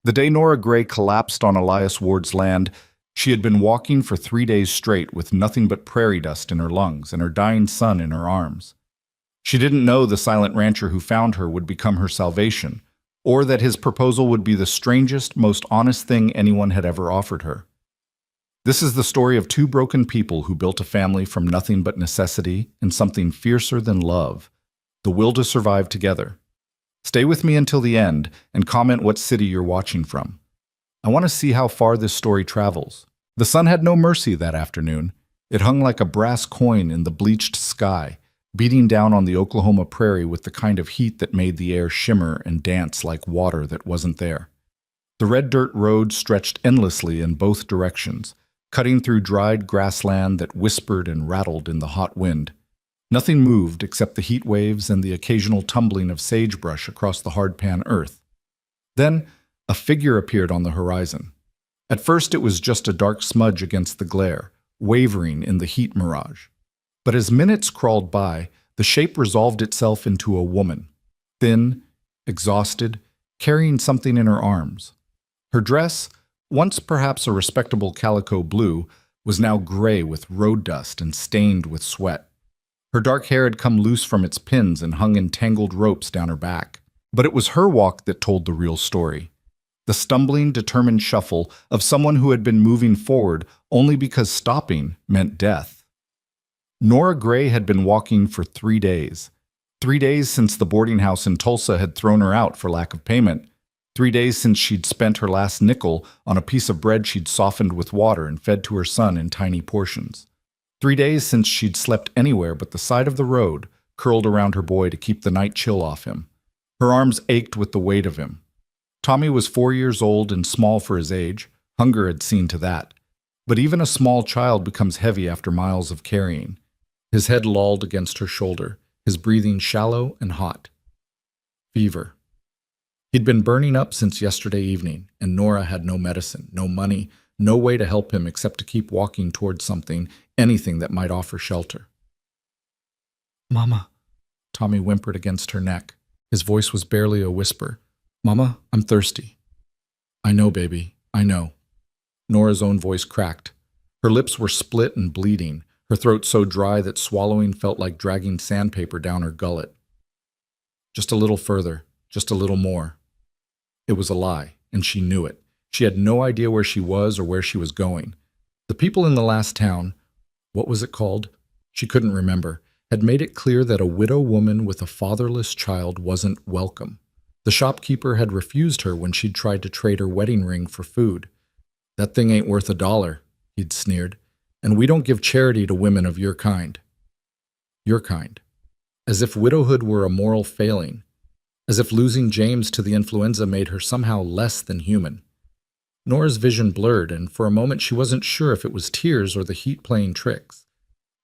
The day Nora Gray collapsed on Elias Ward's land, she had been walking for 3 days straight with nothing but prairie dust in her lungs and her dying son in her arms. She didn't know the silent rancher who found her would become her salvation, or that his proposal would be the strangest, most honest thing anyone had ever offered her. This is the story of two broken people who built a family from nothing but necessity and something fiercer than love, the will to survive together. Stay with me until the end and comment what city you're watching from. I want to see how far this story travels. The sun had no mercy that afternoon. It hung like a brass coin in the bleached sky, beating down on the Oklahoma prairie with the kind of heat that made the air shimmer and dance like water that wasn't there. The red dirt road stretched endlessly in both directions, cutting through dried grassland that whispered and rattled in the hot wind. Nothing moved except the heat waves and the occasional tumbling of sagebrush across the hardpan earth. Then, a figure appeared on the horizon. At first it was just a dark smudge against the glare, wavering in the heat mirage. But as minutes crawled by, the shape resolved itself into a woman, thin, exhausted, carrying something in her arms. Her dress, once perhaps a respectable calico blue, was now gray with road dust and stained with sweat. Her dark hair had come loose from its pins and hung in tangled ropes down her back. But it was her walk that told the real story. The stumbling, determined shuffle of someone who had been moving forward only because stopping meant death. Nora Gray had been walking for 3 days. 3 days since the boarding house in Tulsa had thrown her out for lack of payment. 3 days since she'd spent her last nickel on a piece of bread she'd softened with water and fed to her son in tiny portions. 3 days since she'd slept anywhere but the side of the road, curled around her boy to keep the night chill off him. Her arms ached with the weight of him. Tommy was 4 years old and small for his age. Hunger had seen to that. But even a small child becomes heavy after miles of carrying. His head lolled against her shoulder, his breathing shallow and hot. Fever. He'd been burning up since yesterday evening, and Nora had no medicine, no money, no way to help him except to keep walking towards something, anything that might offer shelter. "Mama," Tommy whimpered against her neck. His voice was barely a whisper. "Mama, I'm thirsty." "I know, baby, I know." Nora's own voice cracked. Her lips were split and bleeding, her throat so dry that swallowing felt like dragging sandpaper down her gullet. Just a little further, just a little more. It was a lie, and she knew it. She had no idea where she was or where she was going. The people in the last town, what was it called? She couldn't remember, had made it clear that a widow woman with a fatherless child wasn't welcome. The shopkeeper had refused her when she'd tried to trade her wedding ring for food. "That thing ain't worth $1, he'd sneered, "and we don't give charity to women of your kind." Your kind. As if widowhood were a moral failing. As if losing James to the influenza made her somehow less than human. Nora's vision blurred, and for a moment she wasn't sure if it was tears or the heat playing tricks.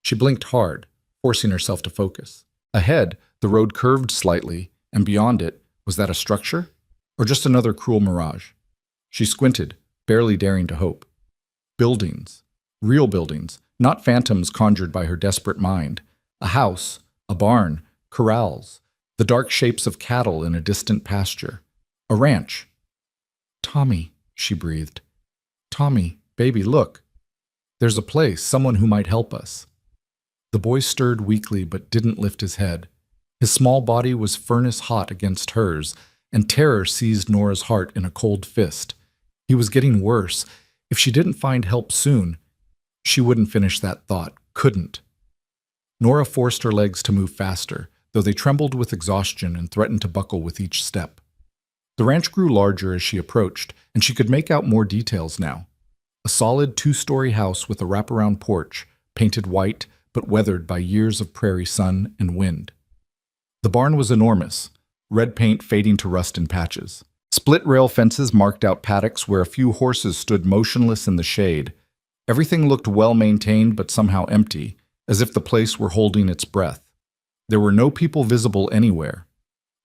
She blinked hard, forcing herself to focus. Ahead, the road curved slightly, and beyond it, was that a structure? Or just another cruel mirage? She squinted, barely daring to hope. Buildings. Real buildings, not phantoms conjured by her desperate mind. A house, a barn, corrals, the dark shapes of cattle in a distant pasture. A ranch. "Tommy," she breathed. "Tommy, baby, look. There's a place, someone who might help us." The boy stirred weakly but didn't lift his head. His small body was furnace hot against hers, and terror seized Nora's heart in a cold fist. He was getting worse. If she didn't find help soon, she wouldn't finish that thought, couldn't. Nora forced her legs to move faster, though they trembled with exhaustion and threatened to buckle with each step. The ranch grew larger as she approached, and she could make out more details now. A solid 2-story house with a wraparound porch, painted white but weathered by years of prairie sun and wind. The barn was enormous, red paint fading to rust in patches. Split rail fences marked out paddocks where a few horses stood motionless in the shade. Everything looked well maintained but somehow empty, as if the place were holding its breath. There were no people visible anywhere.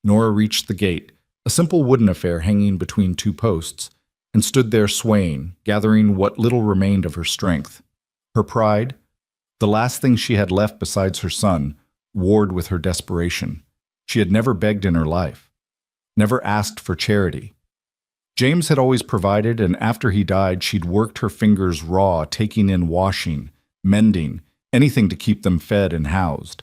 Nora reached the gate, a simple wooden affair hanging between 2 posts, and stood there swaying, gathering what little remained of her strength. Her pride, the last thing she had left besides her son, warred with her desperation. She had never begged in her life, never asked for charity. James had always provided, and after he died, she'd worked her fingers raw, taking in washing, mending, anything to keep them fed and housed.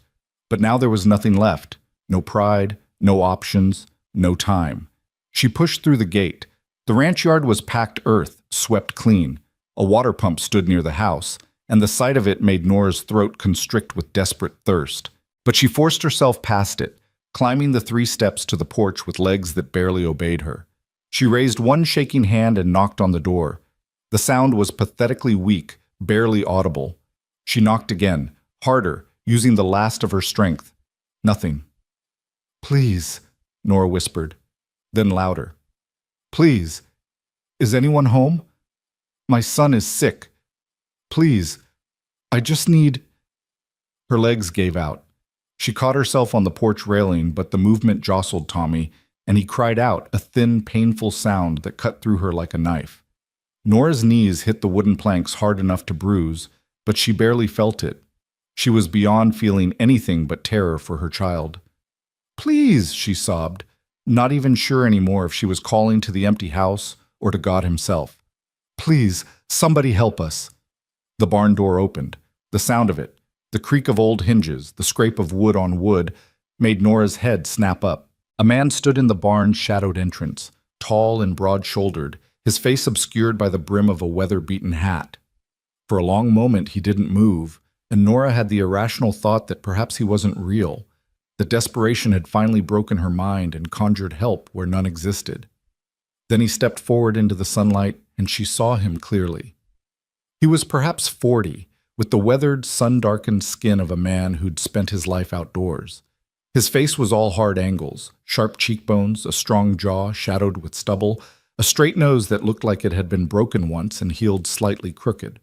But now there was nothing left. No pride, no options, no time. She pushed through the gate. The ranch yard was packed earth, swept clean. A water pump stood near the house, and the sight of it made Nora's throat constrict with desperate thirst. But she forced herself past it, climbing the 3 steps to the porch with legs that barely obeyed her. She raised one shaking hand and knocked on the door. The sound was pathetically weak, barely audible. She knocked again, harder, using the last of her strength. Nothing. "Please," Nora whispered, then louder. "Please. Is anyone home? My son is sick. Please. I just need—" Her legs gave out. She caught herself on the porch railing, but the movement jostled Tommy, and he cried out, a thin, painful sound that cut through her like a knife. Nora's knees hit the wooden planks hard enough to bruise, but she barely felt it. She was beyond feeling anything but terror for her child. "Please," she sobbed, not even sure anymore if she was calling to the empty house or to God himself. "Please, somebody help us." The barn door opened. The sound of it, the creak of old hinges, the scrape of wood on wood, made Nora's head snap up. A man stood in the barn's shadowed entrance, tall and broad-shouldered, his face obscured by the brim of a weather-beaten hat. For a long moment he didn't move, and Nora had the irrational thought that perhaps he wasn't real, that desperation had finally broken her mind and conjured help where none existed. Then he stepped forward into the sunlight, and she saw him clearly. He was perhaps 40, with the weathered, sun-darkened skin of a man who'd spent his life outdoors. His face was all hard angles, sharp cheekbones, a strong jaw shadowed with stubble, a straight nose that looked like it had been broken once and healed slightly crooked.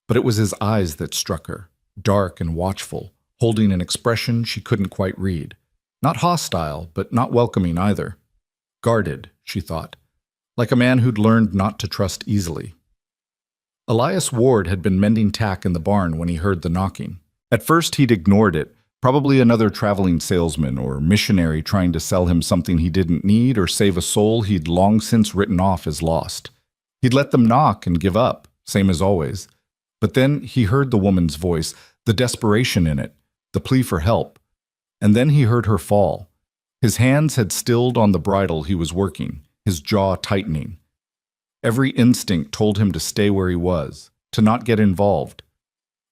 But it was his eyes that struck her, dark and watchful, holding an expression she couldn't quite read. Not hostile, but not welcoming either. Guarded, she thought, like a man who'd learned not to trust easily. Elias Ward had been mending tack in the barn when he heard the knocking. At first he'd ignored it, probably another traveling salesman or missionary trying to sell him something he didn't need or save a soul he'd long since written off as lost. He'd let them knock and give up, same as always. But then he heard the woman's voice, the desperation in it, the plea for help. And then he heard her fall. His hands had stilled on the bridle he was working, his jaw tightening. Every instinct told him to stay where he was, to not get involved.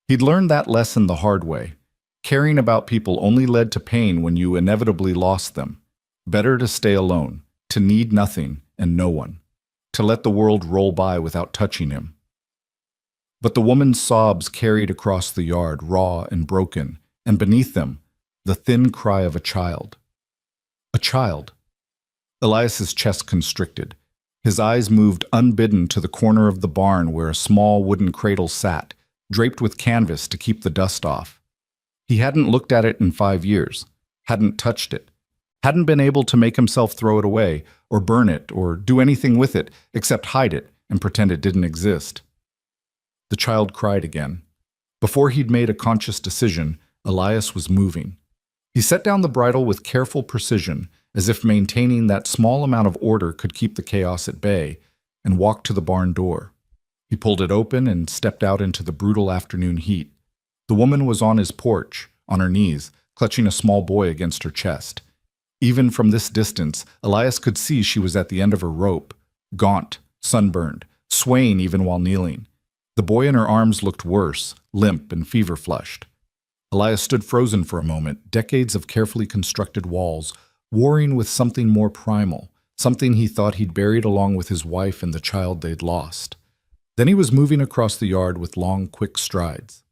He'd learned that lesson the hard way. Caring about people only led to pain when you inevitably lost them. Better to stay alone, to need nothing and no one, to let the world roll by without touching him. But the woman's sobs carried across the yard, raw and broken, and beneath them, the thin cry of a child. A child. Elias's chest constricted. His eyes moved unbidden to the corner of the barn where a small wooden cradle sat, draped with canvas to keep the dust off. He hadn't looked at it in 5 years, hadn't touched it, hadn't been able to make himself throw it away, or burn it, or do anything with it, except hide it and pretend it didn't exist. The child cried again. Before he'd made a conscious decision, Elias was moving. He set down the bridle with careful precision, as if maintaining that small amount of order could keep the chaos at bay, and walked to the barn door. He pulled it open and stepped out into the brutal afternoon heat. The woman was on his porch, on her knees, clutching a small boy against her chest. Even from this distance, Elias could see she was at the end of her rope, gaunt, sunburned, swaying even while kneeling. The boy in her arms looked worse, limp and fever-flushed. Elias stood frozen for a moment, decades of carefully constructed walls, warring with something more primal, something he thought he'd buried along with his wife and the child they'd lost. Then he was moving across the yard with long, quick strides.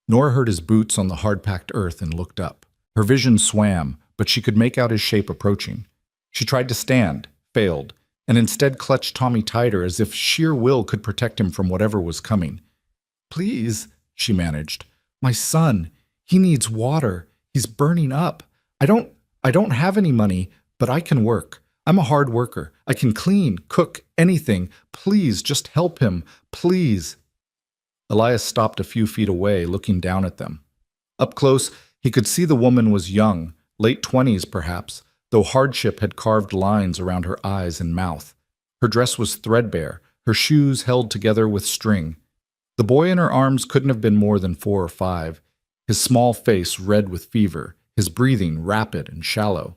Nora heard his boots on the hard-packed earth and looked up. Her vision swam, but she could make out his shape approaching. She tried to stand, failed, and instead clutched Tommy tighter as if sheer will could protect him from whatever was coming. "Please," she managed. "My son, he needs water. He's burning up. I don't have any money, but I can work. I'm a hard worker. I can clean, cook, anything. Please, just help him. Please." Elias stopped a few feet away, looking down at them. Up close, he could see the woman was young, late 20s perhaps, though hardship had carved lines around her eyes and mouth. Her dress was threadbare, her shoes held together with string. The boy in her arms couldn't have been more than 4 or 5, his small face red with fever, his breathing rapid and shallow.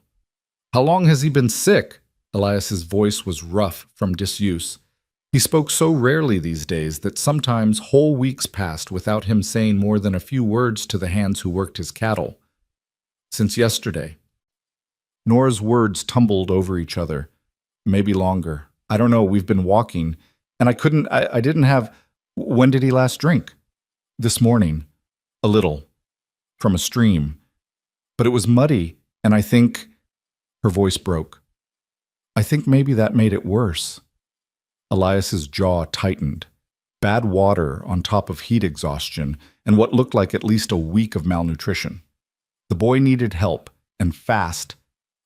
"How long has he been sick?" Elias's voice was rough from disuse. He spoke so rarely these days that sometimes whole weeks passed without him saying more than a few words to the hands who worked his cattle. "Since yesterday." Nora's words tumbled over each other. "Maybe longer. I don't know, we've been walking, and I didn't have... When did he last drink?" "This morning. A little. From a stream. But it was muddy, and I think..." Her voice broke. "I think maybe that made it worse." Elias's jaw tightened. Bad water on top of heat exhaustion and what looked like at least a week of malnutrition. The boy needed help, and fast.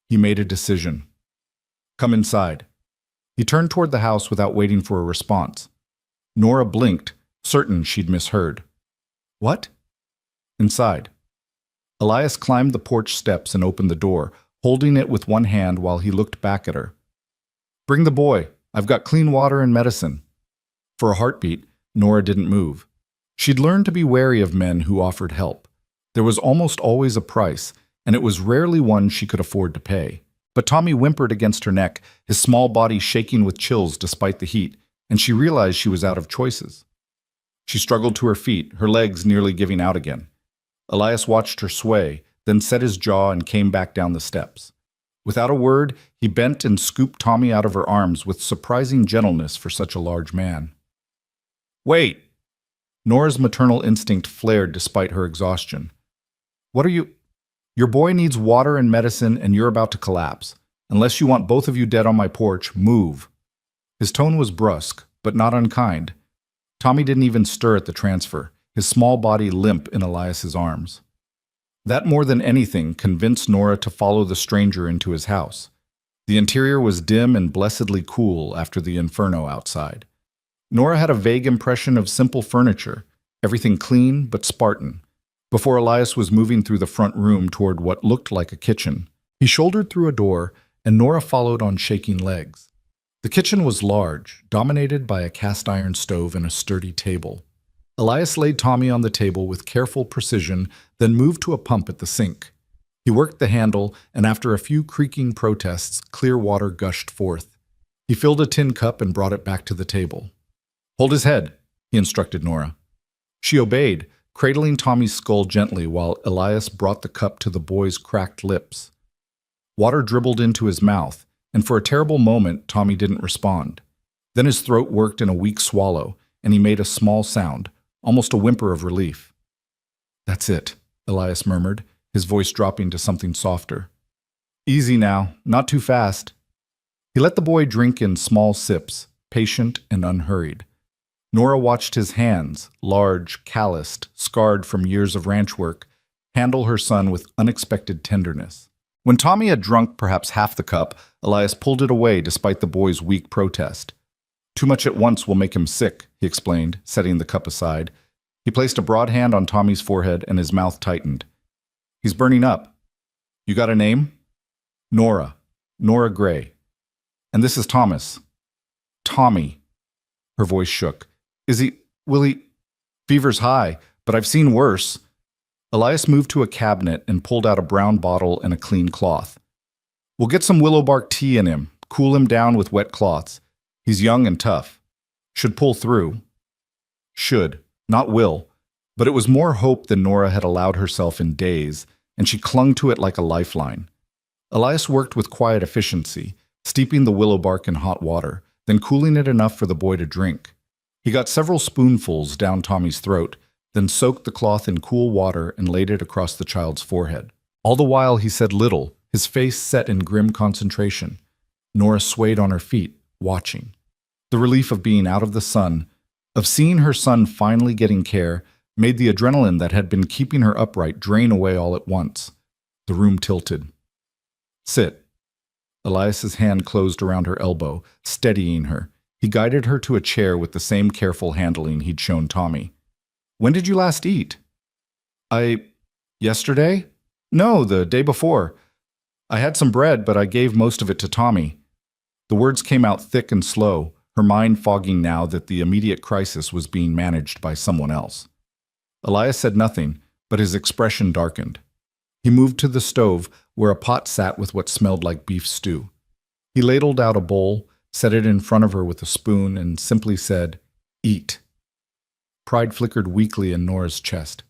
He made a decision. "Come inside." He turned toward the house without waiting for a response. Nora blinked, certain she'd misheard. "What?" "Inside." Elias climbed the porch steps and opened the door, holding it with one hand while he looked back at her. "Bring the boy. I've got clean water and medicine." For a heartbeat, Nora didn't move. She'd learned to be wary of men who offered help. There was almost always a price, and it was rarely one she could afford to pay. But Tommy whimpered against her neck, his small body shaking with chills despite the heat, and she realized she was out of choices. She struggled to her feet, her legs nearly giving out again. Elias watched her sway, then set his jaw and came back down the steps. Without a word, he bent and scooped Tommy out of her arms with surprising gentleness for such a large man. "Wait!" Nora's maternal instinct flared despite her exhaustion. "What are you... Your boy needs water and medicine, and you're about to collapse. Unless you want both of you dead on my porch, move." His tone was brusque, but not unkind. Tommy didn't even stir at the transfer, his small body limp in Elias's arms. That more than anything convinced Nora to follow the stranger into his house. The interior was dim and blessedly cool after the inferno outside. Nora had a vague impression of simple furniture, everything clean but Spartan, before Elias was moving through the front room toward what looked like a kitchen. He shouldered through a door, and Nora followed on shaking legs. The kitchen was large, dominated by a cast-iron stove and a sturdy table. Elias laid Tommy on the table with careful precision, then moved to a pump at the sink. He worked the handle, and after a few creaking protests, clear water gushed forth. He filled a tin cup and brought it back to the table. "Hold his head," he instructed Nora. She obeyed, cradling Tommy's skull gently while Elias brought the cup to the boy's cracked lips. Water dribbled into his mouth, and for a terrible moment, Tommy didn't respond. Then his throat worked in a weak swallow, and he made a small sound, almost a whimper of relief. "That's it," Elias murmured, his voice dropping to something softer. "Easy now, not too fast." He let the boy drink in small sips, patient and unhurried. Nora watched his hands, large, calloused, scarred from years of ranch work, handle her son with unexpected tenderness. When Tommy had drunk perhaps half the cup, Elias pulled it away despite the boy's weak protest. "Too much at once will make him sick," he explained, setting the cup aside. He placed a broad hand on Tommy's forehead and his mouth tightened. "He's burning up. You got a name?" "Nora. Nora Gray. And this is Thomas." "Tommy." Her voice shook. Will he... Fever's high, but I've seen worse." Elias moved to a cabinet and pulled out a brown bottle and a clean cloth. "We'll get some willow bark tea in him, cool him down with wet cloths. He's young and tough. Should pull through." Should, not will. But it was more hope than Nora had allowed herself in days, and she clung to it like a lifeline. Elias worked with quiet efficiency, steeping the willow bark in hot water, then cooling it enough for the boy to drink. He got several spoonfuls down Tommy's throat, then soaked the cloth in cool water and laid it across the child's forehead. All the while he said little, his face set in grim concentration. Nora swayed on her feet, watching. The relief of being out of the sun, of seeing her son finally getting care, made the adrenaline that had been keeping her upright drain away all at once. The room tilted. "Sit." Elias's hand closed around her elbow, steadying her. He guided her to a chair with the same careful handling he'd shown Tommy. "When did you last eat?" Yesterday? No, the day before. I had some bread, but I gave most of it to Tommy." The words came out thick and slow, her mind fogging now that the immediate crisis was being managed by someone else. Elias said nothing, but his expression darkened. He moved to the stove, where a pot sat with what smelled like beef stew. He ladled out a bowl, set it in front of her with a spoon, and simply said, "Eat." Pride flickered weakly in Nora's chest.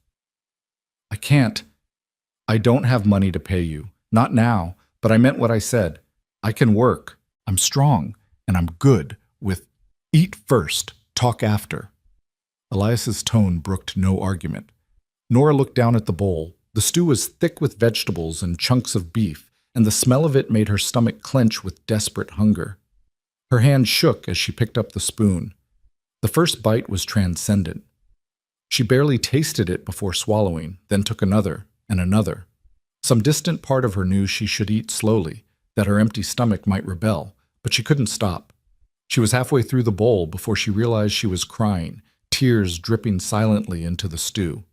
"I can't. I don't have money to pay you. Not now, but I meant what I said. I can work. I'm strong, and I'm good with eat first, talk after." Elias's tone brooked no argument. Nora looked down at the bowl. The stew was thick with vegetables and chunks of beef, and the smell of it made her stomach clench with desperate hunger. Her hand shook as she picked up the spoon. The first bite was transcendent. She barely tasted it before swallowing, then took another and another. Some distant part of her knew she should eat slowly, that her empty stomach might rebel, but she couldn't stop. She was halfway through the bowl before she realized she was crying, tears dripping silently into the stew.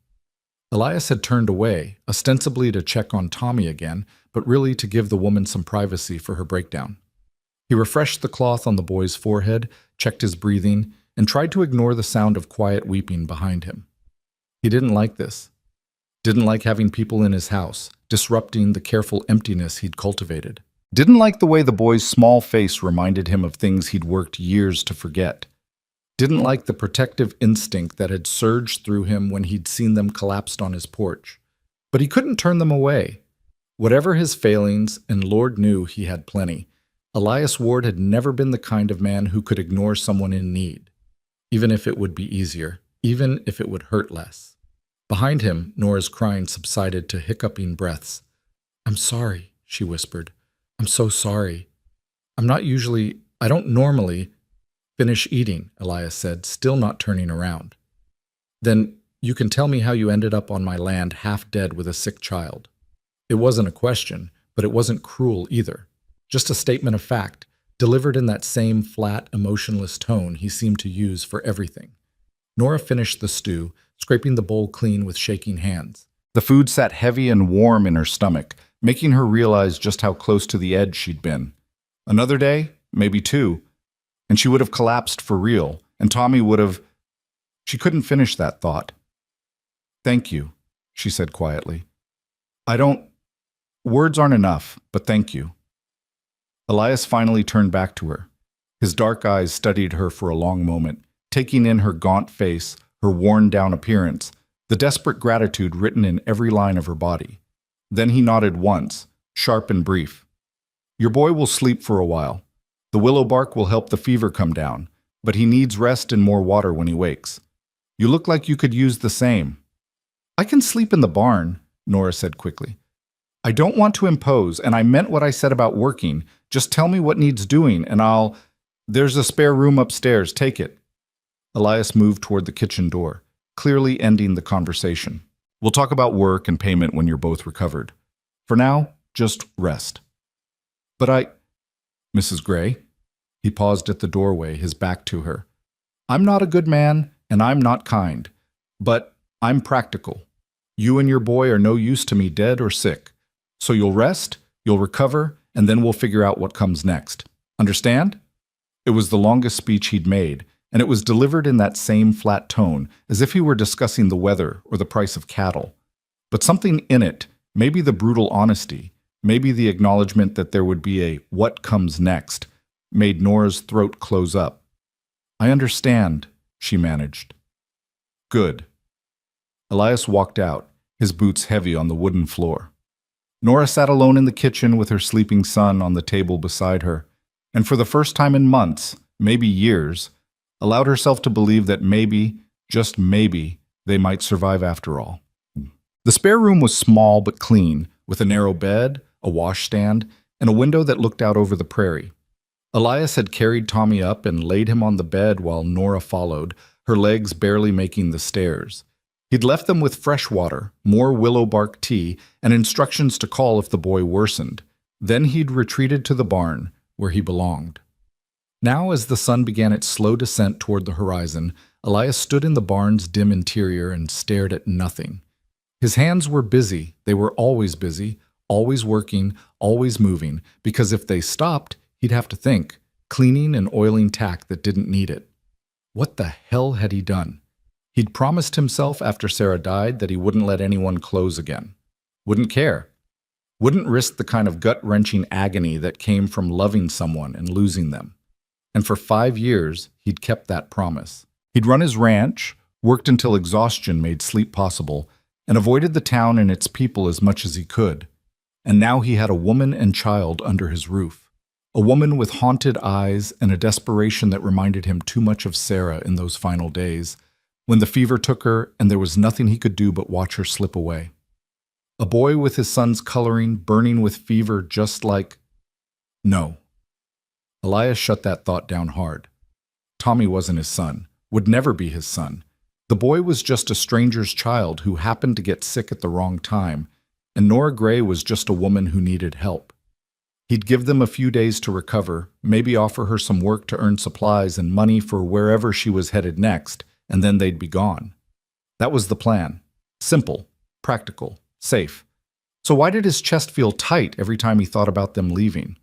Elias had turned away, ostensibly to check on Tommy again, but really to give the woman some privacy for her breakdown. He refreshed the cloth on the boy's forehead, checked his breathing, and tried to ignore the sound of quiet weeping behind him. He didn't like this. Didn't like having people in his house, disrupting the careful emptiness he'd cultivated. Didn't like the way the boy's small face reminded him of things he'd worked years to forget. Didn't like the protective instinct that had surged through him when he'd seen them collapsed on his porch. But he couldn't turn them away. Whatever his failings, and Lord knew he had plenty, Elias Ward had never been the kind of man who could ignore someone in need, even if it would be easier, even if it would hurt less. Behind him, Nora's crying subsided to hiccuping breaths. "I'm sorry," she whispered. "I'm so sorry. I don't normally—" "Finish eating," Elias said, still not turning around. "Then you can tell me how you ended up on my land half dead with a sick child." It wasn't a question, but it wasn't cruel either. Just a statement of fact, delivered in that same flat, emotionless tone he seemed to use for everything. Nora finished the stew, scraping the bowl clean with shaking hands. The food sat heavy and warm in her stomach, making her realize just how close to the edge she'd been. Another day, maybe two, and she would have collapsed for real, and Tommy would have... She couldn't finish that thought. "Thank you," she said quietly. Words aren't enough, but thank you." Elias finally turned back to her. His dark eyes studied her for a long moment, taking in her gaunt face, her worn-down appearance, the desperate gratitude written in every line of her body. Then he nodded once, sharp and brief. "Your boy will sleep for a while. The willow bark will help the fever come down, but he needs rest and more water when he wakes. You look like you could use the same." "I can sleep in the barn," Nora said quickly. "I don't want to impose, and I meant what I said about working. Just tell me what needs doing, and There's a spare room upstairs, take it." Elias moved toward the kitchen door, clearly ending the conversation. "We'll talk about work and payment when you're both recovered. For now, just rest." "But Mrs. Gray?" He paused at the doorway, his back to her. "I'm not a good man, and I'm not kind. But I'm practical. You and your boy are no use to me dead or sick. So you'll rest, you'll recover, and then we'll figure out what comes next. Understand?" It was the longest speech he'd made, and it was delivered in that same flat tone, as if he were discussing the weather or the price of cattle. But something in it, maybe the brutal honesty, maybe the acknowledgement that there would be a "what comes next," made Nora's throat close up. "I understand," she managed. "Good." Elias walked out, his boots heavy on the wooden floor. Nora sat alone in the kitchen with her sleeping son on the table beside her, and for the first time in months, maybe years, allowed herself to believe that maybe, just maybe, they might survive after all. The spare room was small but clean, with a narrow bed, a washstand, and a window that looked out over the prairie. Elias had carried Tommy up and laid him on the bed while Nora followed, her legs barely making the stairs. He'd left them with fresh water, more willow bark tea, and instructions to call if the boy worsened. Then he'd retreated to the barn, where he belonged. Now, as the sun began its slow descent toward the horizon, Elias stood in the barn's dim interior and stared at nothing. His hands were busy. They were always busy, always working, always moving, because if they stopped, he'd have to think, cleaning and oiling tack that didn't need it. What the hell had he done? He'd promised himself after Sarah died that he wouldn't let anyone close again. Wouldn't care. Wouldn't risk the kind of gut-wrenching agony that came from loving someone and losing them. And for 5 years, he'd kept that promise. He'd run his ranch, worked until exhaustion made sleep possible, and avoided the town and its people as much as he could. And now he had a woman and child under his roof. A woman with haunted eyes and a desperation that reminded him too much of Sarah in those final days, when the fever took her and there was nothing he could do but watch her slip away. A boy with his son's coloring, burning with fever just like... No. Elias shut that thought down hard. Tommy wasn't his son, would never be his son. The boy was just a stranger's child who happened to get sick at the wrong time, and Nora Gray was just a woman who needed help. He'd give them a few days to recover, maybe offer her some work to earn supplies and money for wherever she was headed next, and then they'd be gone. That was the plan. Simple, practical, safe. So why did his chest feel tight every time he thought about them leaving?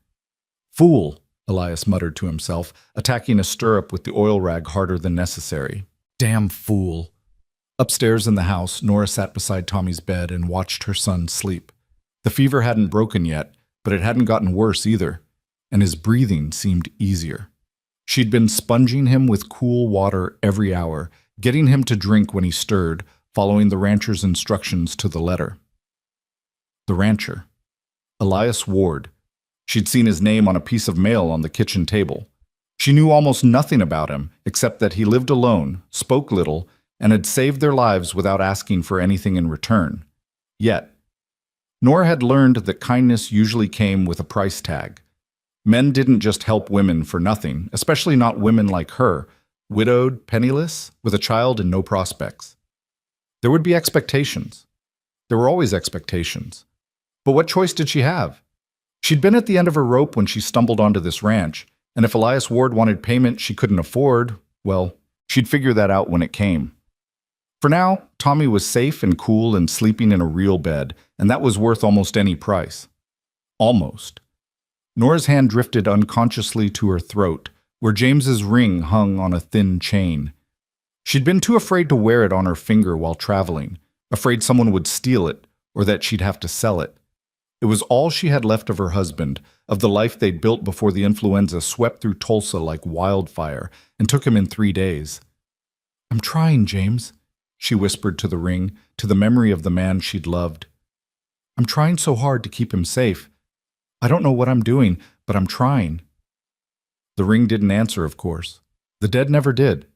Fool, Elias muttered to himself, attacking a stirrup with the oil rag harder than necessary. Damn fool. Upstairs in the house, Nora sat beside Tommy's bed and watched her son sleep. The fever hadn't broken yet, but it hadn't gotten worse either, and his breathing seemed easier. She'd been sponging him with cool water every hour, getting him to drink when he stirred, following the rancher's instructions to the letter. The rancher. Elias Ward. She'd seen his name on a piece of mail on the kitchen table. She knew almost nothing about him, except that he lived alone, spoke little, and had saved their lives without asking for anything in return. Yet, Nora had learned that kindness usually came with a price tag. Men didn't just help women for nothing, especially not women like her, widowed, penniless, with a child and no prospects. There would be expectations. There were always expectations. But what choice did she have? She'd been at the end of her rope when she stumbled onto this ranch, and if Elias Ward wanted payment she couldn't afford, well, she'd figure that out when it came. For now, Tommy was safe and cool and sleeping in a real bed, and that was worth almost any price. Almost. Nora's hand drifted unconsciously to her throat, where James's ring hung on a thin chain. She'd been too afraid to wear it on her finger while traveling, afraid someone would steal it, or that she'd have to sell it. It was all she had left of her husband, of the life they'd built before the influenza swept through Tulsa like wildfire and took him in 3 days. "I'm trying, James," she whispered to the ring, to the memory of the man she'd loved. "I'm trying so hard to keep him safe. I don't know what I'm doing, but I'm trying." The ring didn't answer, of course. The dead never did.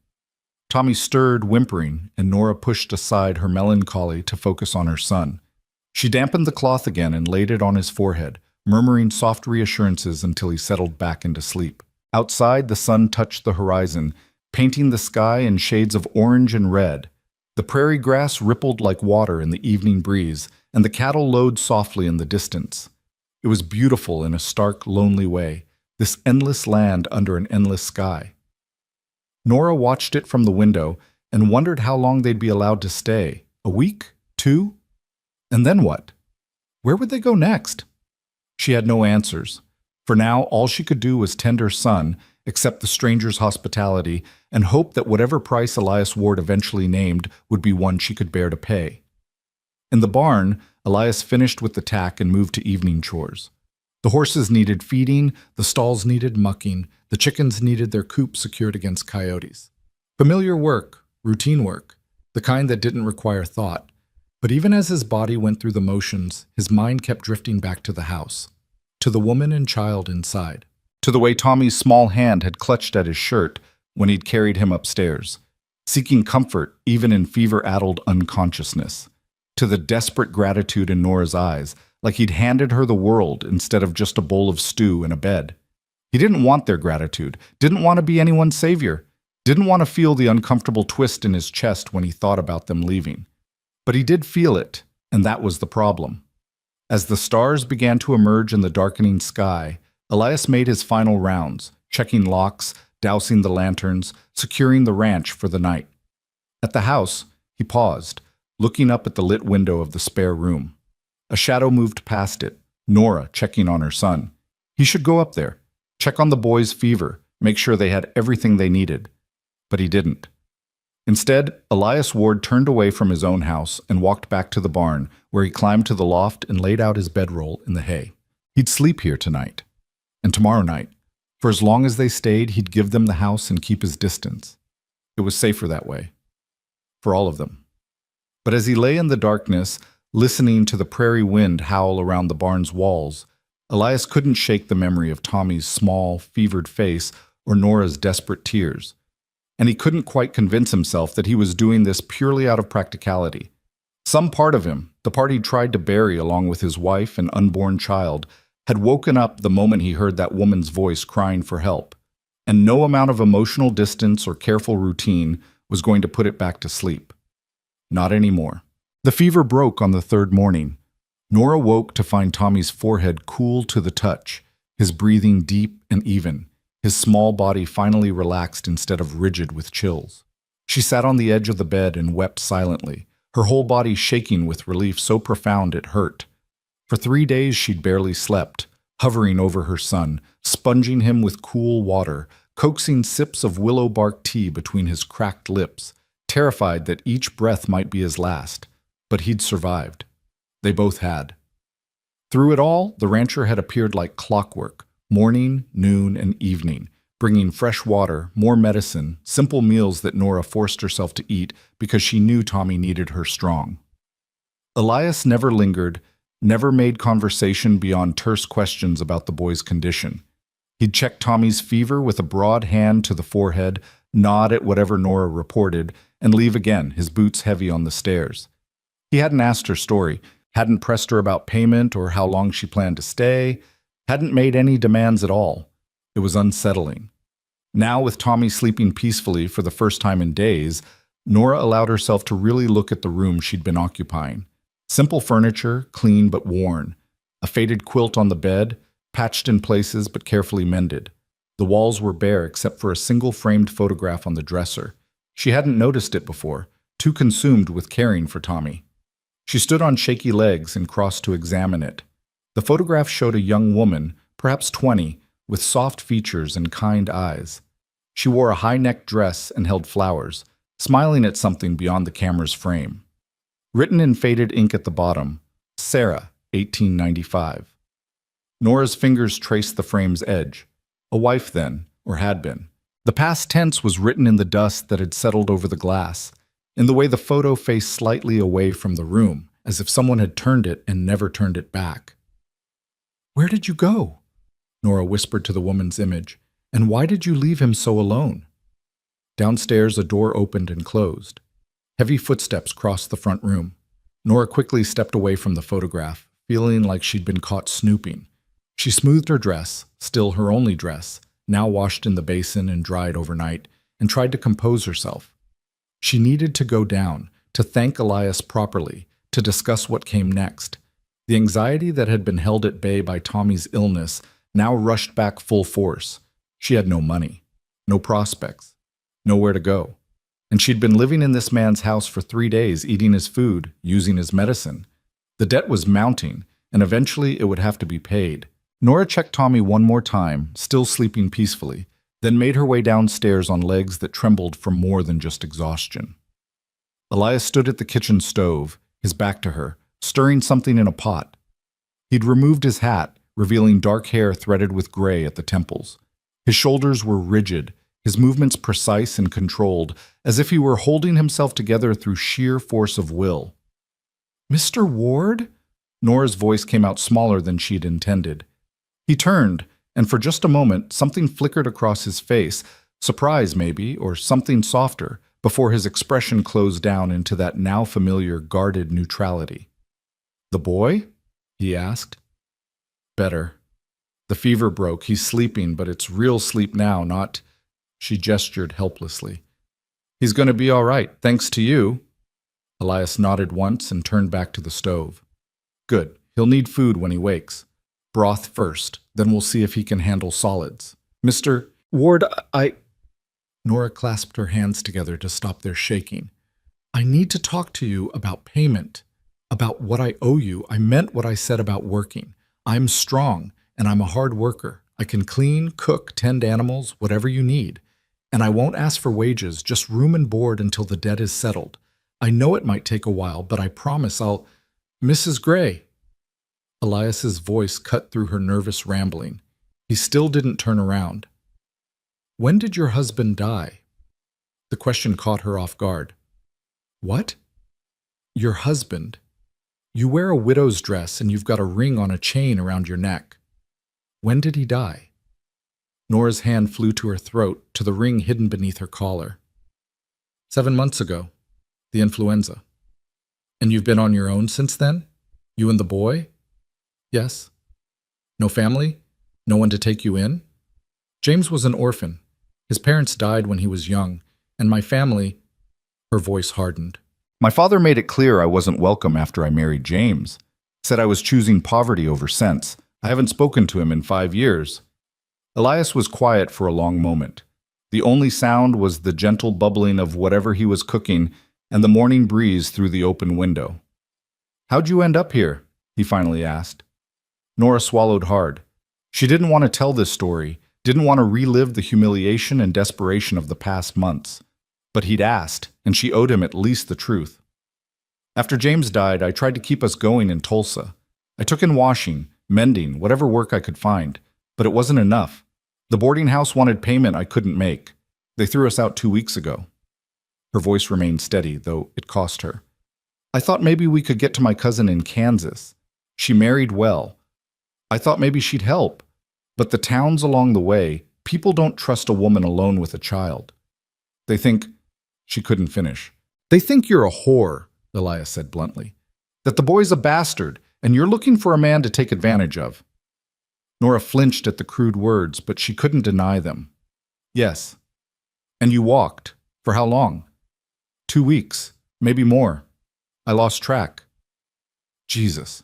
Tommy stirred, whimpering, and Nora pushed aside her melancholy to focus on her son. She dampened the cloth again and laid it on his forehead, murmuring soft reassurances until he settled back into sleep. Outside, the sun touched the horizon, painting the sky in shades of orange and red. The prairie grass rippled like water in the evening breeze, and the cattle lowed softly in the distance. It was beautiful in a stark, lonely way, this endless land under an endless sky. Nora watched it from the window and wondered how long they'd be allowed to stay. A week? 2? And then what? Where would they go next? She had no answers. For now, all she could do was tend her son, accept the stranger's hospitality, and hope that whatever price Elias Ward eventually named would be one she could bear to pay. In the barn, Elias finished with the tack and moved to evening chores. The horses needed feeding, the stalls needed mucking, the chickens needed their coop secured against coyotes. Familiar work, routine work, the kind that didn't require thought. But even as his body went through the motions, his mind kept drifting back to the house, to the woman and child inside, to the way Tommy's small hand had clutched at his shirt when he'd carried him upstairs, seeking comfort even in fever-addled unconsciousness, to the desperate gratitude in Nora's eyes, like he'd handed her the world instead of just a bowl of stew and a bed. He didn't want their gratitude, didn't want to be anyone's savior, didn't want to feel the uncomfortable twist in his chest when he thought about them leaving. But he did feel it, and that was the problem. As the stars began to emerge in the darkening sky, Elias made his final rounds, checking locks, dousing the lanterns, securing the ranch for the night. At the house, he paused, looking up at the lit window of the spare room. A shadow moved past it, Nora checking on her son. He should go up there, check on the boy's fever, make sure they had everything they needed. But he didn't. Instead, Elias Ward turned away from his own house and walked back to the barn, where he climbed to the loft and laid out his bedroll in the hay. He'd sleep here tonight. And tomorrow night. For as long as they stayed, he'd give them the house and keep his distance. It was safer that way. For all of them. But as he lay in the darkness, listening to the prairie wind howl around the barn's walls, Elias couldn't shake the memory of Tommy's small, fevered face or Nora's desperate tears. And he couldn't quite convince himself that he was doing this purely out of practicality. Some part of him, the part he'd tried to bury along with his wife and unborn child, had woken up the moment he heard that woman's voice crying for help, and no amount of emotional distance or careful routine was going to put it back to sleep. Not anymore. The fever broke on the third morning. Nora woke to find Tommy's forehead cool to the touch, his breathing deep and even, his small body finally relaxed instead of rigid with chills. She sat on the edge of the bed and wept silently, her whole body shaking with relief so profound it hurt. For 3 days she'd barely slept, hovering over her son, sponging him with cool water, coaxing sips of willow bark tea between his cracked lips, terrified that each breath might be his last. But he'd survived. They both had. Through it all, the rancher had appeared like clockwork, morning, noon, and evening, bringing fresh water, more medicine, simple meals that Nora forced herself to eat because she knew Tommy needed her strong. Elias never lingered, never made conversation beyond terse questions about the boy's condition. He'd check Tommy's fever with a broad hand to the forehead, nod at whatever Nora reported, and leave again, his boots heavy on the stairs. He hadn't asked her story, hadn't pressed her about payment or how long she planned to stay, hadn't made any demands at all. It was unsettling. Now, with Tommy sleeping peacefully for the first time in days, Nora allowed herself to really look at the room she'd been occupying. Simple furniture, clean but worn. A faded quilt on the bed, patched in places but carefully mended. The walls were bare except for a single framed photograph on the dresser. She hadn't noticed it before, too consumed with caring for Tommy. She stood on shaky legs and crossed to examine it. The photograph showed a young woman, perhaps 20, with soft features and kind eyes. She wore a high-necked dress and held flowers, smiling at something beyond the camera's frame. Written in faded ink at the bottom, Sarah, 1895. Nora's fingers traced the frame's edge. A wife then, or had been. The past tense was written in the dust that had settled over the glass, in the way the photo faced slightly away from the room, as if someone had turned it and never turned it back. "Where did you go?" Nora whispered to the woman's image. "And why did you leave him so alone?" Downstairs, a door opened and closed. Heavy footsteps crossed the front room. Nora quickly stepped away from the photograph, feeling like she'd been caught snooping. She smoothed her dress, still her only dress, now washed in the basin and dried overnight, and tried to compose herself. She needed to go down, to thank Elias properly, to discuss what came next. The anxiety that had been held at bay by Tommy's illness now rushed back full force. She had no money, no prospects, nowhere to go. And she'd been living in this man's house for 3 days, eating his food, using his medicine. The debt was mounting, and eventually it would have to be paid. Nora checked Tommy one more time, still sleeping peacefully, then made her way downstairs on legs that trembled from more than just exhaustion. Elias stood at the kitchen stove, his back to her, stirring something in a pot. He'd removed his hat, revealing dark hair threaded with gray at the temples. His shoulders were rigid, his movements precise and controlled, as if he were holding himself together through sheer force of will. "Mr. Ward?" Nora's voice came out smaller than she'd intended. He turned, and for just a moment, something flickered across his face, surprise maybe, or something softer, before his expression closed down into that now familiar guarded neutrality. "The boy?" he asked. "Better. The fever broke. He's sleeping, but it's real sleep now, not—" She gestured helplessly. "He's going to be all right, thanks to you." Elias nodded once and turned back to the stove. "Good. He'll need food when he wakes. Broth first, then we'll see if he can handle solids. Mr. Ward, I—" Nora clasped her hands together to stop their shaking. "I need to talk to you about payment, about what I owe you. I meant what I said about working. I'm strong, and I'm a hard worker. I can clean, cook, tend animals, whatever you need. And I won't ask for wages, just room and board until the debt is settled. I know it might take a while, but I promise I'll— Mrs. Gray. Elias's voice cut through her nervous rambling. He still didn't turn around. When did your husband die? The question caught her off guard. What? Your husband. You wear a widow's dress and you've got a ring on a chain around your neck. When did he die? Nora's hand flew to her throat, to the ring hidden beneath her collar. 7 months ago. The influenza. And you've been on your own since then? You and the boy? Yes. No family? No one to take you in? James was an orphan. His parents died when he was young, and my family— Her voice hardened. My father made it clear I wasn't welcome after I married James. Said I was choosing poverty over sense. I haven't spoken to him in 5 years. Elias was quiet for a long moment. The only sound was the gentle bubbling of whatever he was cooking and the morning breeze through the open window. How'd you end up here? He finally asked. Nora swallowed hard. She didn't want to tell this story, didn't want to relive the humiliation and desperation of the past months. But he'd asked, and she owed him at least the truth. After James died, I tried to keep us going in Tulsa. I took in washing, mending, whatever work I could find, but it wasn't enough. The boarding house wanted payment I couldn't make. They threw us out 2 weeks ago. Her voice remained steady, though it cost her. I thought maybe we could get to my cousin in Kansas. She married well. I thought maybe she'd help. But the towns along the way, people don't trust a woman alone with a child. They think— She couldn't finish. They think you're a whore, Elias said bluntly. That the boy's a bastard, and you're looking for a man to take advantage of. Nora flinched at the crude words, but she couldn't deny them. Yes. And you walked. For how long? 2 weeks, maybe more. I lost track. Jesus.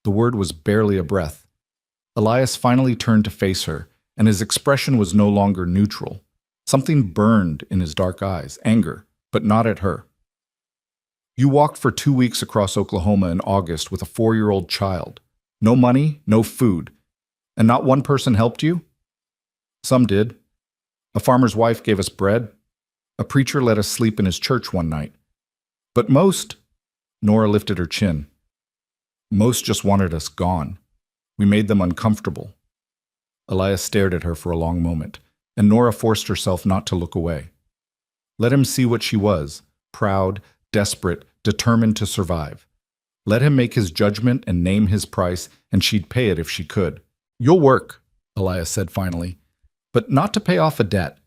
The word was barely a breath. Elias finally turned to face her, and his expression was no longer neutral. Something burned in his dark eyes, anger, but not at her. You walked for 2 weeks across Oklahoma in August with a 4-year-old child. No money, no food. And not one person helped you? Some did. A farmer's wife gave us bread. A preacher let us sleep in his church one night. But most— Nora lifted her chin. Most just wanted us gone. We made them uncomfortable. Elias stared at her for a long moment, and Nora forced herself not to look away. Let him see what she was, proud, desperate, determined to survive. Let him make his judgment and name his price, and she'd pay it if she could. You'll work, Elias said finally, but not to pay off a debt.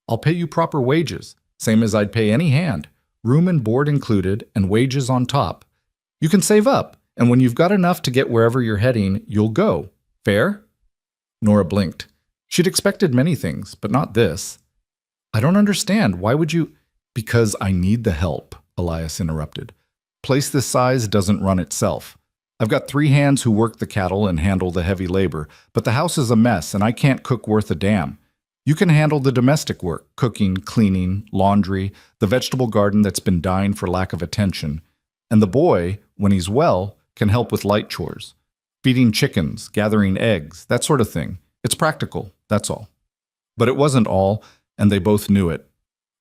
I'll pay you proper wages, same as I'd pay any hand, room and board included, and wages on top. You can save up, and when you've got enough to get wherever you're heading, you'll go. Fair? Nora blinked. She'd expected many things, but not this. I don't understand. Why would you— Because I need the help, Elias interrupted. Place this size doesn't run itself. I've got 3 hands who work the cattle and handle the heavy labor, but the house is a mess and I can't cook worth a damn. You can handle the domestic work, cooking, cleaning, laundry, the vegetable garden that's been dying for lack of attention. And the boy, when he's well, can help with light chores. Feeding chickens, gathering eggs, that sort of thing. It's practical, that's all. But it wasn't all, and they both knew it.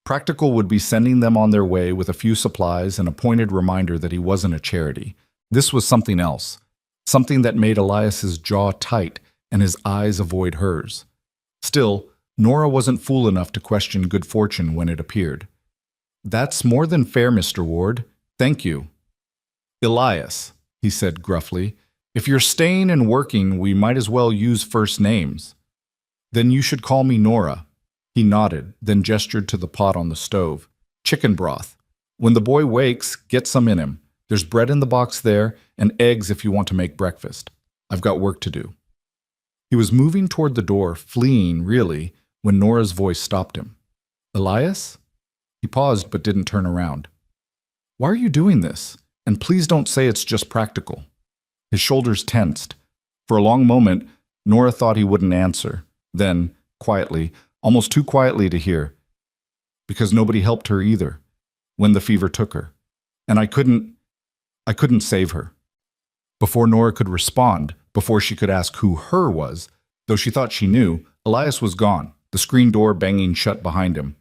Practical would be sending them on their way with a few supplies and a pointed reminder that he wasn't a charity. This was something else, something that made Elias's jaw tight and his eyes avoid hers. Still, Nora wasn't fool enough to question good fortune when it appeared. That's more than fair, Mr. Ward. Thank you. Elias, he said gruffly, if you're staying and working, we might as well use first names. Then you should call me Nora. He nodded, then gestured to the pot on the stove. Chicken broth. When the boy wakes, get some in him. There's bread in the box there, and eggs if you want to make breakfast. I've got work to do. He was moving toward the door, fleeing, really, when Nora's voice stopped him. Elias? He paused but didn't turn around. Why are you doing this? And please don't say it's just practical. His shoulders tensed. For a long moment, Nora thought he wouldn't answer. Then, quietly, almost too quietly to hear, because nobody helped her either, when the fever took her. And I couldn't save her. Before Nora could respond, before she could ask who her was, Though she thought she knew, Elias was gone, the screen door banging shut behind him.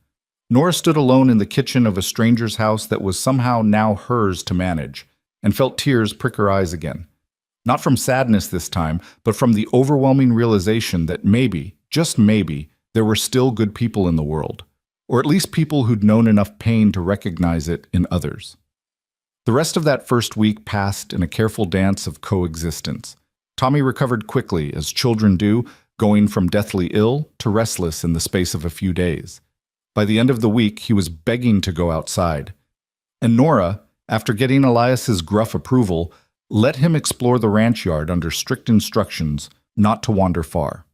Nora stood alone in the kitchen of a stranger's house that was somehow now hers to manage, and felt tears prick her eyes again. Not from sadness this time, but from the overwhelming realization that maybe, just maybe, there were still good people in the world, or at least people who'd known enough pain to recognize it in others. The rest of that first week passed in a careful dance of coexistence. Tommy recovered quickly, as children do, going from deathly ill to restless in the space of a few days. By the end of the week, he was begging to go outside. And Nora, after getting Elias's gruff approval, let him explore the ranch yard under strict instructions not to wander far.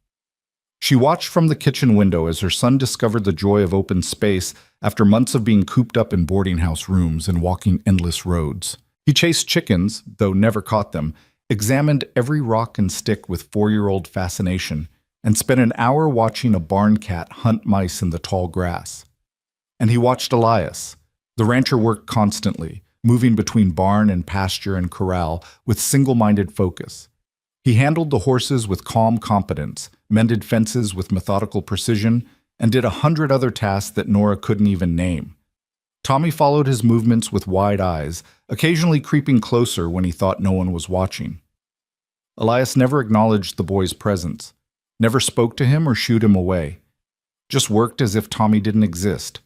She watched from the kitchen window as her son discovered the joy of open space after months of being cooped up in boarding house rooms and walking endless roads. He chased chickens, though never caught them, examined every rock and stick with 4-year-old fascination, and spent an hour watching a barn cat hunt mice in the tall grass. And he watched Elias. The rancher worked constantly, moving between barn and pasture and corral with single-minded focus. He handled the horses with calm competence, mended fences with methodical precision, and did 100 other tasks that Nora couldn't even name. Tommy followed his movements with wide eyes, occasionally creeping closer when he thought no one was watching. Elias never acknowledged the boy's presence, never spoke to him or shooed him away, just worked as if Tommy didn't exist,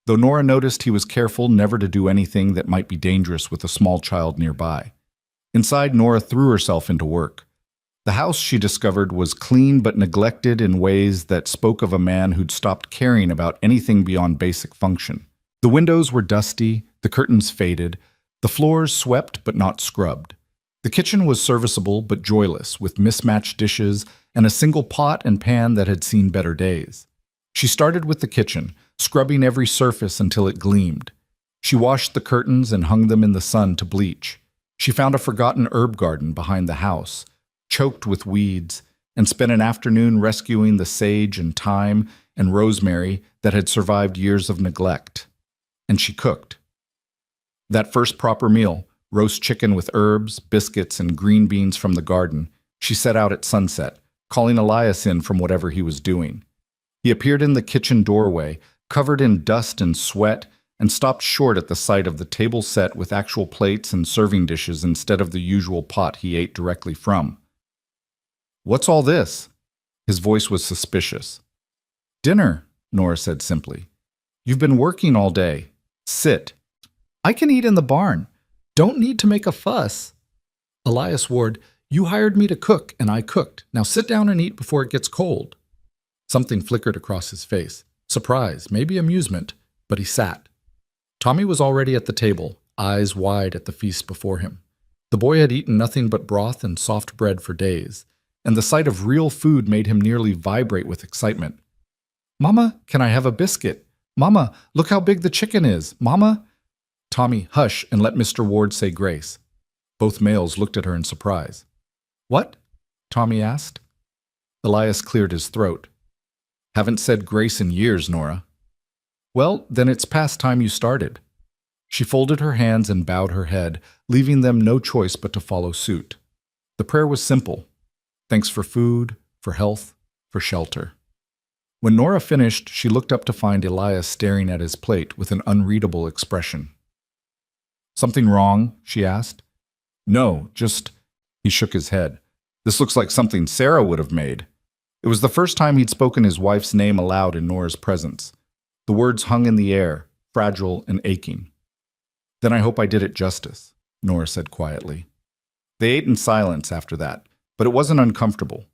though Nora noticed he was careful never to do anything that might be dangerous with a small child nearby. Inside, Nora threw herself into work. The house, she discovered, was clean but neglected in ways that spoke of a man who'd stopped caring about anything beyond basic function. The windows were dusty, the curtains faded, the floors swept but not scrubbed. The kitchen was serviceable but joyless, with mismatched dishes and a single pot and pan that had seen better days. She started with the kitchen, scrubbing every surface until it gleamed. She washed the curtains and hung them in the sun to bleach. She found a forgotten herb garden behind the house, choked with weeds, and spent an afternoon rescuing the sage and thyme and rosemary that had survived years of neglect. And she cooked. That first proper meal, roast chicken with herbs, biscuits, and green beans from the garden, she set out at sunset, calling Elias in from whatever he was doing. He appeared in the kitchen doorway, covered in dust and sweat, and stopped short at the sight of the table set with actual plates and serving dishes instead of the usual pot he ate directly from. "What's all this?" His voice was suspicious. "Dinner," Nora said simply. "You've been working all day. Sit." "I can eat in the barn. Don't need to make a fuss." Elias Ward, "You hired me to cook, and I cooked. Now sit down and eat before it gets cold." Something flickered across his face. Surprise, maybe amusement, but he sat. Tommy was already at the table, eyes wide at the feast before him. The boy had eaten nothing but broth and soft bread for days, and the sight of real food made him nearly vibrate with excitement. "Mama, can I have a biscuit? Mama, look how big the chicken is. Mama?" "Tommy, hush and let Mr. Ward say grace." Both males looked at her in surprise. "What?" Tommy asked. Elias cleared his throat. "Haven't said grace in years, Nora." "Well, then it's past time you started." She folded her hands and bowed her head, leaving them no choice but to follow suit. The prayer was simple. Thanks for food, for health, for shelter. When Nora finished, she looked up to find Elias staring at his plate with an unreadable expression. "Something wrong?" she asked. "No, just—" He shook his head. "This looks like something Sarah would have made." It was the first time he'd spoken his wife's name aloud in Nora's presence. The words hung in the air, fragile and aching. "Then I hope I did it justice," Nora said quietly. They ate in silence after that, but it wasn't uncomfortable.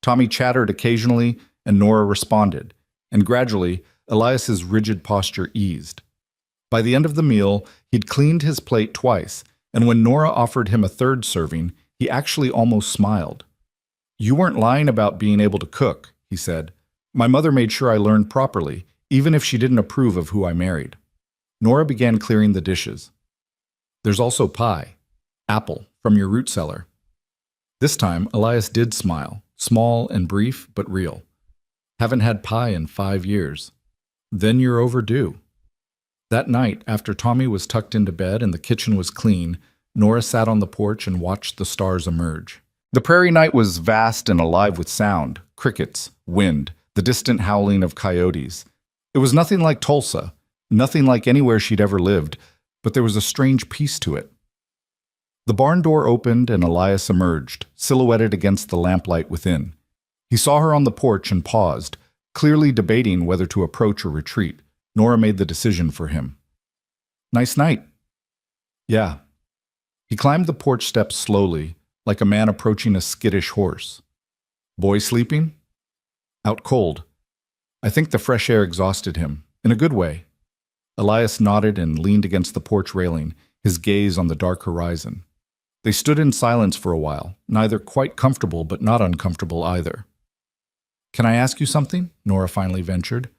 Tommy chattered occasionally, and Nora responded, and gradually, Elias's rigid posture eased. By the end of the meal, he'd cleaned his plate twice, and when Nora offered him a third serving, he actually almost smiled. "You weren't lying about being able to cook," he said. "My mother made sure I learned properly, even if she didn't approve of who I married." Nora began clearing the dishes. "There's also pie. Apple, from your root cellar." This time, Elias did smile, small and brief, but real. "Haven't had pie in 5 years." "Then you're overdue." That night, after Tommy was tucked into bed and the kitchen was clean, Nora sat on the porch and watched the stars emerge. The prairie night was vast and alive with sound, crickets, wind, the distant howling of coyotes. It was nothing like Tulsa, nothing like anywhere she'd ever lived, but there was a strange peace to it. The barn door opened and Elias emerged, silhouetted against the lamplight within. He saw her on the porch and paused, clearly debating whether to approach or retreat. Nora made the decision for him. "Nice night." "Yeah." He climbed the porch steps slowly, like a man approaching a skittish horse. "Boy sleeping?" "Out cold. I think the fresh air exhausted him, in a good way." Elias nodded and leaned against the porch railing, his gaze on the dark horizon. They stood in silence for a while, neither quite comfortable but not uncomfortable either. "Can I ask you something?" Nora finally ventured.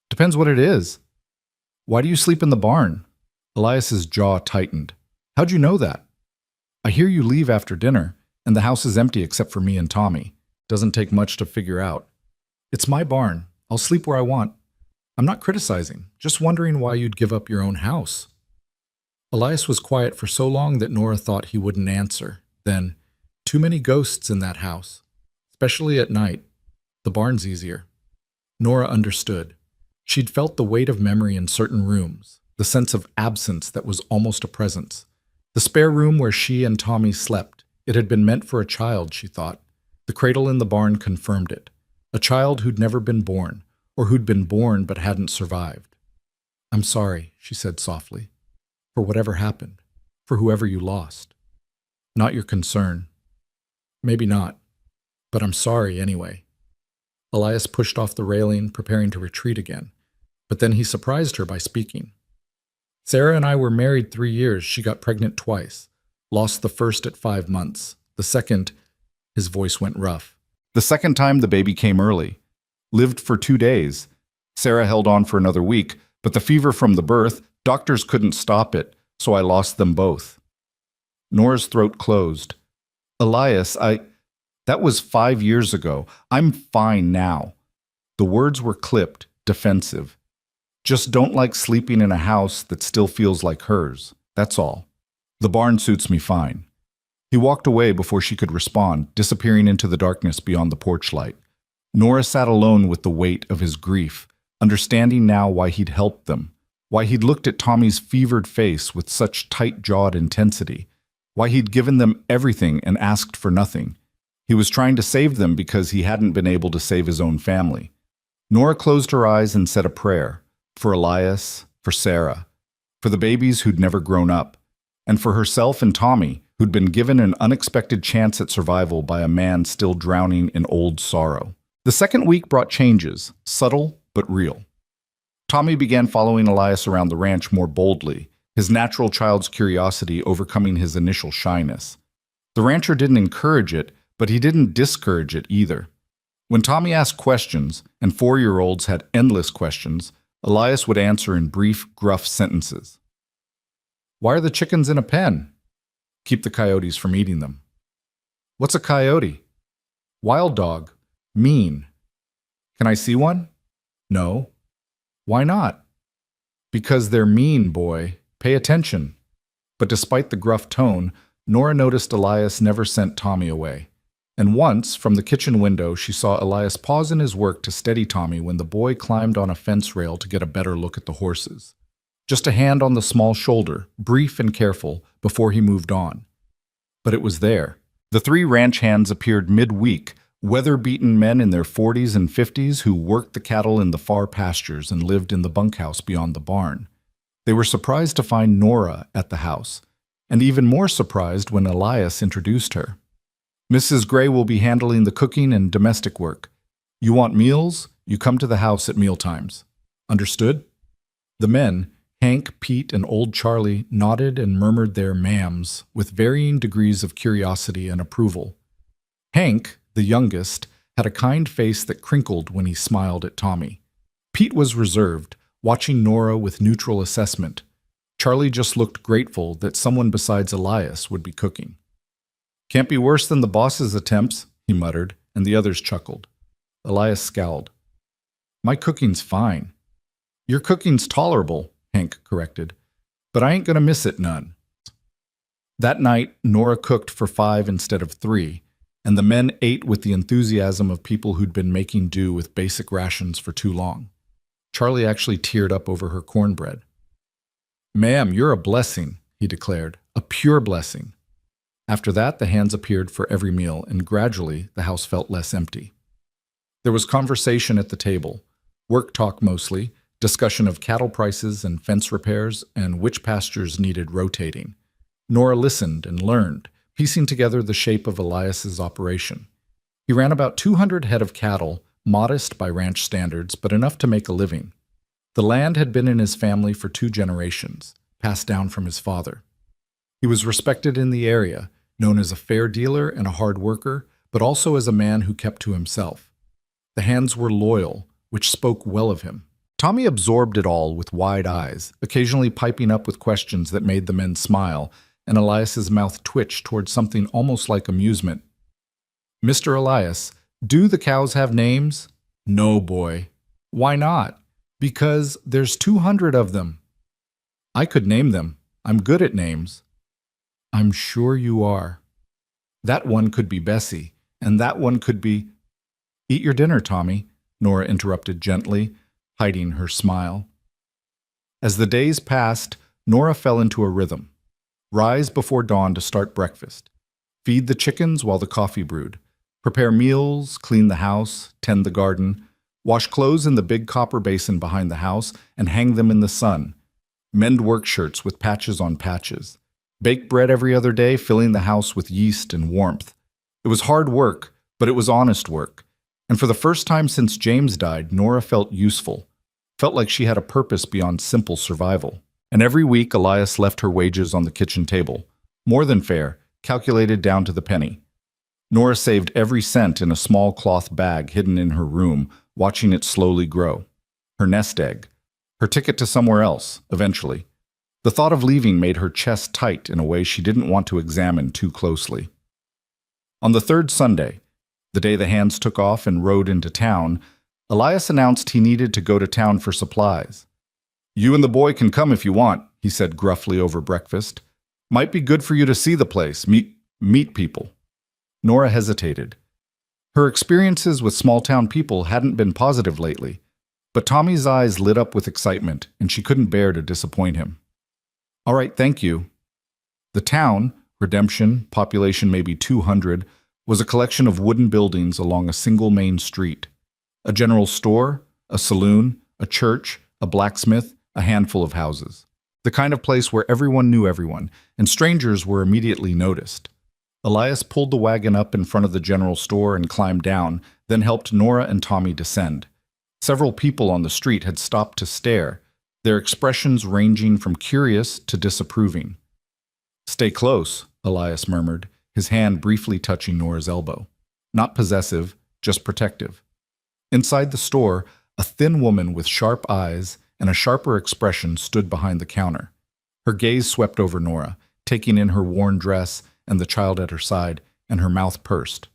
"Depends what it is." "Why do you sleep in the barn?" Elias's jaw tightened. "How'd you know that?" "I hear you leave after dinner, and the house is empty except for me and Tommy. Doesn't take much to figure out." "It's my barn. I'll sleep where I want." "I'm not criticizing, just wondering why you'd give up your own house." Elias was quiet for so long that Nora thought he wouldn't answer. Then, "Too many ghosts in that house, especially at night. The barn's easier." Nora understood. She'd felt the weight of memory in certain rooms, the sense of absence that was almost a presence. The spare room where she and Tommy slept. It had been meant for a child, she thought. The cradle in the barn confirmed it. A child who'd never been born, or who'd been born but hadn't survived. "I'm sorry," she said softly, "for whatever happened, for whoever you lost. Not your concern. Maybe not, but I'm sorry anyway." Elias pushed off the railing, preparing to retreat again, but then he surprised her by speaking. "Sarah and I were married 3 years. She got pregnant twice. Lost the first at 5 months. The second," his voice went rough. "The second time the baby came early. Lived for 2 days. Sarah held on for another week, but the fever from the birth, doctors couldn't stop it, so I lost them both." Nora's throat closed. "Elias, that was 5 years ago. I'm fine now." The words were clipped, defensive. "Just don't like sleeping in a house that still feels like hers. That's all. The barn suits me fine." He walked away before she could respond, disappearing into the darkness beyond the porch light. Nora sat alone with the weight of his grief, understanding now why he'd helped them, why he'd looked at Tommy's fevered face with such tight-jawed intensity, why he'd given them everything and asked for nothing. He was trying to save them because he hadn't been able to save his own family. Nora closed her eyes and said a prayer, for Elias, for Sarah, for the babies who'd never grown up, and for herself and Tommy, who'd been given an unexpected chance at survival by a man still drowning in old sorrow. The second week brought changes, subtle but real. Tommy began following Elias around the ranch more boldly, his natural child's curiosity overcoming his initial shyness. The rancher didn't encourage it, but he didn't discourage it either. When Tommy asked questions, and 4-year-olds had endless questions, Elias would answer in brief, gruff sentences. "Why are the chickens in a pen?" "Keep the coyotes from eating them." "What's a coyote?" "Wild dog. Mean." "Can I see one?" "No." "Why not?" "Because they're mean, boy. Pay attention." But despite the gruff tone, Nora noticed Elias never sent Tommy away. And once, from the kitchen window, she saw Elias pause in his work to steady Tommy when the boy climbed on a fence rail to get a better look at the horses. Just a hand on the small shoulder, brief and careful, before he moved on. But it was there. The 3 ranch hands appeared midweek, weather-beaten men in their 40s and 50s who worked the cattle in the far pastures and lived in the bunkhouse beyond the barn. They were surprised to find Nora at the house, and even more surprised when Elias introduced her. "Mrs. Gray will be handling the cooking and domestic work. You want meals? You come to the house at mealtimes. Understood?" The men, Hank, Pete, and old Charlie, nodded and murmured their ma'ams with varying degrees of curiosity and approval. Hank, the youngest, had a kind face that crinkled when he smiled at Tommy. Pete was reserved, watching Nora with neutral assessment. Charlie just looked grateful that someone besides Elias would be cooking. "Can't be worse than the boss's attempts," he muttered, and the others chuckled. Elias scowled. "My cooking's fine." "Your cooking's tolerable," Hank corrected, "but I ain't gonna miss it none." That night, Nora cooked for 5 instead of 3, and the men ate with the enthusiasm of people who'd been making do with basic rations for too long. Charlie actually teared up over her cornbread. "Ma'am, you're a blessing," he declared, "a pure blessing." After that, the hands appeared for every meal, and gradually the house felt less empty. There was conversation at the table, work talk mostly, discussion of cattle prices and fence repairs and which pastures needed rotating. Nora listened and learned, piecing together the shape of Elias's operation. He ran about 200 head of cattle, modest by ranch standards, but enough to make a living. The land had been in his family for 2 generations, passed down from his father. He was respected in the area, known as a fair dealer and a hard worker, but also as a man who kept to himself. The hands were loyal, which spoke well of him. Tommy absorbed it all with wide eyes, occasionally piping up with questions that made the men smile, and Elias's mouth twitched toward something almost like amusement. "Mr. Elias, do the cows have names?" "No, boy." "Why not?" "Because there's 200 of them." "I could name them. I'm good at names." "I'm sure you are." "That one could be Bessie, and that one could be—" "Eat your dinner, Tommy," Nora interrupted gently, hiding her smile. As the days passed, Nora fell into a rhythm. Rise before dawn to start breakfast. Feed the chickens while the coffee brewed. Prepare meals, clean the house, tend the garden. Wash clothes in the big copper basin behind the house and hang them in the sun. Mend work shirts with patches on patches. Bake bread every other day, filling the house with yeast and warmth. It was hard work, but it was honest work. And for the first time since James died, Nora felt useful. Felt like she had a purpose beyond simple survival. And every week, Elias left her wages on the kitchen table. More than fair, calculated down to the penny. Nora saved every cent in a small cloth bag hidden in her room, watching it slowly grow. Her nest egg. Her ticket to somewhere else, eventually. The thought of leaving made her chest tight in a way she didn't want to examine too closely. On the 3rd Sunday, the day the hands took off and rode into town, Elias announced he needed to go to town for supplies. "You and the boy can come if you want," he said gruffly over breakfast. "Might be good for you to see the place, meet people." Nora hesitated. Her experiences with small-town people hadn't been positive lately, but Tommy's eyes lit up with excitement, and she couldn't bear to disappoint him. "All right, thank you." The town, Redemption, population maybe 200, was a collection of wooden buildings along a single main street. A general store, a saloon, a church, a blacksmith, a handful of houses. The kind of place where everyone knew everyone, and strangers were immediately noticed. Elias pulled the wagon up in front of the general store and climbed down, then helped Nora and Tommy descend. Several people on the street had stopped to stare, their expressions ranging from curious to disapproving. "Stay close," Elias murmured, his hand briefly touching Nora's elbow. Not possessive, just protective. Inside the store, a thin woman with sharp eyes and a sharper expression stood behind the counter. Her gaze swept over Nora, taking in her worn dress and the child at her side, and her mouth pursed.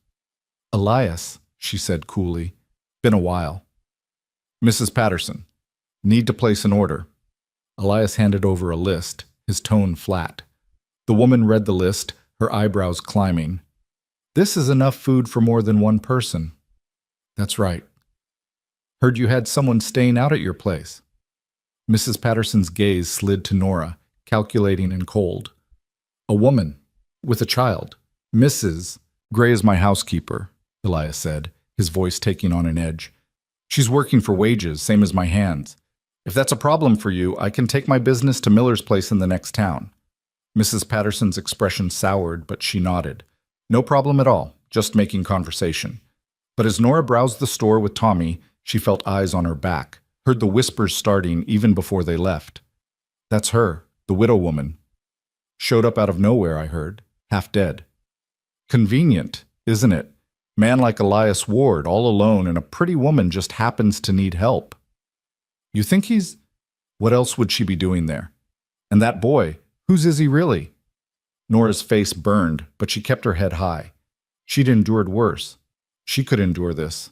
"Elias," she said coolly, "been a while." "Mrs. Patterson, need to place an order." Elias handed over a list, his tone flat. The woman read the list, her eyebrows climbing. "This is enough food for more than one person." "That's right." "Heard you had someone staying out at your place." Mrs. Patterson's gaze slid to Nora, calculating and cold. "A woman, with a child. Mrs. Gray is my housekeeper," Elias said, his voice taking on an edge. "She's working for wages, same as my hands. If that's a problem for you, I can take my business to Miller's place in the next town." Mrs. Patterson's expression soured, but she nodded. No problem at all, just making conversation. But as Nora browsed the store with Tommy, she felt eyes on her back, heard the whispers starting even before they left. "That's her, the widow woman. Showed up out of nowhere, I heard, half dead." "Convenient, isn't it? Man like Elias Ward, all alone, and a pretty woman just happens to need help." "You think he's—" "What else would she be doing there? And that boy, whose is he really?" Nora's face burned, but she kept her head high. She'd endured worse. She could endure this.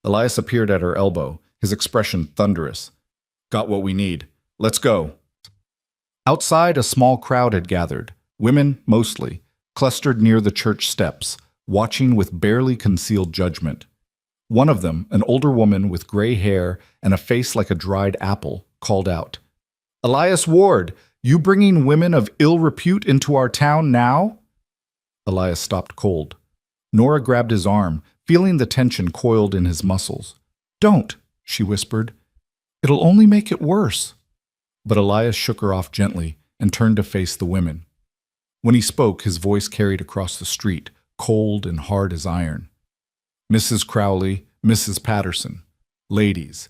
Elias appeared at her elbow, his expression thunderous. "Got what we need. Let's go." Outside, a small crowd had gathered, women mostly, clustered near the church steps, watching with barely concealed judgment. One of them, an older woman with gray hair and a face like a dried apple, called out, "Elias Ward, you bringing women of ill repute into our town now?" Elias stopped cold. Nora grabbed his arm, feeling the tension coiled in his muscles. "Don't," she whispered. "It'll only make it worse." But Elias shook her off gently and turned to face the women. When he spoke, his voice carried across the street, cold and hard as iron. "Mrs. Crowley, Mrs. Patterson, ladies,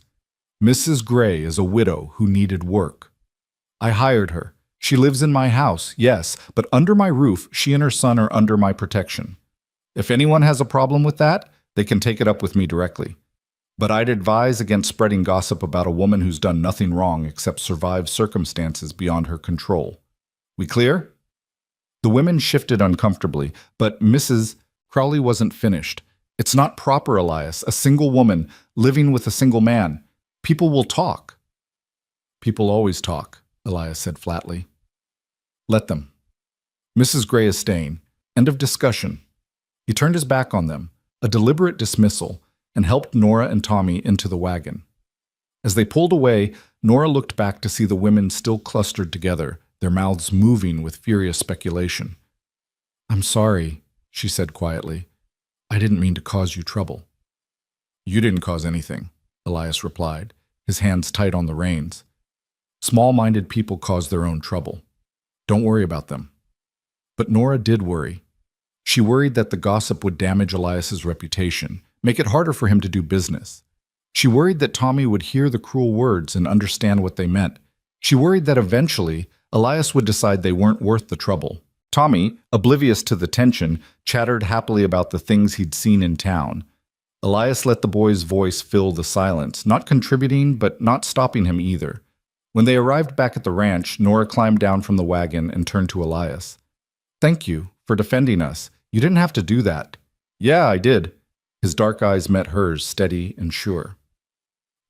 Mrs. Gray is a widow who needed work. I hired her. She lives in my house, yes, but under my roof, she and her son are under my protection. If anyone has a problem with that, they can take it up with me directly. But I'd advise against spreading gossip about a woman who's done nothing wrong except survive circumstances beyond her control. We clear?" The women shifted uncomfortably, but Mrs. Crowley wasn't finished. "It's not proper, Elias, a single woman living with a single man. People will talk." "People always talk," Elias said flatly. "Let them. Mrs. Gray is staying. End of discussion." He turned his back on them, a deliberate dismissal, and helped Nora and Tommy into the wagon. As they pulled away, Nora looked back to see the women still clustered together, their mouths moving with furious speculation. "I'm sorry," she said quietly. "I didn't mean to cause you trouble." "You didn't cause anything," Elias replied, his hands tight on the reins. "Small-minded people cause their own trouble. Don't worry about them." But Nora did worry. She worried that the gossip would damage Elias's reputation, make it harder for him to do business. She worried that Tommy would hear the cruel words and understand what they meant. She worried that eventually Elias would decide they weren't worth the trouble. Tommy, oblivious to the tension, chattered happily about the things he'd seen in town. Elias let the boy's voice fill the silence, not contributing but not stopping him either. When they arrived back at the ranch, Nora climbed down from the wagon and turned to Elias. "Thank you for defending us. You didn't have to do that." "Yeah, I did." His dark eyes met hers, steady and sure.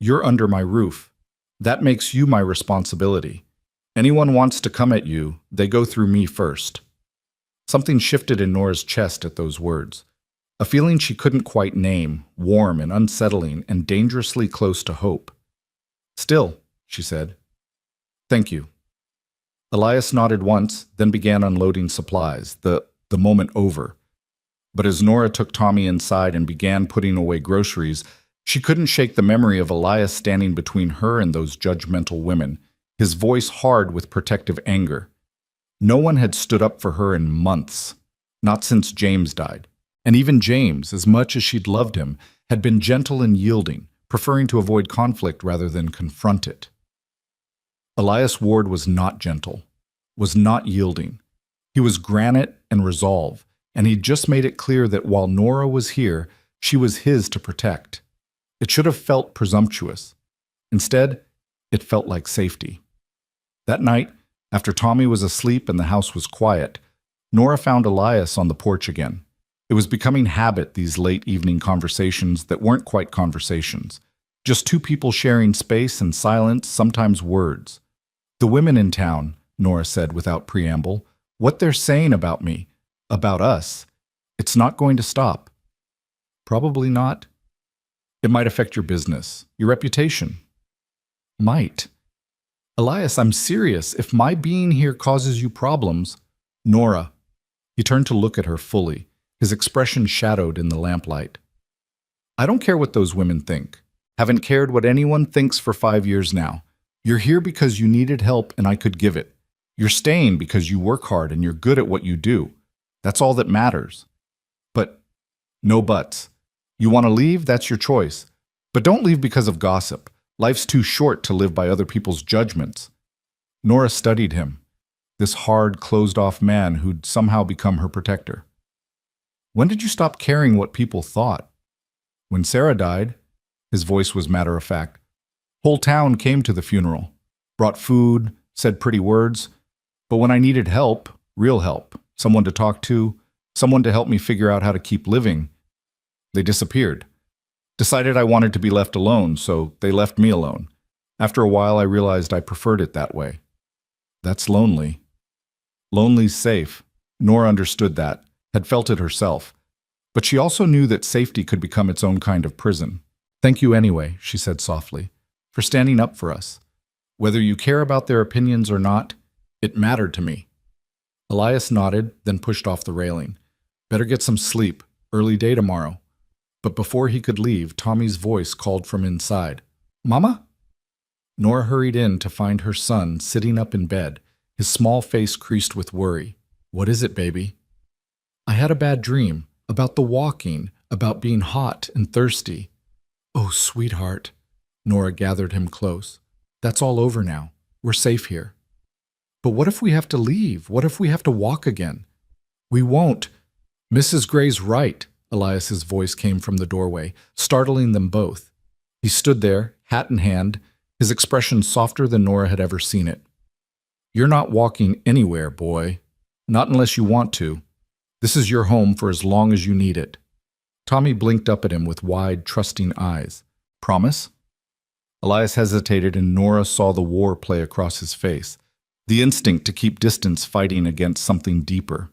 "You're under my roof. That makes you my responsibility. Anyone wants to come at you, they go through me first." Something shifted in Nora's chest at those words. A feeling she couldn't quite name, warm and unsettling and dangerously close to hope. "Still," she said. "Thank you." Elias nodded once, then began unloading supplies, the moment over. But as Nora took Tommy inside and began putting away groceries, she couldn't shake the memory of Elias standing between her and those judgmental women, his voice hard with protective anger. No one had stood up for her in months, not since James died. And even James, as much as she'd loved him, had been gentle and yielding, preferring to avoid conflict rather than confront it. Elias Ward was not gentle, was not yielding. He was granite and resolve, and he'd just made it clear that while Nora was here, she was his to protect. It should have felt presumptuous. Instead, it felt like safety. That night, after Tommy was asleep and the house was quiet, Nora found Elias on the porch again. It was becoming habit, these late evening conversations that weren't quite conversations. Just two people sharing space and silence, sometimes words. "The women in town," Nora said without preamble, "what they're saying about me, about us, it's not going to stop." "Probably not." "It might affect your business, your reputation." "Might." "Elias, I'm serious. If my being here causes you problems—" "Nora." He turned to look at her fully, his expression shadowed in the lamplight. "I don't care what those women think. Haven't cared what anyone thinks for 5 years now. You're here because you needed help and I could give it. You're staying because you work hard and you're good at what you do. That's all that matters. But no buts. You want to leave, that's your choice. But don't leave because of gossip. Life's too short to live by other people's judgments." Nora studied him, this hard, closed-off man who'd somehow become her protector. "When did you stop caring what people thought?" "When Sarah died." His voice was matter-of-fact. "Whole town came to the funeral, brought food, said pretty words. But when I needed help, real help, someone to talk to, someone to help me figure out how to keep living, they disappeared. Decided I wanted to be left alone, so they left me alone. After a while, I realized I preferred it that way." "That's lonely." "Lonely's safe." Nora understood that, had felt it herself. But she also knew that safety could become its own kind of prison. "Thank you anyway," she said softly, "for standing up for us. Whether you care about their opinions or not, it mattered to me." Elias nodded, then pushed off the railing. "Better get some sleep. Early day tomorrow." But before he could leave, Tommy's voice called from inside. "Mama?" Nora hurried in to find her son sitting up in bed, his small face creased with worry. "What is it, baby?" "I had a bad dream. About the walking, about being hot and thirsty." "Oh, sweetheart." Nora gathered him close. "That's all over now. We're safe here." "But what if we have to leave? What if we have to walk again?" "We won't. Mrs. Gray's right." Elias's voice came from the doorway, startling them both. He stood there, hat in hand, his expression softer than Nora had ever seen it. "You're not walking anywhere, boy. Not unless you want to. This is your home for as long as you need it." Tommy blinked up at him with wide, trusting eyes. "Promise?" Elias hesitated, and Nora saw the war play across his face, the instinct to keep distance fighting against something deeper.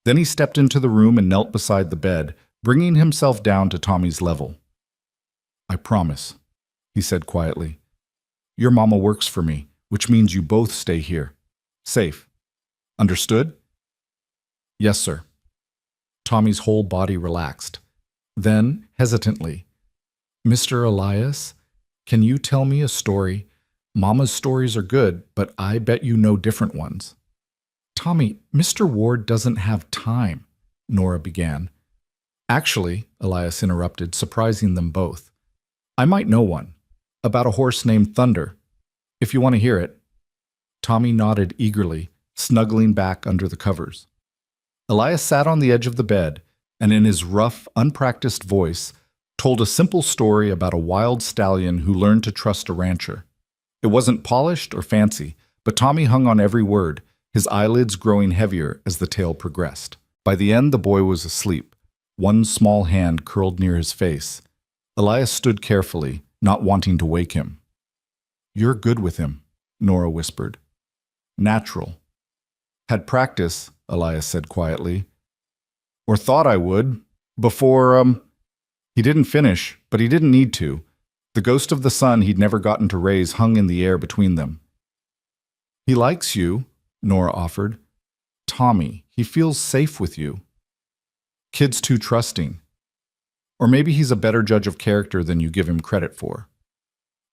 Then he stepped into the room and knelt beside the bed, bringing himself down to Tommy's level. "I promise," he said quietly. "Your mama works for me, which means you both stay here. Safe. Understood?" "Yes, sir." Tommy's whole body relaxed. Then, hesitantly, "Mr. Elias, can you tell me a story? Mama's stories are good, but I bet you know different ones." "Tommy, Mr. Ward doesn't have time," Nora began. "Actually," Elias interrupted, surprising them both, "I might know one. About a horse named Thunder. If you want to hear it." Tommy nodded eagerly, snuggling back under the covers. Elias sat on the edge of the bed, and in his rough, unpracticed voice, told a simple story about a wild stallion who learned to trust a rancher. It wasn't polished or fancy, but Tommy hung on every word, his eyelids growing heavier as the tale progressed. By the end, the boy was asleep, one small hand curled near his face. Elias stood carefully, not wanting to wake him. "You're good with him," Nora whispered. "Natural." "Had practice," Elias said quietly. "Or thought I would. Before, He didn't finish, but he didn't need to. The ghost of the son he'd never gotten to raise hung in the air between them." "He likes you," Nora offered. "Tommy, he feels safe with you." "Kid's too trusting. Or maybe he's a better judge of character than you give him credit for."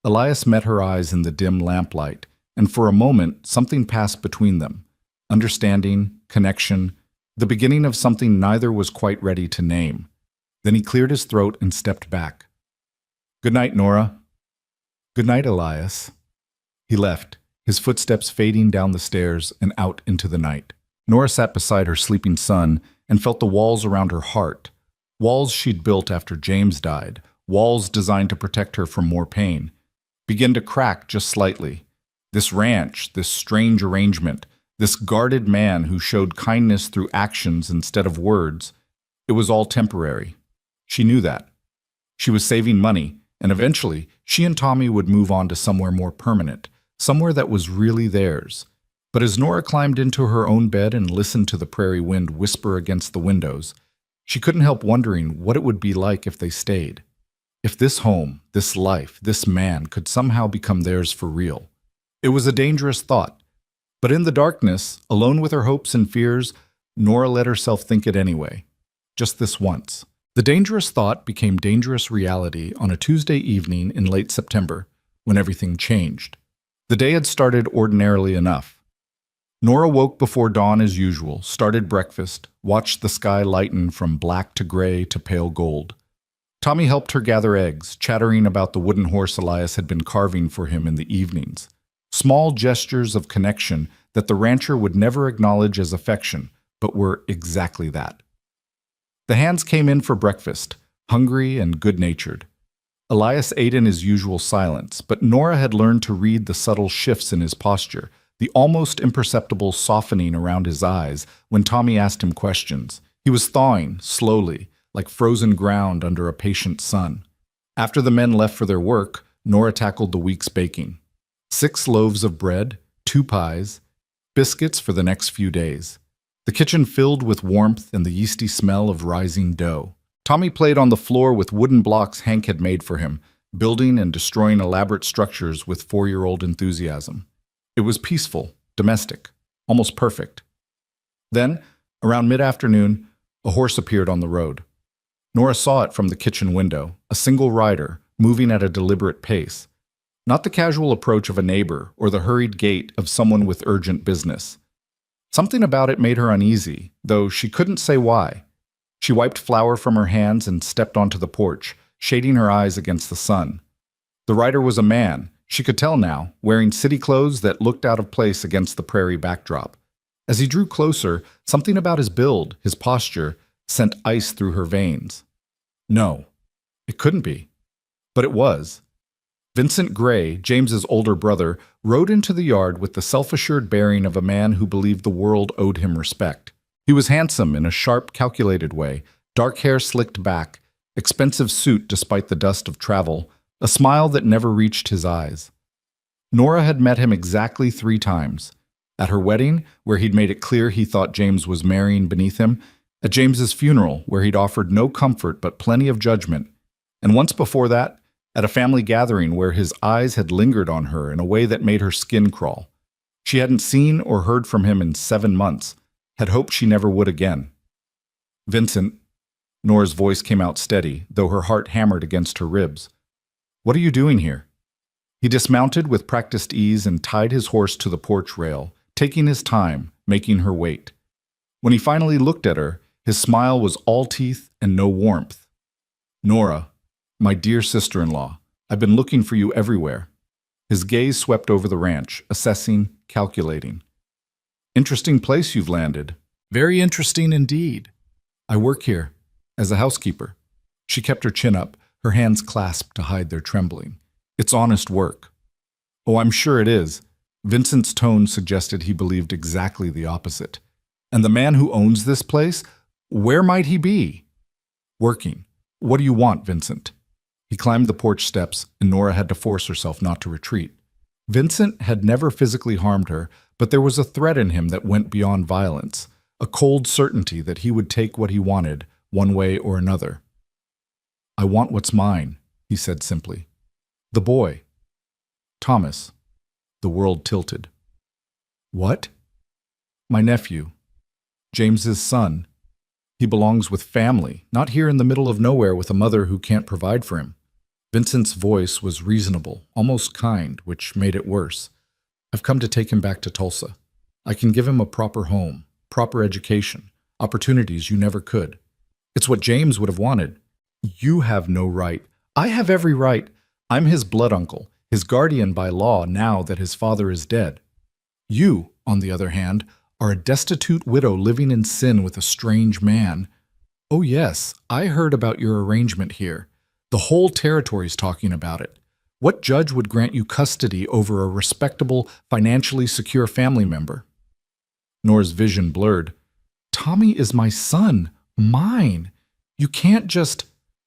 Elias met her eyes in the dim lamplight, and for a moment something passed between them. Understanding, connection, the beginning of something neither was quite ready to name. Then he cleared his throat and stepped back. "Good night, Nora." "Good night, Elias." He left, his footsteps fading down the stairs and out into the night. Nora sat beside her sleeping son and felt the walls around her heart, walls she'd built after James died, walls designed to protect her from more pain, begin to crack just slightly. This ranch, this strange arrangement, this guarded man who showed kindness through actions instead of words, it was all temporary. She knew that. She was saving money, and eventually she and Tommy would move on to somewhere more permanent, somewhere that was really theirs. But as Nora climbed into her own bed and listened to the prairie wind whisper against the windows, she couldn't help wondering what it would be like if they stayed. If this home, this life, this man could somehow become theirs for real. It was a dangerous thought. But in the darkness, alone with her hopes and fears, Nora let herself think it anyway. Just this once. The dangerous thought became dangerous reality on a Tuesday evening in late September, when everything changed. The day had started ordinarily enough. Nora woke before dawn as usual, started breakfast, watched the sky lighten from black to gray to pale gold. Tommy helped her gather eggs, chattering about the wooden horse Elias had been carving for him in the evenings. Small gestures of connection that the rancher would never acknowledge as affection, but were exactly that. The hands came in for breakfast, hungry and good-natured. Elias ate in his usual silence, but Nora had learned to read the subtle shifts in his posture, the almost imperceptible softening around his eyes when Tommy asked him questions. He was thawing, slowly, like frozen ground under a patient sun. After the men left for their work, Nora tackled the week's baking. 6 loaves of bread, 2 pies, biscuits for the next few days. the kitchen filled with warmth and the yeasty smell of rising dough. Tommy played on the floor with wooden blocks Hank had made for him, building and destroying elaborate structures with 4-year-old enthusiasm. It was peaceful, domestic, almost perfect. Then, around mid-afternoon, a horse appeared on the road. Nora saw it from the kitchen window, a single rider, moving at a deliberate pace. Not the casual approach of a neighbor or the hurried gait of someone with urgent business. Something about it made her uneasy, though she couldn't say why. She wiped flour from her hands and stepped onto the porch, shading her eyes against the sun. The rider was a man, she could tell now, wearing city clothes that looked out of place against the prairie backdrop. As he drew closer, something about his build, his posture, sent ice through her veins. No, it couldn't be. But it was. Vincent Gray, James's older brother, rode into the yard with the self-assured bearing of a man who believed the world owed him respect. He was handsome in a sharp, calculated way, dark hair slicked back, expensive suit despite the dust of travel, a smile that never reached his eyes. Nora had met him exactly 3 times. At her wedding, where he'd made it clear he thought James was marrying beneath him, at James's funeral, where he'd offered no comfort but plenty of judgment, and once before that, at a family gathering where his eyes had lingered on her in a way that made her skin crawl. She hadn't seen or heard from him in 7 months, had hoped she never would again. Vincent, Nora's voice came out steady, though her heart hammered against her ribs. What are you doing here? He dismounted with practiced ease and tied his horse to the porch rail, taking his time, making her wait. When he finally looked at her, his smile was all teeth and no warmth. Nora, my dear sister-in-law, I've been looking for you everywhere. His gaze swept over the ranch, assessing, calculating. Interesting place you've landed. Very interesting indeed. I work here, as a housekeeper. She kept her chin up, her hands clasped to hide their trembling. It's honest work. Oh, I'm sure it is. Vincent's tone suggested he believed exactly the opposite. And the man who owns this place, where might he be? Working. What do you want, Vincent? He climbed the porch steps, and Nora had to force herself not to retreat. Vincent had never physically harmed her, but there was a threat in him that went beyond violence, a cold certainty that he would take what he wanted, one way or another. I want what's mine, he said simply. The boy. Thomas. The world tilted. What? My nephew. James's son. He belongs with family, not here in the middle of nowhere with a mother who can't provide for him. Vincent's voice was reasonable, almost kind, which made it worse. I've come to take him back to Tulsa. I can give him a proper home, proper education, opportunities you never could. It's what James would have wanted. You have no right. I have every right. I'm his blood uncle, his guardian by law now that his father is dead. You, on the other hand, are a destitute widow living in sin with a strange man. Oh yes, I heard about your arrangement here. The whole territory's talking about it. What judge would grant you custody over a respectable, financially secure family member? Nora's vision blurred. Tommy is my son, mine. You can't just...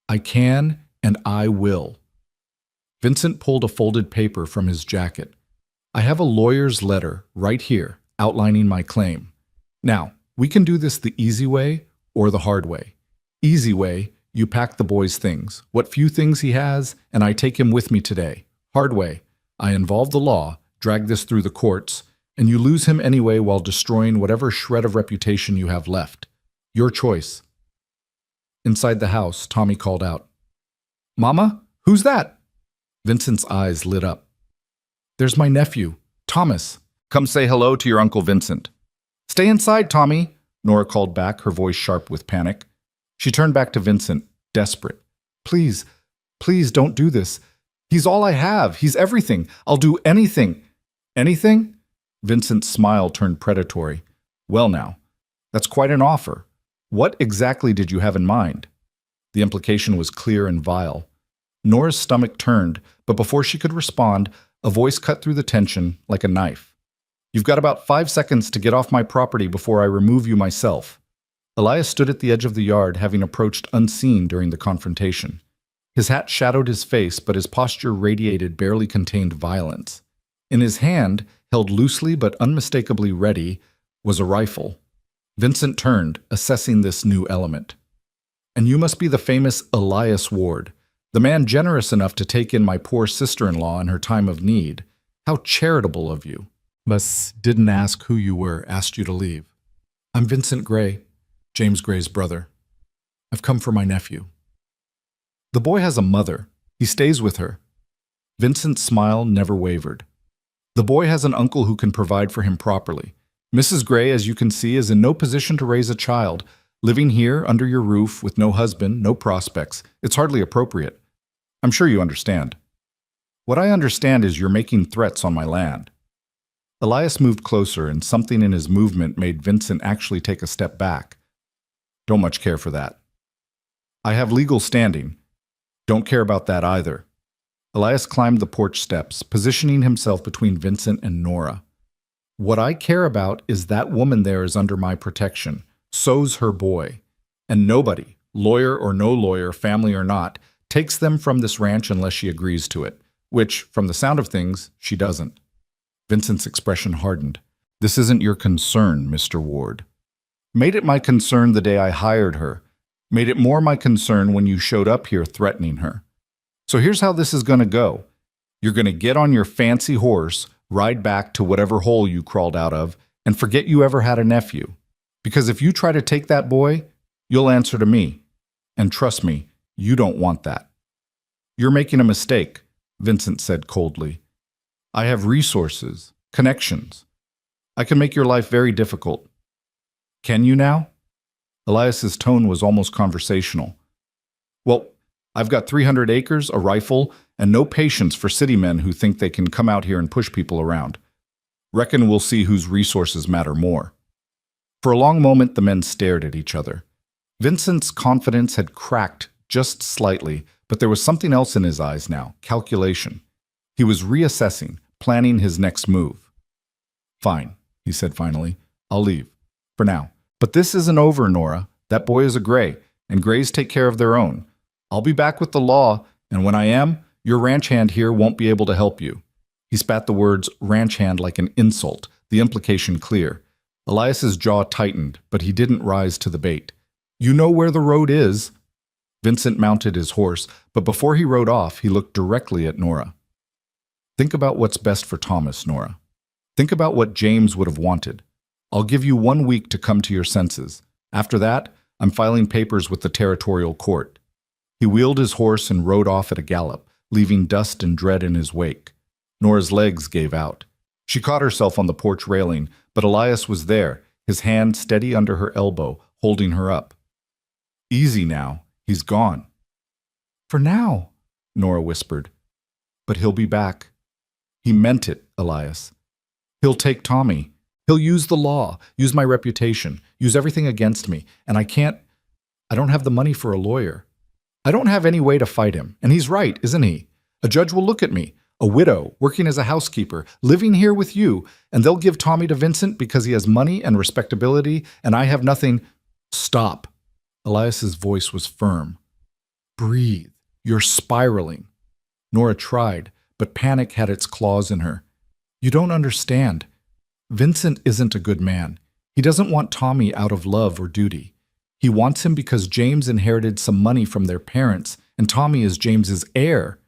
I can, and I will. Vincent pulled a folded paper from his jacket. I have a lawyer's letter right here, outlining my claim. Now, we can do this the easy way or the hard way. Easy way, you pack the boy's things, what few things he has, and I take him with me today. Hard way, I involve the law, drag this through the courts, and you lose him anyway while destroying whatever shred of reputation you have left. Your choice. Inside the house, Tommy called out, Mama, who's that? Vincent's eyes lit up. There's my nephew, Thomas. Come say hello to your Uncle Vincent. Stay inside, Tommy, Nora called back, her voice sharp with panic. She turned back to Vincent, desperate. Please, please don't do this. He's all I have. He's everything. I'll do anything. Anything? Vincent's smile turned predatory. Well now, that's quite an offer. What exactly did you have in mind? The implication was clear and vile. Nora's stomach turned, but before she could respond, a voice cut through the tension like a knife. You've got about 5 seconds to get off my property before I remove you myself. Elias stood at the edge of the yard, having approached unseen during the confrontation. His hat shadowed his face, but his posture radiated barely contained violence. In his hand, held loosely but unmistakably ready, was a rifle. Vincent turned, assessing this new element. And you must be the famous Elias Ward, the man generous enough to take in my poor sister-in-law in her time of need. How charitable of you. But didn't ask who you were, asked you to leave. I'm Vincent Gray, James Gray's brother. I've come for my nephew. The boy has a mother. He stays with her. Vincent's smile never wavered. The boy has an uncle who can provide for him properly. Mrs. Gray, as you can see, is in no position to raise a child. Living here, under your roof, with no husband, no prospects, it's hardly appropriate. I'm sure you understand. What I understand is you're making threats on my land. Elias moved closer, and something in his movement made Vincent actually take a step back. Don't much care for that. I have legal standing. Don't care about that either. Elias climbed the porch steps, positioning himself between Vincent and Nora. What I care about is that woman there is under my protection. So's her boy. And nobody, lawyer or no lawyer, family or not, takes them from this ranch unless she agrees to it, which, from the sound of things, she doesn't. Vincent's expression hardened. This isn't your concern, Mr. Ward. Made it my concern the day I hired her. Made it more my concern when you showed up here threatening her. So here's how this is going to go. You're going to get on your fancy horse, ride back to whatever hole you crawled out of, and forget you ever had a nephew. Because if you try to take that boy, you'll answer to me. And trust me, you don't want that. You're making a mistake, Vincent said coldly. I have resources, connections. I can make your life very difficult. Can you now? Elias's tone was almost conversational. Well, I've got 300 acres, a rifle, and no patience for city men who think they can come out here and push people around. Reckon we'll see whose resources matter more. For a long moment, the men stared at each other. Vincent's confidence had cracked just slightly, but there was something else in his eyes now, calculation. He was reassessing, planning his next move. Fine, he said finally. I'll leave. For now. But this isn't over, Nora. That boy is a Gray, and Grays take care of their own. I'll be back with the law, and when I am, your ranch hand here won't be able to help you. He spat the words ranch hand like an insult, the implication clear. Elias's jaw tightened, but he didn't rise to the bait. You know where the road is. Vincent mounted his horse, but before he rode off, he looked directly at Nora. Think about what's best for Thomas, Nora. Think about what James would have wanted. I'll give you 1 week to come to your senses. After that, I'm filing papers with the territorial court. He wheeled his horse and rode off at a gallop, leaving dust and dread in his wake. Nora's legs gave out. She caught herself on the porch railing, but Elias was there, his hand steady under her elbow, holding her up. Easy now. He's gone. For now, Nora whispered. But he'll be back. He meant it, Elias. He'll take Tommy. He'll use the law, use my reputation, use everything against me, and I don't have the money for a lawyer. I don't have any way to fight him, and he's right, isn't he? A judge will look at me, a widow, working as a housekeeper, living here with you, and they'll give Tommy to Vincent because he has money and respectability, and I have nothing. Stop. Elias's voice was firm. Breathe. You're spiraling. Nora tried, but panic had its claws in her. You don't understand. Vincent isn't a good man. He doesn't want Tommy out of love or duty. He wants him because James inherited some money from their parents, and Tommy is James's heir.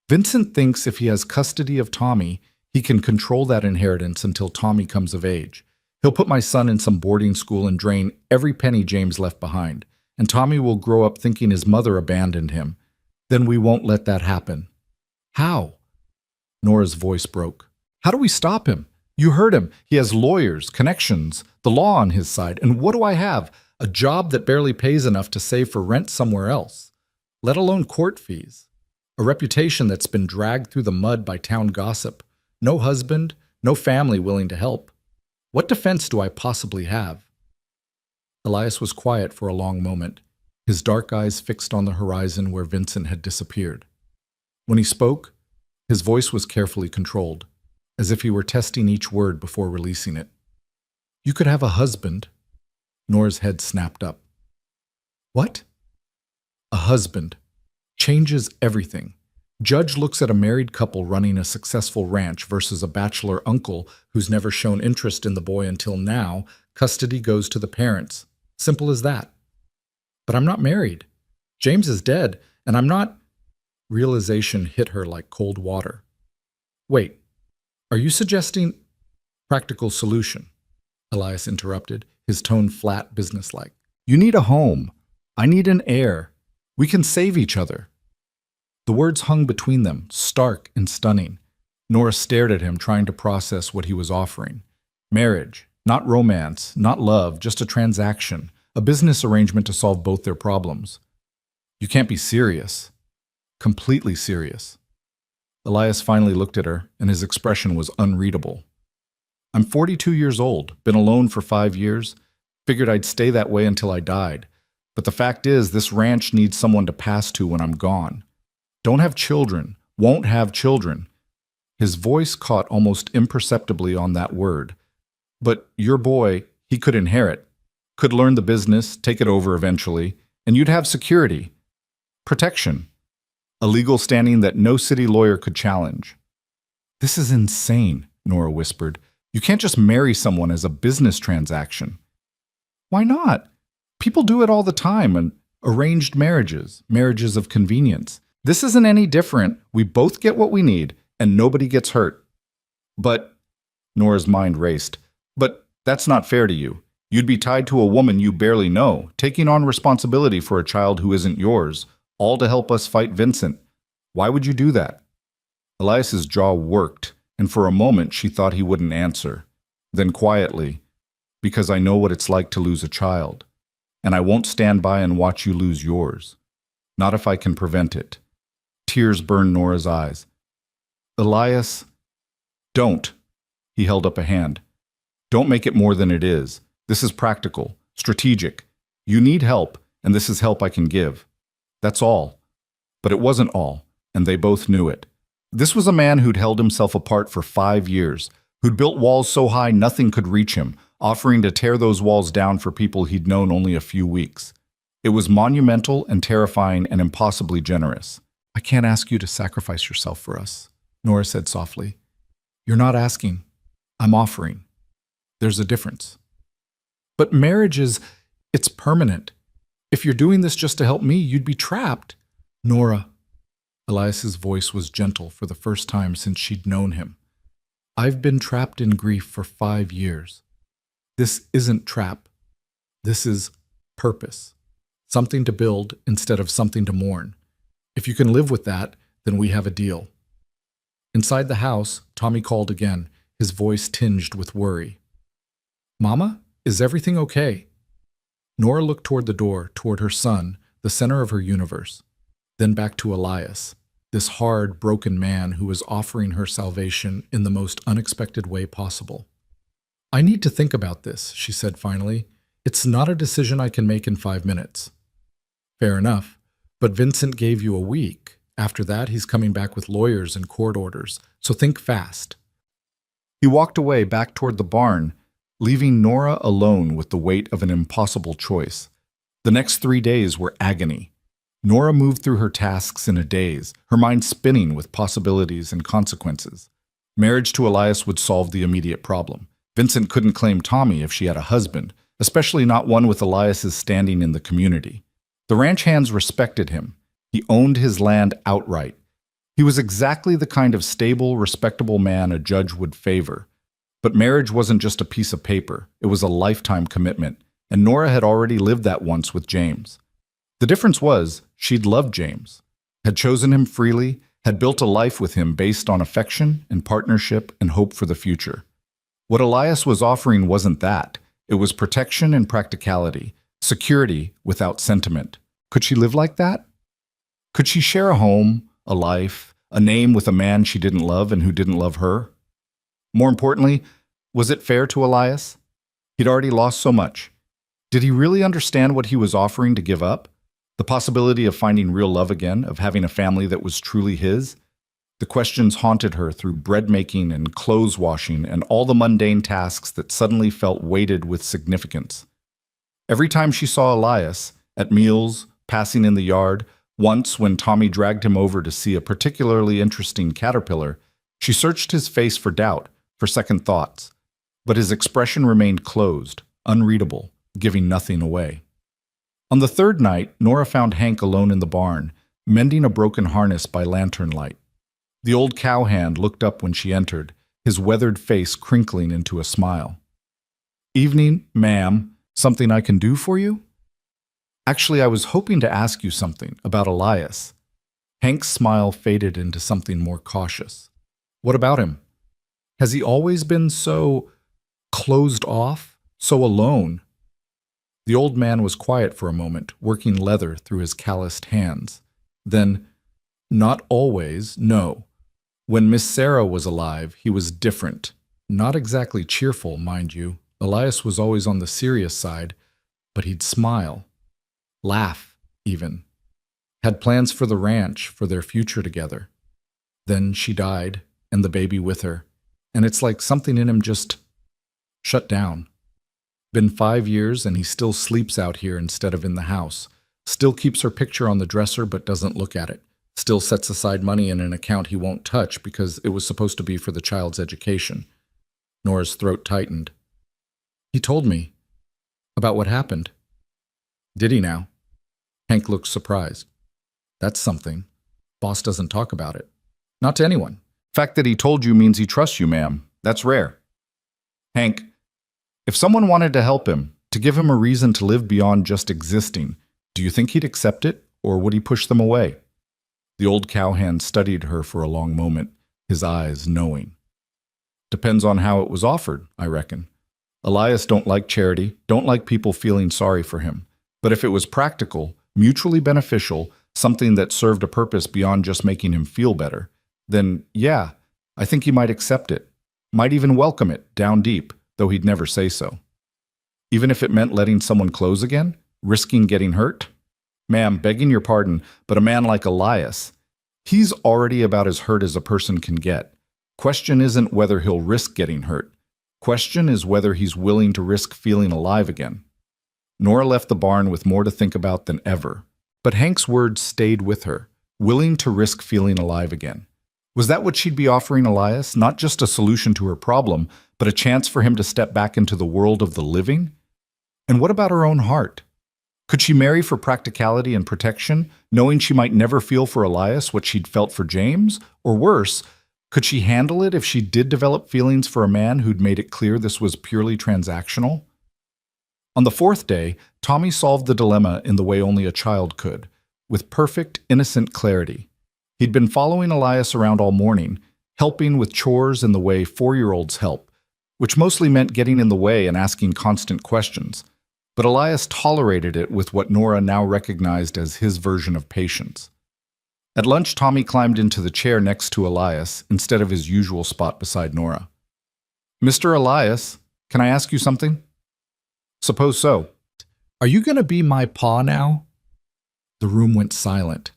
Vincent thinks if he has custody of Tommy, he can control that inheritance until Tommy comes of age. He'll put my son in some boarding school and drain every penny James left behind, and Tommy will grow up thinking his mother abandoned him. Then we won't let that happen. How? Nora's voice broke. How do we stop him? You heard him. He has lawyers, connections, the law on his side. And what do I have? A job that barely pays enough to save for rent somewhere else, let alone court fees. A reputation that's been dragged through the mud by town gossip. No husband, no family willing to help. What defense do I possibly have? Elias was quiet for a long moment, his dark eyes fixed on the horizon where Vincent had disappeared. When he spoke, his voice was carefully controlled, as if he were testing each word before releasing it. You could have a husband. Nora's head snapped up. What? A husband. Changes everything. Judge looks at a married couple running a successful ranch versus a bachelor uncle who's never shown interest in the boy until now, Custody goes to the parents. Simple as that. But I'm not married. James is dead, and I'm not. Realization hit her like cold water. Wait, are you suggesting practical solution? Elias interrupted, his tone flat, businesslike. You need a home. I need an heir. We can save each other. The words hung between them, stark and stunning. Nora stared at him, trying to process what he was offering. Marriage, not romance, not love, just a transaction, a business arrangement to solve both their problems. You can't be serious. Completely serious. Elias finally looked at her, and his expression was unreadable. I'm 42 years old, been alone for 5 years, figured I'd stay that way until I died. But the fact is, this ranch needs someone to pass to when I'm gone. Don't have children, won't have children. His voice caught almost imperceptibly on that word. But your boy, he could inherit, could learn the business, take it over eventually, and you'd have security, protection, a legal standing that no city lawyer could challenge. This is insane, Nora whispered. You can't just marry someone as a business transaction. Why not? People do it all the time, and arranged marriages, marriages of convenience. This isn't any different. We both get what we need, and nobody gets hurt. But, Nora's mind raced, but that's not fair to you. You'd be tied to a woman you barely know, taking on responsibility for a child who isn't yours, all to help us fight Vincent. Why would you do that? Elias's jaw worked, and for a moment she thought he wouldn't answer. Then quietly, because I know what it's like to lose a child, and I won't stand by and watch you lose yours. Not if I can prevent it. Tears burned Nora's eyes. Elias, don't. He held up a hand. Don't make it more than it is. This is practical, strategic. You need help, and this is help I can give. That's all. But it wasn't all, and they both knew it. This was a man who'd held himself apart for 5 years, who'd built walls so high nothing could reach him, offering to tear those walls down for people he'd known only a few weeks. It was monumental and terrifying and impossibly generous. I can't ask you to sacrifice yourself for us, Nora said softly. You're not asking. I'm offering. There's a difference. But marriage it's permanent. If you're doing this just to help me, you'd be trapped. Nora. Elias's voice was gentle for the first time since she'd known him. I've been trapped in grief for 5 years. This isn't trap. This is purpose. Something to build instead of something to mourn. If you can live with that, then we have a deal. Inside the house, Tommy called again, his voice tinged with worry. Mama, is everything okay? Nora looked toward the door, toward her son, the center of her universe. Then back to Elias, this hard, broken man who was offering her salvation in the most unexpected way possible. I need to think about this, she said finally. It's not a decision I can make in 5 minutes. Fair enough, but Vincent gave you a week. After that, he's coming back with lawyers and court orders, so think fast. He walked away back toward the barn, leaving Nora alone with the weight of an impossible choice. The next 3 days were agony. Nora moved through her tasks in a daze, her mind spinning with possibilities and consequences. Marriage to Elias would solve the immediate problem. Vincent couldn't claim Tommy if she had a husband, especially not one with Elias's standing in the community. The ranch hands respected him. He owned his land outright. He was exactly the kind of stable, respectable man a judge would favor. But marriage wasn't just a piece of paper. It was a lifetime commitment, and Nora had already lived that once with James. The difference was, she'd loved James, had chosen him freely, had built a life with him based on affection and partnership and hope for the future. What Elias was offering wasn't that. It was protection and practicality, security without sentiment. Could she live like that? Could she share a home, a life, a name with a man she didn't love and who didn't love her? More importantly, was it fair to Elias? He'd already lost so much. Did he really understand what he was offering to give up? The possibility of finding real love again, of having a family that was truly his? The questions haunted her through bread making and clothes washing and all the mundane tasks that suddenly felt weighted with significance. Every time she saw Elias, at meals, passing in the yard, once when Tommy dragged him over to see a particularly interesting caterpillar, she searched his face for doubt, for second thoughts. But his expression remained closed, unreadable, giving nothing away. On the third night, Nora found Hank alone in the barn, mending a broken harness by lantern light. The old cowhand looked up when she entered, his weathered face crinkling into a smile. "Evening, ma'am. Something I can do for you?" "Actually, I was hoping to ask you something about Elias." Hank's smile faded into something more cautious. "What about him? Has he always been so closed off, so alone?" The old man was quiet for a moment, working leather through his calloused hands. Then, "Not always, no. When Miss Sarah was alive, he was different. Not exactly cheerful, mind you. Elias was always on the serious side, but he'd smile. Laugh, even. Had plans for the ranch, for their future together. Then she died, and the baby with her. And it's like something in him just shut down. Been 5 years, and he still sleeps out here instead of in the house. Still keeps her picture on the dresser, but doesn't look at it. Still sets aside money in an account he won't touch because it was supposed to be for the child's education." Nora's throat tightened. "He told me about what happened." "Did he now?" Hank looked surprised. "That's something. Boss doesn't talk about it. Not to anyone. Fact that he told you means he trusts you, ma'am. That's rare." "Hank, if someone wanted to help him, to give him a reason to live beyond just existing, do you think he'd accept it, or would he push them away?" The old cowhand studied her for a long moment, his eyes knowing. "Depends on how it was offered, I reckon. Elias don't like charity, don't like people feeling sorry for him. But if it was practical, mutually beneficial, something that served a purpose beyond just making him feel better, then yeah, I think he might accept it. Might even welcome it, down deep, though he'd never say so. Even if it meant letting someone close again, risking getting hurt? Ma'am, begging your pardon, but a man like Elias, he's already about as hurt as a person can get. Question isn't whether he'll risk getting hurt. Question is whether he's willing to risk feeling alive again." Nora left the barn with more to think about than ever. But Hank's words stayed with her, willing to risk feeling alive again. Was that what she'd be offering Elias? Not just a solution to her problem, but a chance for him to step back into the world of the living? And what about her own heart? Could she marry for practicality and protection, knowing she might never feel for Elias what she'd felt for James? Or worse, could she handle it if she did develop feelings for a man who'd made it clear this was purely transactional? On the fourth day, Tommy solved the dilemma in the way only a child could, with perfect, innocent clarity. He'd been following Elias around all morning, helping with chores in the way 4-year-olds help, which mostly meant getting in the way and asking constant questions. But Elias tolerated it with what Nora now recognized as his version of patience. At lunch, Tommy climbed into the chair next to Elias instead of his usual spot beside Nora. "Mr. Elias, can I ask you something?" "Suppose so." "Are you going to be my pa now?" The room went silent.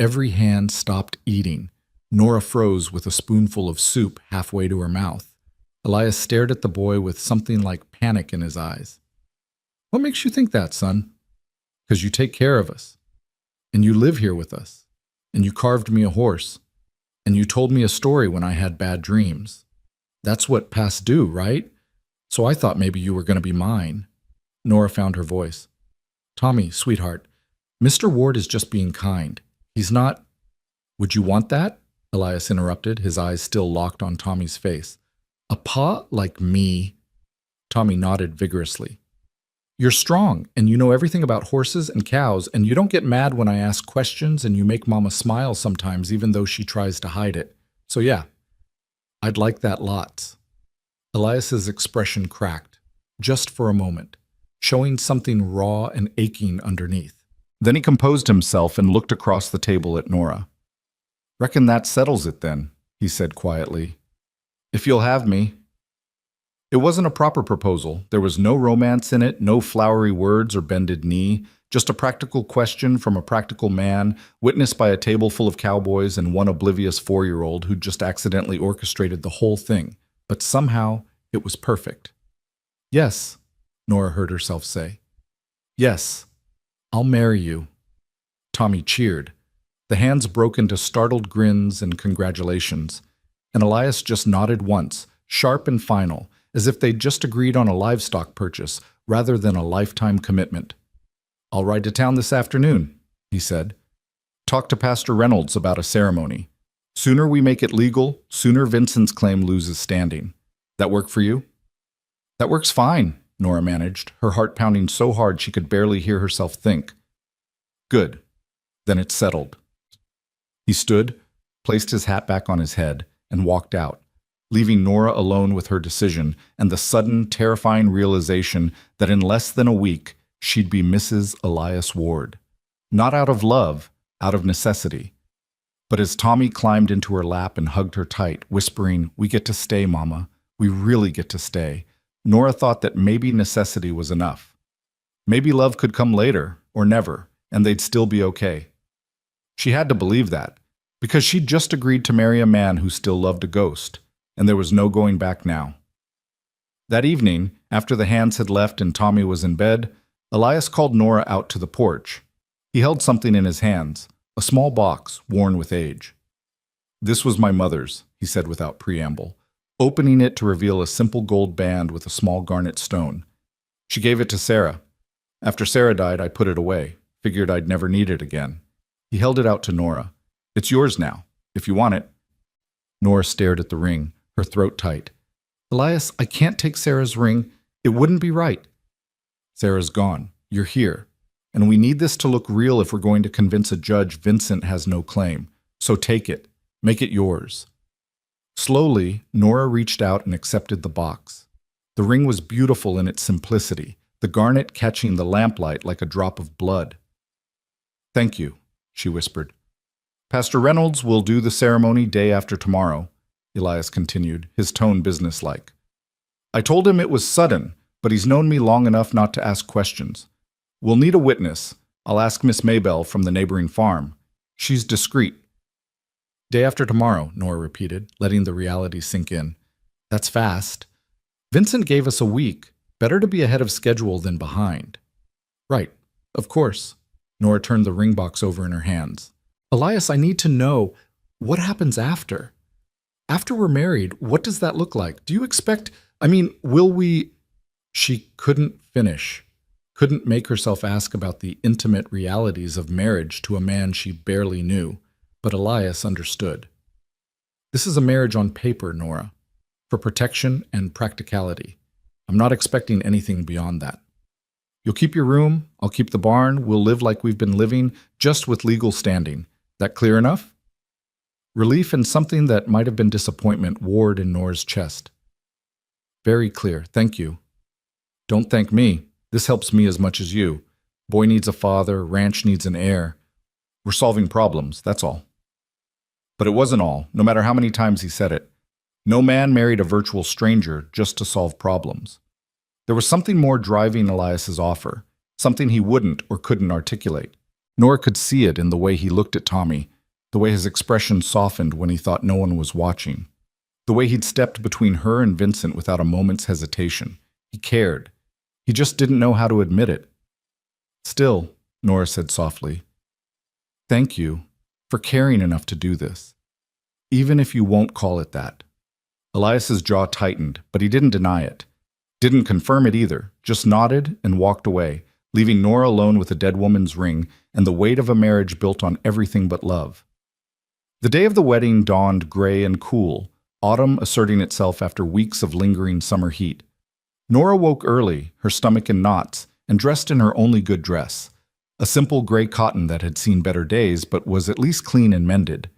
Every hand stopped eating. Nora froze with a spoonful of soup halfway to her mouth. Elias stared at the boy with something like panic in his eyes. "What makes you think that, son?" "'Cause you take care of us. And you live here with us. And you carved me a horse. And you told me a story when I had bad dreams. That's what past do, right? So I thought maybe you were going to be mine." Nora found her voice. "Tommy, sweetheart, Mr. Ward is just being kind. He's not—" "Would you want that?" Elias interrupted, his eyes still locked on Tommy's face. "A pa like me?" Tommy nodded vigorously. "You're strong, and you know everything about horses and cows, and you don't get mad when I ask questions, and you make Mama smile sometimes even though she tries to hide it. So yeah, I'd like that lots." Elias's expression cracked, just for a moment, showing something raw and aching underneath. Then he composed himself and looked across the table at Nora. "Reckon that settles it then," he said quietly. "If you'll have me." It wasn't a proper proposal. There was no romance in it, no flowery words or bended knee, just a practical question from a practical man, witnessed by a table full of cowboys and one oblivious 4-year-old who'd just accidentally orchestrated the whole thing. But somehow, it was perfect. "Yes," Nora heard herself say. "Yes, I'll marry you." Tommy cheered. The hands broke into startled grins and congratulations, and Elias just nodded once, sharp and final, as if they'd just agreed on a livestock purchase, rather than a lifetime commitment. "I'll ride to town this afternoon," he said. "Talk to Pastor Reynolds about a ceremony. Sooner we make it legal, sooner Vincent's claim loses standing. That work for you?" "That works fine," Nora managed, her heart pounding so hard she could barely hear herself think. "Good. Then it's settled." He stood, placed his hat back on his head, and walked out, leaving Nora alone with her decision and the sudden, terrifying realization that in less than a week, she'd be Mrs. Elias Ward. Not out of love, out of necessity. But as Tommy climbed into her lap and hugged her tight, whispering, "We get to stay, Mama. We really get to stay," Nora thought that maybe necessity was enough. Maybe love could come later, or never, and they'd still be okay. She had to believe that, because she'd just agreed to marry a man who still loved a ghost, and there was no going back now. That evening, after the hands had left and Tommy was in bed, Elias called Nora out to the porch. He held something in his hands, a small box worn with age. "This was my mother's," he said without preamble, opening it to reveal a simple gold band with a small garnet stone. "She gave it to Sarah. After Sarah died, I put it away. Figured I'd never need it again." He held it out to Nora. "It's yours now, if you want it." Nora stared at the ring, her throat tight. "Elias, I can't take Sarah's ring. It wouldn't be right." "Sarah's gone. You're here. And we need this to look real if we're going to convince a judge Vincent has no claim. So take it. Make it yours." Slowly, Nora reached out and accepted the box. The ring was beautiful in its simplicity, the garnet catching the lamplight like a drop of blood. "Thank you," she whispered. "Pastor Reynolds will do the ceremony day after tomorrow," Elias continued, his tone businesslike. "I told him it was sudden, but he's known me long enough not to ask questions. We'll need a witness. I'll ask Miss Maybelle from the neighboring farm. She's discreet." "Day after tomorrow," Nora repeated, letting the reality sink in. "That's fast. Vincent gave us a week. Better to be ahead of schedule than behind." "Right. Of course." Nora turned the ring box over in her hands. "Elias, I need to know, what happens after? After we're married, what does that look like? Do you expect, will we—" She couldn't finish, couldn't make herself ask about the intimate realities of marriage to a man she barely knew. But Elias understood. "This is a marriage on paper, Nora, for protection and practicality. I'm not expecting anything beyond that. You'll keep your room, I'll keep the barn, we'll live like we've been living, just with legal standing. That clear enough?" Relief and something that might have been disappointment warred in Nora's chest. "Very clear, thank you." "Don't thank me. This helps me as much as you. Boy needs a father, ranch needs an heir. We're solving problems, that's all." But it wasn't all, no matter how many times he said it. No man married a virtual stranger just to solve problems. There was something more driving Elias's offer, something he wouldn't or couldn't articulate. Nora could see it in the way he looked at Tommy, the way his expression softened when he thought no one was watching, the way he'd stepped between her and Vincent without a moment's hesitation. He cared. He just didn't know how to admit it. "Still," Nora said softly, "thank you for caring enough to do this. Even if you won't call it that." Elias's jaw tightened, but he didn't deny it. Didn't confirm it either, just nodded and walked away, leaving Nora alone with a dead woman's ring and the weight of a marriage built on everything but love. The day of the wedding dawned gray and cool, autumn asserting itself after weeks of lingering summer heat. Nora woke early, her stomach in knots, and dressed in her only good dress, a simple gray cotton that had seen better days but was at least clean and mended.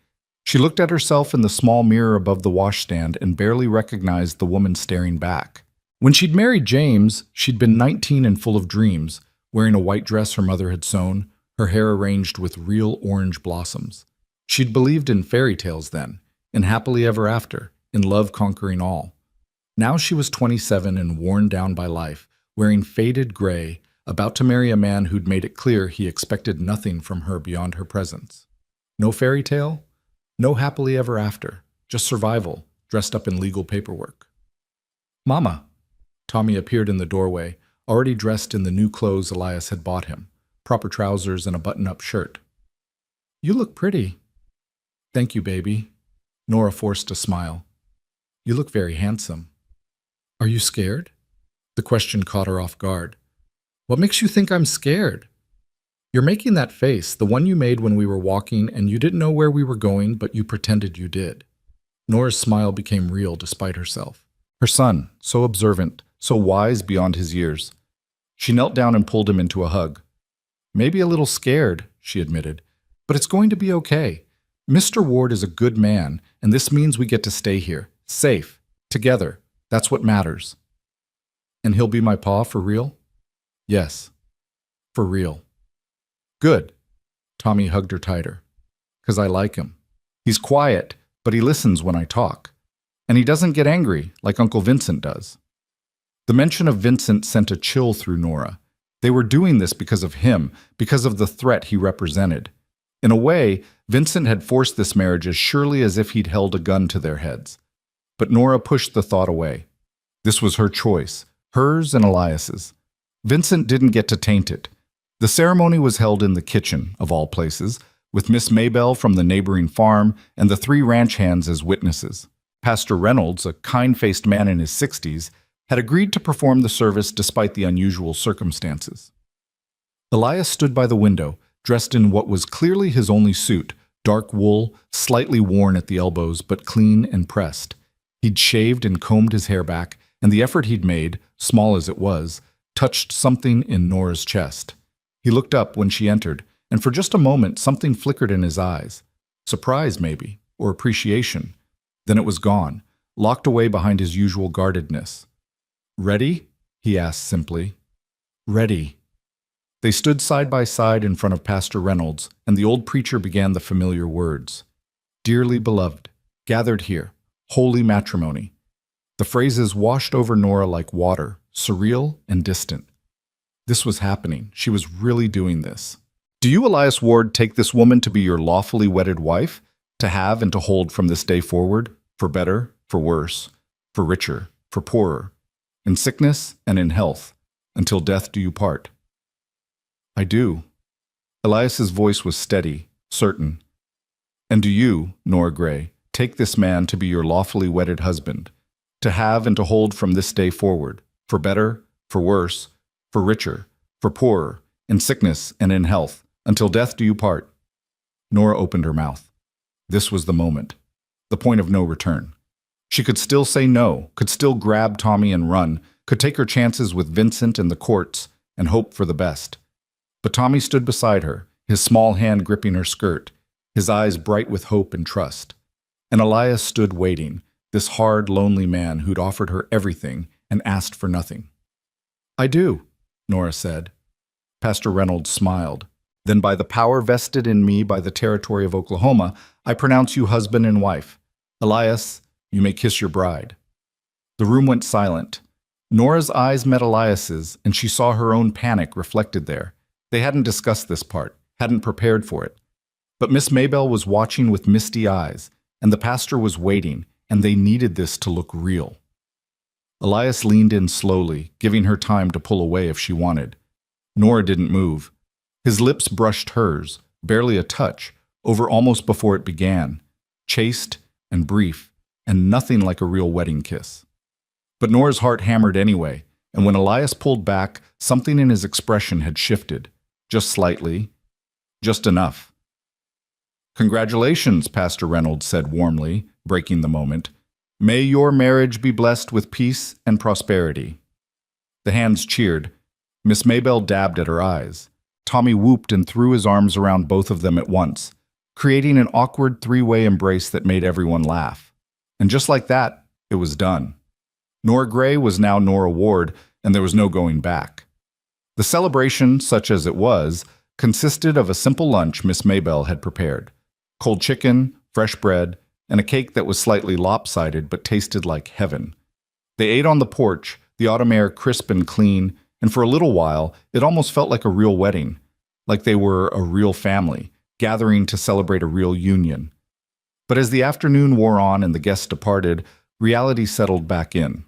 She looked at herself in the small mirror above the washstand and barely recognized the woman staring back. When she'd married James, she'd been 19 and full of dreams, wearing a white dress her mother had sewn, her hair arranged with real orange blossoms. She'd believed in fairy tales then, in happily ever after, in love conquering all. Now she was 27 and worn down by life, wearing faded gray, about to marry a man who'd made it clear he expected nothing from her beyond her presence. No fairy tale, no happily ever after, just survival, dressed up in legal paperwork. "Mama!" Tommy appeared in the doorway, already dressed in the new clothes Elias had bought him, proper trousers and a button-up shirt. "You look pretty." "Thank you, baby." Nora forced a smile. "You look very handsome." "Are you scared?" The question caught her off guard. What makes you think I'm scared? You're making that face, the one you made when we were walking and you didn't know where we were going, but you pretended you did. Nora's smile became real despite herself. Her son, so observant, so wise beyond his years. She knelt down and pulled him into a hug. Maybe a little scared, she admitted, but it's going to be okay. Mr. Ward is a good man, and this means we get to stay here, safe, together. That's what matters. And he'll be my pa for real? Yes, for real. Good. Tommy hugged her tighter. 'Cause I like him. He's quiet, but he listens when I talk. And he doesn't get angry like Uncle Vincent does. The mention of Vincent sent a chill through Nora. They were doing this because of him, because of the threat he represented. In a way, Vincent had forced this marriage as surely as if he'd held a gun to their heads. But Nora pushed the thought away. This was her choice, hers and Elias's. Vincent didn't get to taint it. The ceremony was held in the kitchen, of all places, with Miss Maybelle from the neighboring farm and the 3 ranch hands as witnesses. Pastor Reynolds, a kind-faced man in his 60s, had agreed to perform the service despite the unusual circumstances. Elias stood by the window, dressed in what was clearly his only suit, dark wool, slightly worn at the elbows but clean and pressed. He'd shaved and combed his hair back, and the effort he'd made, small as it was, touched something in Nora's chest. He looked up when she entered, and for just a moment something flickered in his eyes. Surprise, maybe, or appreciation. Then it was gone, locked away behind his usual guardedness. "Ready?" he asked simply. "Ready." They stood side by side in front of Pastor Reynolds, and the old preacher began the familiar words. "Dearly beloved, gathered here, holy matrimony." The phrases washed over Nora like water, surreal and distant. This was happening. She was really doing this. "Do you, Elias Ward, take this woman to be your lawfully wedded wife, to have and to hold from this day forward, for better, for worse, for richer, for poorer, in sickness and in health, until death do you part?" "I do." Elias's voice was steady, certain. "And do you, Nora Gray, take this man to be your lawfully wedded husband, to have and to hold from this day forward, for better, for worse, for richer, for poorer, in sickness and in health, until death do you part?" Nora opened her mouth. This was the moment, the point of no return. She could still say no, could still grab Tommy and run, could take her chances with Vincent and the courts, and hope for the best. But Tommy stood beside her, his small hand gripping her skirt, his eyes bright with hope and trust. And Elias stood waiting, this hard, lonely man who'd offered her everything and asked for nothing. "I do," Nora said. Pastor Reynolds smiled. "Then by the power vested in me by the territory of Oklahoma, I pronounce you husband and wife. Elias, you may kiss your bride." The room went silent. Nora's eyes met Elias's, and she saw her own panic reflected there. They hadn't discussed this part, hadn't prepared for it. But Miss Maybelle was watching with misty eyes, and the pastor was waiting, and they needed this to look real. Elias leaned in slowly, giving her time to pull away if she wanted. Nora didn't move. His lips brushed hers, barely a touch, over almost before it began, chaste and brief, and nothing like a real wedding kiss. But Nora's heart hammered anyway, and when Elias pulled back, something in his expression had shifted, just slightly, just enough. "Congratulations," Pastor Reynolds said warmly, breaking the moment. "May your marriage be blessed with peace and prosperity." The hands cheered. Miss Maybelle dabbed at her eyes. Tommy whooped and threw his arms around both of them at once, creating an awkward 3-way embrace that made everyone laugh. And just like that, it was done. Nora Gray was now Nora Ward, and there was no going back. The celebration, such as it was, consisted of a simple lunch Miss Maybelle had prepared. Cold chicken, fresh bread, and a cake that was slightly lopsided but tasted like heaven. They ate on the porch, the autumn air crisp and clean, and for a little while, it almost felt like a real wedding, like they were a real family, gathering to celebrate a real union. But as the afternoon wore on and the guests departed, reality settled back in.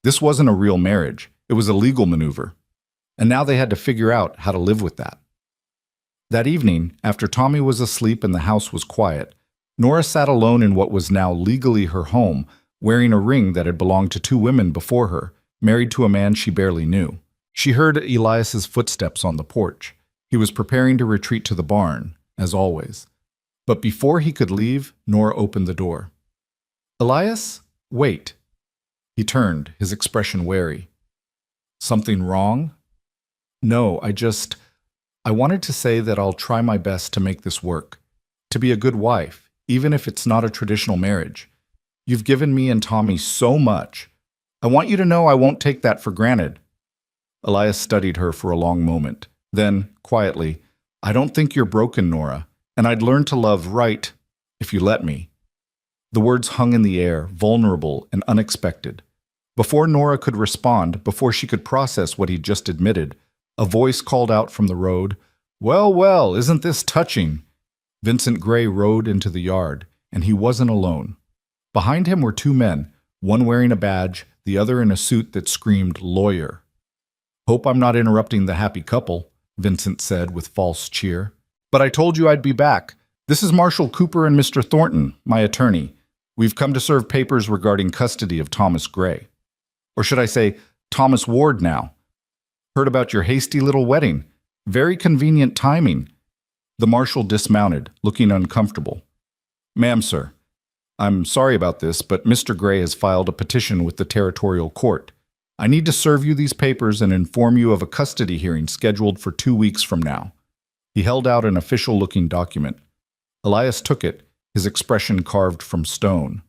This wasn't a real marriage. It was a legal maneuver. And now they had to figure out how to live with that. That evening, after Tommy was asleep and the house was quiet, Nora sat alone in what was now legally her home, wearing a ring that had belonged to 2 women before her, married to a man she barely knew. She heard Elias's footsteps on the porch. He was preparing to retreat to the barn, as always. But before he could leave, Nora opened the door. "Elias, wait." He turned, his expression wary. "Something wrong?" "No, I wanted to say that I'll try my best to make this work. To be a good wife, even if it's not a traditional marriage. You've given me and Tommy so much. I want you to know I won't take that for granted." Elias studied her for a long moment. Then, quietly, "I don't think you're broken, Nora, and I'd learn to love right if you let me." The words hung in the air, vulnerable and unexpected. Before Nora could respond, before she could process what he'd just admitted, a voice called out from the road, "Well, well, isn't this touching?" Vincent Gray rode into the yard, and he wasn't alone. Behind him were two men, one wearing a badge, the other in a suit that screamed lawyer. "Hope I'm not interrupting the happy couple," Vincent said with false cheer. "But I told you I'd be back. This is Marshal Cooper and Mr. Thornton, my attorney. We've come to serve papers regarding custody of Thomas Gray. Or should I say, Thomas Ward now. Heard about your hasty little wedding. Very convenient timing." The marshal dismounted, looking uncomfortable. "Ma'am, sir, I'm sorry about this, but Mr. Gray has filed a petition with the territorial court. I need to serve you these papers and inform you of a custody hearing scheduled for 2 weeks from now." He held out an official-looking document. Elias took it, his expression carved from stone.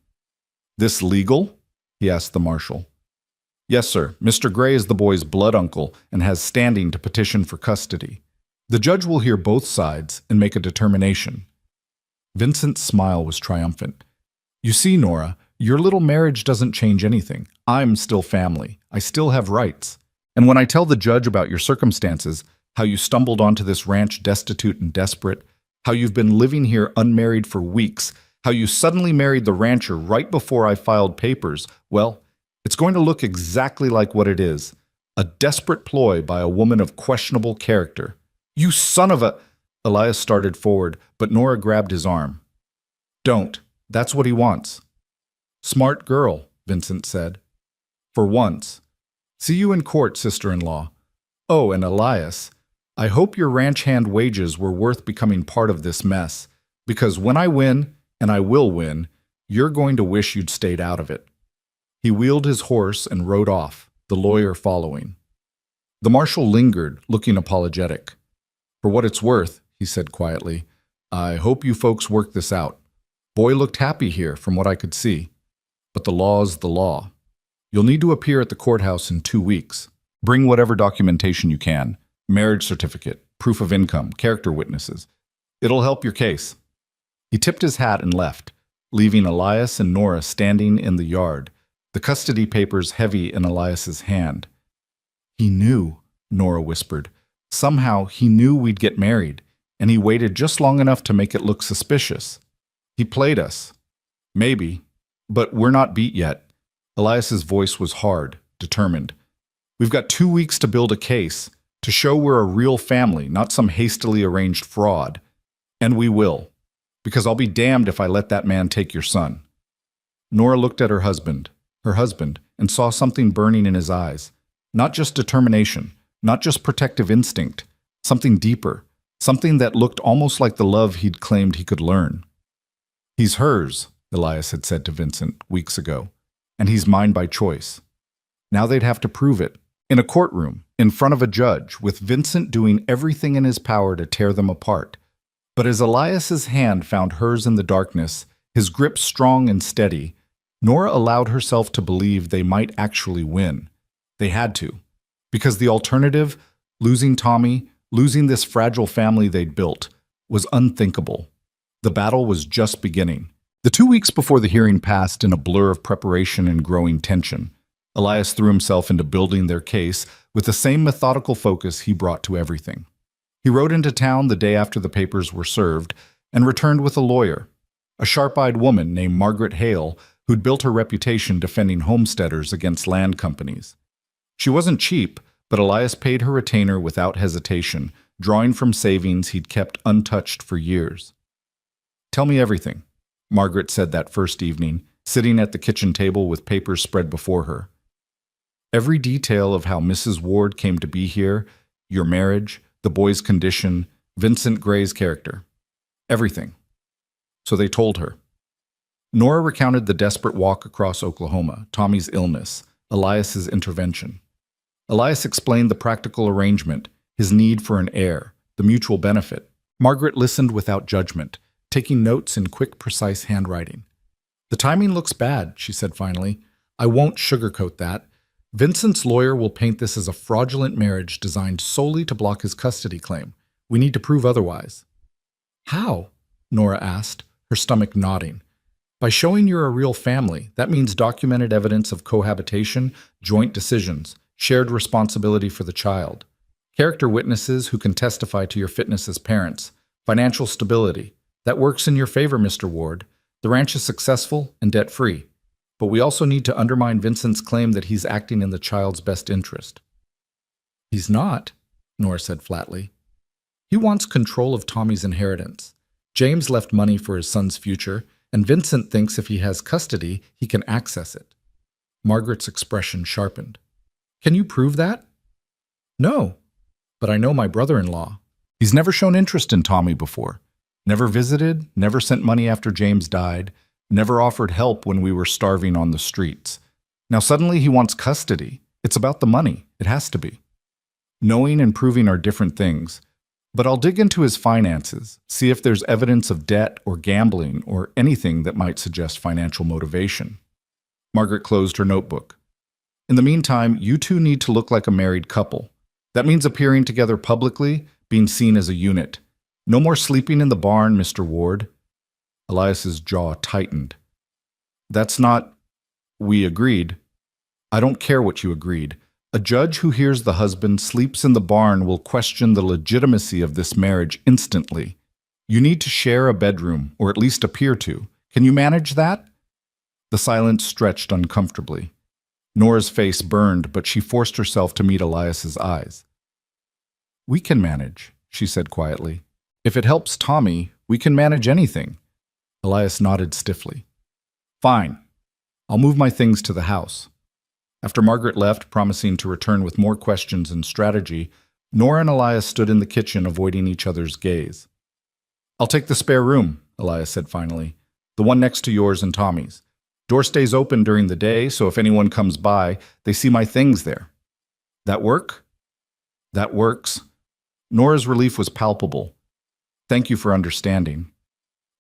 "This legal?" he asked the marshal. "Yes, sir. Mr. Gray is the boy's blood uncle and has standing to petition for custody. The judge will hear both sides and make a determination." Vincent's smile was triumphant. "You see, Nora, your little marriage doesn't change anything. I'm still family. I still have rights. And when I tell the judge about your circumstances, how you stumbled onto this ranch destitute and desperate, how you've been living here unmarried for weeks, how you suddenly married the rancher right before I filed papers, well, it's going to look exactly like what it is, a desperate ploy by a woman of questionable character. You son of a—" Elias started forward, but Nora grabbed his arm. "Don't. That's what he wants." "Smart girl," Vincent said. "For once. See you in court, sister-in-law. Oh, and Elias, I hope your ranch hand wages were worth becoming part of this mess, because when I win, and I will win, you're going to wish you'd stayed out of it." He wheeled his horse and rode off, the lawyer following. The marshal lingered, looking apologetic. "For what it's worth," he said quietly, "I hope you folks work this out. Boy looked happy here, from what I could see. But the law's the law. You'll need to appear at the courthouse in 2 weeks. Bring whatever documentation you can. Marriage certificate, proof of income, character witnesses. It'll help your case." He tipped his hat and left, leaving Elias and Nora standing in the yard, the custody papers heavy in Elias's hand. "He knew," Nora whispered. "Somehow he knew we'd get married, and he waited just long enough to make it look suspicious. He played us. Maybe. But we're not beat yet." Elias's voice was hard, determined. "We've got 2 weeks to build a case, to show we're a real family, not some hastily arranged fraud. And we will. Because I'll be damned if I let that man take your son." Nora looked at her husband, and saw something burning in his eyes. Not just determination, not just protective instinct, something deeper, something that looked almost like the love he'd claimed he could learn. "He's hers," Elias had said to Vincent weeks ago, "and he's mine by choice." Now they'd have to prove it, in a courtroom, in front of a judge, with Vincent doing everything in his power to tear them apart. But as Elias's hand found hers in the darkness, his grip strong and steady, Nora allowed herself to believe they might actually win. They had to. Because the alternative, losing Tommy, losing this fragile family they'd built, was unthinkable. The battle was just beginning. The 2 weeks before the hearing passed in a blur of preparation and growing tension. Elias threw himself into building their case with the same methodical focus he brought to everything. He rode into town the day after the papers were served and returned with a lawyer, a sharp-eyed woman named Margaret Hale, who'd built her reputation defending homesteaders against land companies. She wasn't cheap, but Elias paid her retainer without hesitation, drawing from savings he'd kept untouched for years. "Tell me everything," Margaret said that first evening, sitting at the kitchen table with papers spread before her. Every detail of how Mrs. Ward came to be here, your marriage, the boy's condition, Vincent Gray's character. Everything. So they told her. Nora recounted the desperate walk across Oklahoma, Tommy's illness, Elias's intervention. Elias explained the practical arrangement, his need for an heir, the mutual benefit. Margaret listened without judgment, taking notes in quick, precise handwriting. "The timing looks bad," she said finally. "I won't sugarcoat that. Vincent's lawyer will paint this as a fraudulent marriage designed solely to block his custody claim. We need to prove otherwise." "How?" Nora asked, her stomach nodding. "By showing you're a real family. That means documented evidence of cohabitation, joint decisions, shared responsibility for the child. Character witnesses who can testify to your fitness as parents. Financial stability. That works in your favor, Mr. Ward. The ranch is successful and debt-free. But we also need to undermine Vincent's claim that he's acting in the child's best interest." "He's not," Nora said flatly. "He wants control of Tommy's inheritance. James left money for his son's future, and Vincent thinks if he has custody, he can access it." Margaret's expression sharpened. "Can you prove that?" "No, but I know my brother-in-law. He's never shown interest in Tommy before. Never visited, never sent money after James died, never offered help when we were starving on the streets. Now suddenly he wants custody. It's about the money. It has to be. Knowing and proving are different things. But I'll dig into his finances, see if there's evidence of debt or gambling or anything that might suggest financial motivation." Margaret closed her notebook. "In the meantime, you two need to look like a married couple. That means appearing together publicly, being seen as a unit. No more sleeping in the barn, Mr. Ward." Elias's jaw tightened. "That's not—" "We agreed." "I don't care what you agreed. A judge who hears the husband sleeps in the barn will question the legitimacy of this marriage instantly. You need to share a bedroom, or at least appear to. Can you manage that?" The silence stretched uncomfortably. Nora's face burned, but she forced herself to meet Elias's eyes. "We can manage," she said quietly. "If it helps Tommy, we can manage anything." Elias nodded stiffly. "Fine. I'll move my things to the house." After Margaret left, promising to return with more questions and strategy, Nora and Elias stood in the kitchen, avoiding each other's gaze. "I'll take the spare room," Elias said finally. "The one next to yours and Tommy's. Door stays open during the day, so if anyone comes by, they see my things there." "That work?" "That works." Nora's relief was palpable. "Thank you for understanding."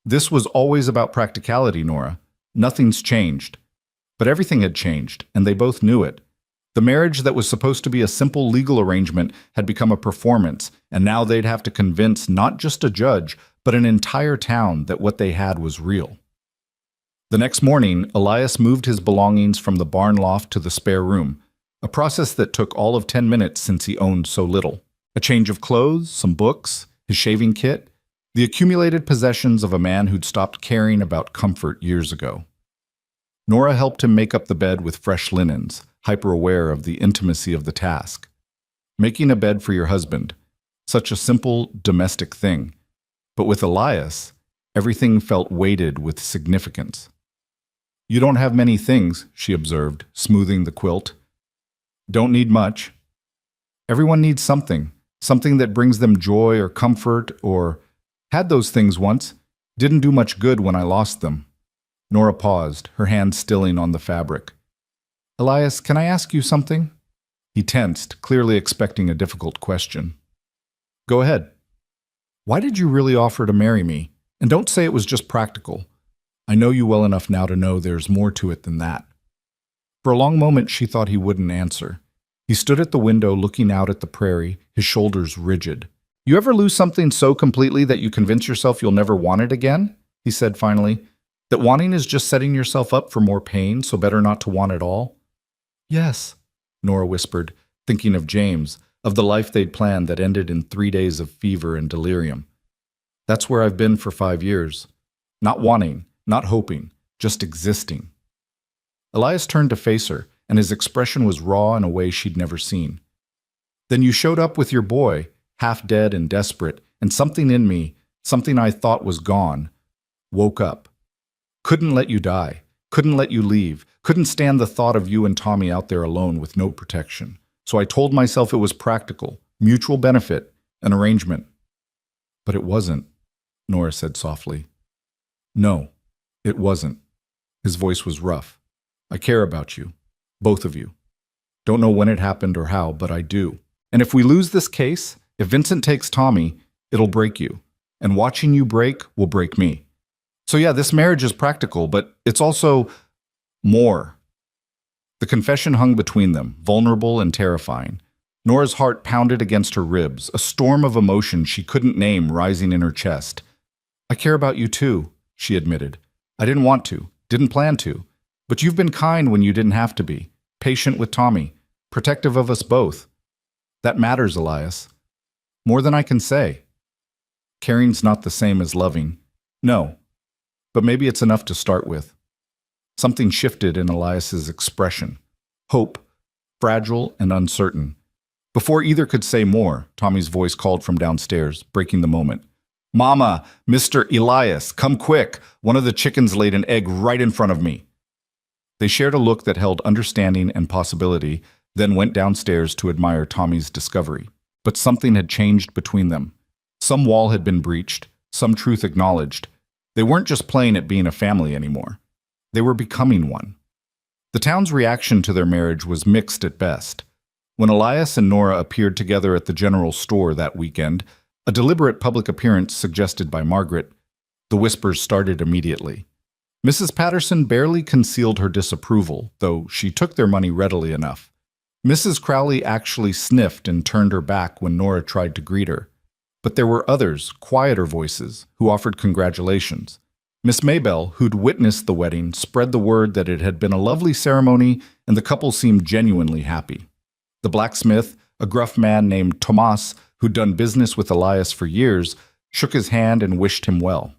"This was always about practicality, Nora. Nothing's changed." But everything had changed, and they both knew it. The marriage that was supposed to be a simple legal arrangement had become a performance, and now they'd have to convince not just a judge, but an entire town that what they had was real. The next morning, Elias moved his belongings from the barn loft to the spare room, a process that took all of 10 minutes since he owned so little. A change of clothes, some books, his shaving kit, the accumulated possessions of a man who'd stopped caring about comfort years ago. Nora helped him make up the bed with fresh linens, hyper-aware of the intimacy of the task. Making a bed for your husband, such a simple, domestic thing. But with Elias, everything felt weighted with significance. "You don't have many things," she observed, smoothing the quilt. "Don't need much. Everyone needs something, something that brings them joy or comfort or, had those things once, didn't do much good when I lost them." Nora paused, her hand stilling on the fabric. "Elias, can I ask you something?" He tensed, clearly expecting a difficult question. "Go ahead." "Why did you really offer to marry me? And don't say it was just practical. I know you well enough now to know there's more to it than that." For a long moment she thought he wouldn't answer. He stood at the window looking out at the prairie, his shoulders rigid. "You ever lose something so completely that you convince yourself you'll never want it again?" he said finally. "That wanting is just setting yourself up for more pain, so better not to want it all?" "Yes," Nora whispered, thinking of James, of the life they'd planned that ended in 3 days of fever and delirium. "That's where I've been for 5 years. Not wanting, not hoping, just existing." Elias turned to face her, and his expression was raw in a way she'd never seen. "Then you showed up with your boy, half dead and desperate, and something in me, something I thought was gone, woke up. Couldn't let you die, couldn't let you leave, Couldn't stand the thought of you and Tommy out there alone with no protection. So I told myself it was practical, mutual benefit, an arrangement. But it wasn't, Nora said softly. No, it wasn't. His voice was rough. I care about you, both of you. Don't know when it happened or how, but I do. And if we lose this case, if Vincent takes Tommy, it'll break you. And watching you break will break me. So yeah, this marriage is practical, but it's also more. The confession hung between them, vulnerable and terrifying. Nora's heart pounded against her ribs, a storm of emotion she couldn't name rising in her chest. I care about you too, she admitted. I didn't want to, didn't plan to. But you've been kind when you didn't have to be. Patient with Tommy. Protective of us both. That matters, Elias. More than I can say. Caring's not the same as loving. No. But maybe it's enough to start with. Something shifted in Elias's expression. Hope. Fragile and uncertain. Before either could say more, Tommy's voice called from downstairs, breaking the moment. Mama, Mr. Elias, come quick. One of the chickens laid an egg right in front of me. They shared a look that held understanding and possibility, then went downstairs to admire Tommy's discovery. But something had changed between them. Some wall had been breached, some truth acknowledged. They weren't just playing at being a family anymore. They were becoming one. The town's reaction to their marriage was mixed at best. When Elias and Nora appeared together at the general store that weekend, a deliberate public appearance suggested by Margaret, the whispers started immediately. Mrs. Patterson barely concealed her disapproval, though she took their money readily enough. Mrs. Crowley actually sniffed and turned her back when Nora tried to greet her. But there were others, quieter voices, who offered congratulations. Miss Maybelle, who'd witnessed the wedding, spread the word that it had been a lovely ceremony and the couple seemed genuinely happy. The blacksmith, a gruff man named Tomas, who'd done business with Elias for years, shook his hand and wished him well.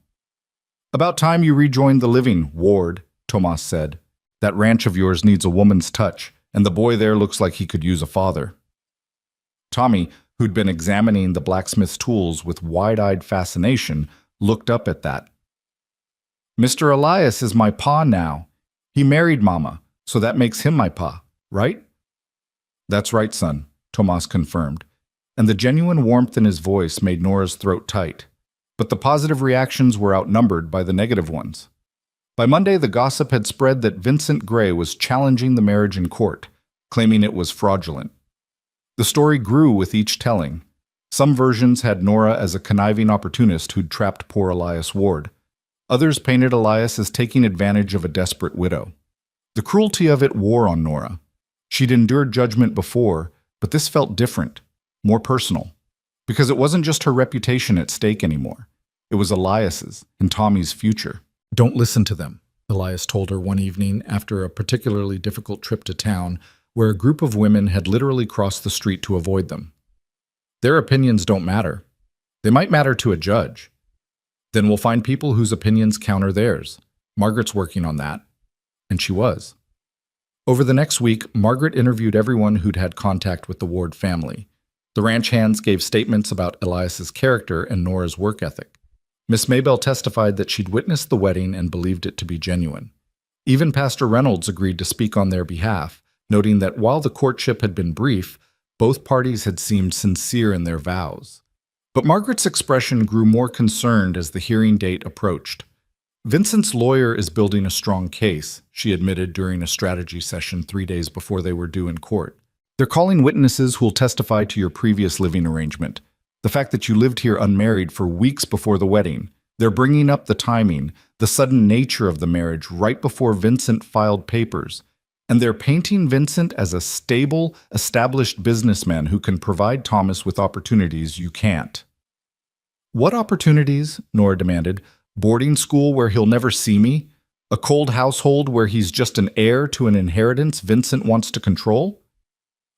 About time you rejoined the living, Ward, Tomas said. That ranch of yours needs a woman's touch, and the boy there looks like he could use a father. Tommy, who'd been examining the blacksmith's tools with wide-eyed fascination, looked up at that. Mr. Elias is my pa now. He married Mama, so that makes him my pa, right? That's right, son, Tomas confirmed, and the genuine warmth in his voice made Nora's throat tight. But the positive reactions were outnumbered by the negative ones. By Monday, the gossip had spread that Vincent Gray was challenging the marriage in court, claiming it was fraudulent. The story grew with each telling. Some versions had Nora as a conniving opportunist who'd trapped poor Elias Ward. Others painted Elias as taking advantage of a desperate widow. The cruelty of it wore on Nora. She'd endured judgment before, but this felt different, more personal. Because it wasn't just her reputation at stake anymore. It was Elias's and Tommy's future. Don't listen to them, Elias told her one evening after a particularly difficult trip to town where a group of women had literally crossed the street to avoid them. Their opinions don't matter. They might matter to a judge. Then we'll find people whose opinions counter theirs. Margaret's working on that. And she was. Over the next week, Margaret interviewed everyone who'd had contact with the Ward family. The ranch hands gave statements about Elias's character and Nora's work ethic. Miss Maybelle testified that she'd witnessed the wedding and believed it to be genuine. Even Pastor Reynolds agreed to speak on their behalf, noting that while the courtship had been brief, both parties had seemed sincere in their vows. But Margaret's expression grew more concerned as the hearing date approached. Vincent's lawyer is building a strong case, she admitted during a strategy session 3 days before they were due in court. They're calling witnesses who'll testify to your previous living arrangement. The fact that you lived here unmarried for weeks before the wedding. They're bringing up the timing, the sudden nature of the marriage right before Vincent filed papers. And they're painting Vincent as a stable, established businessman who can provide Thomas with opportunities you can't. What opportunities? Nora demanded. Boarding school where he'll never see me? A cold household where he's just an heir to an inheritance Vincent wants to control?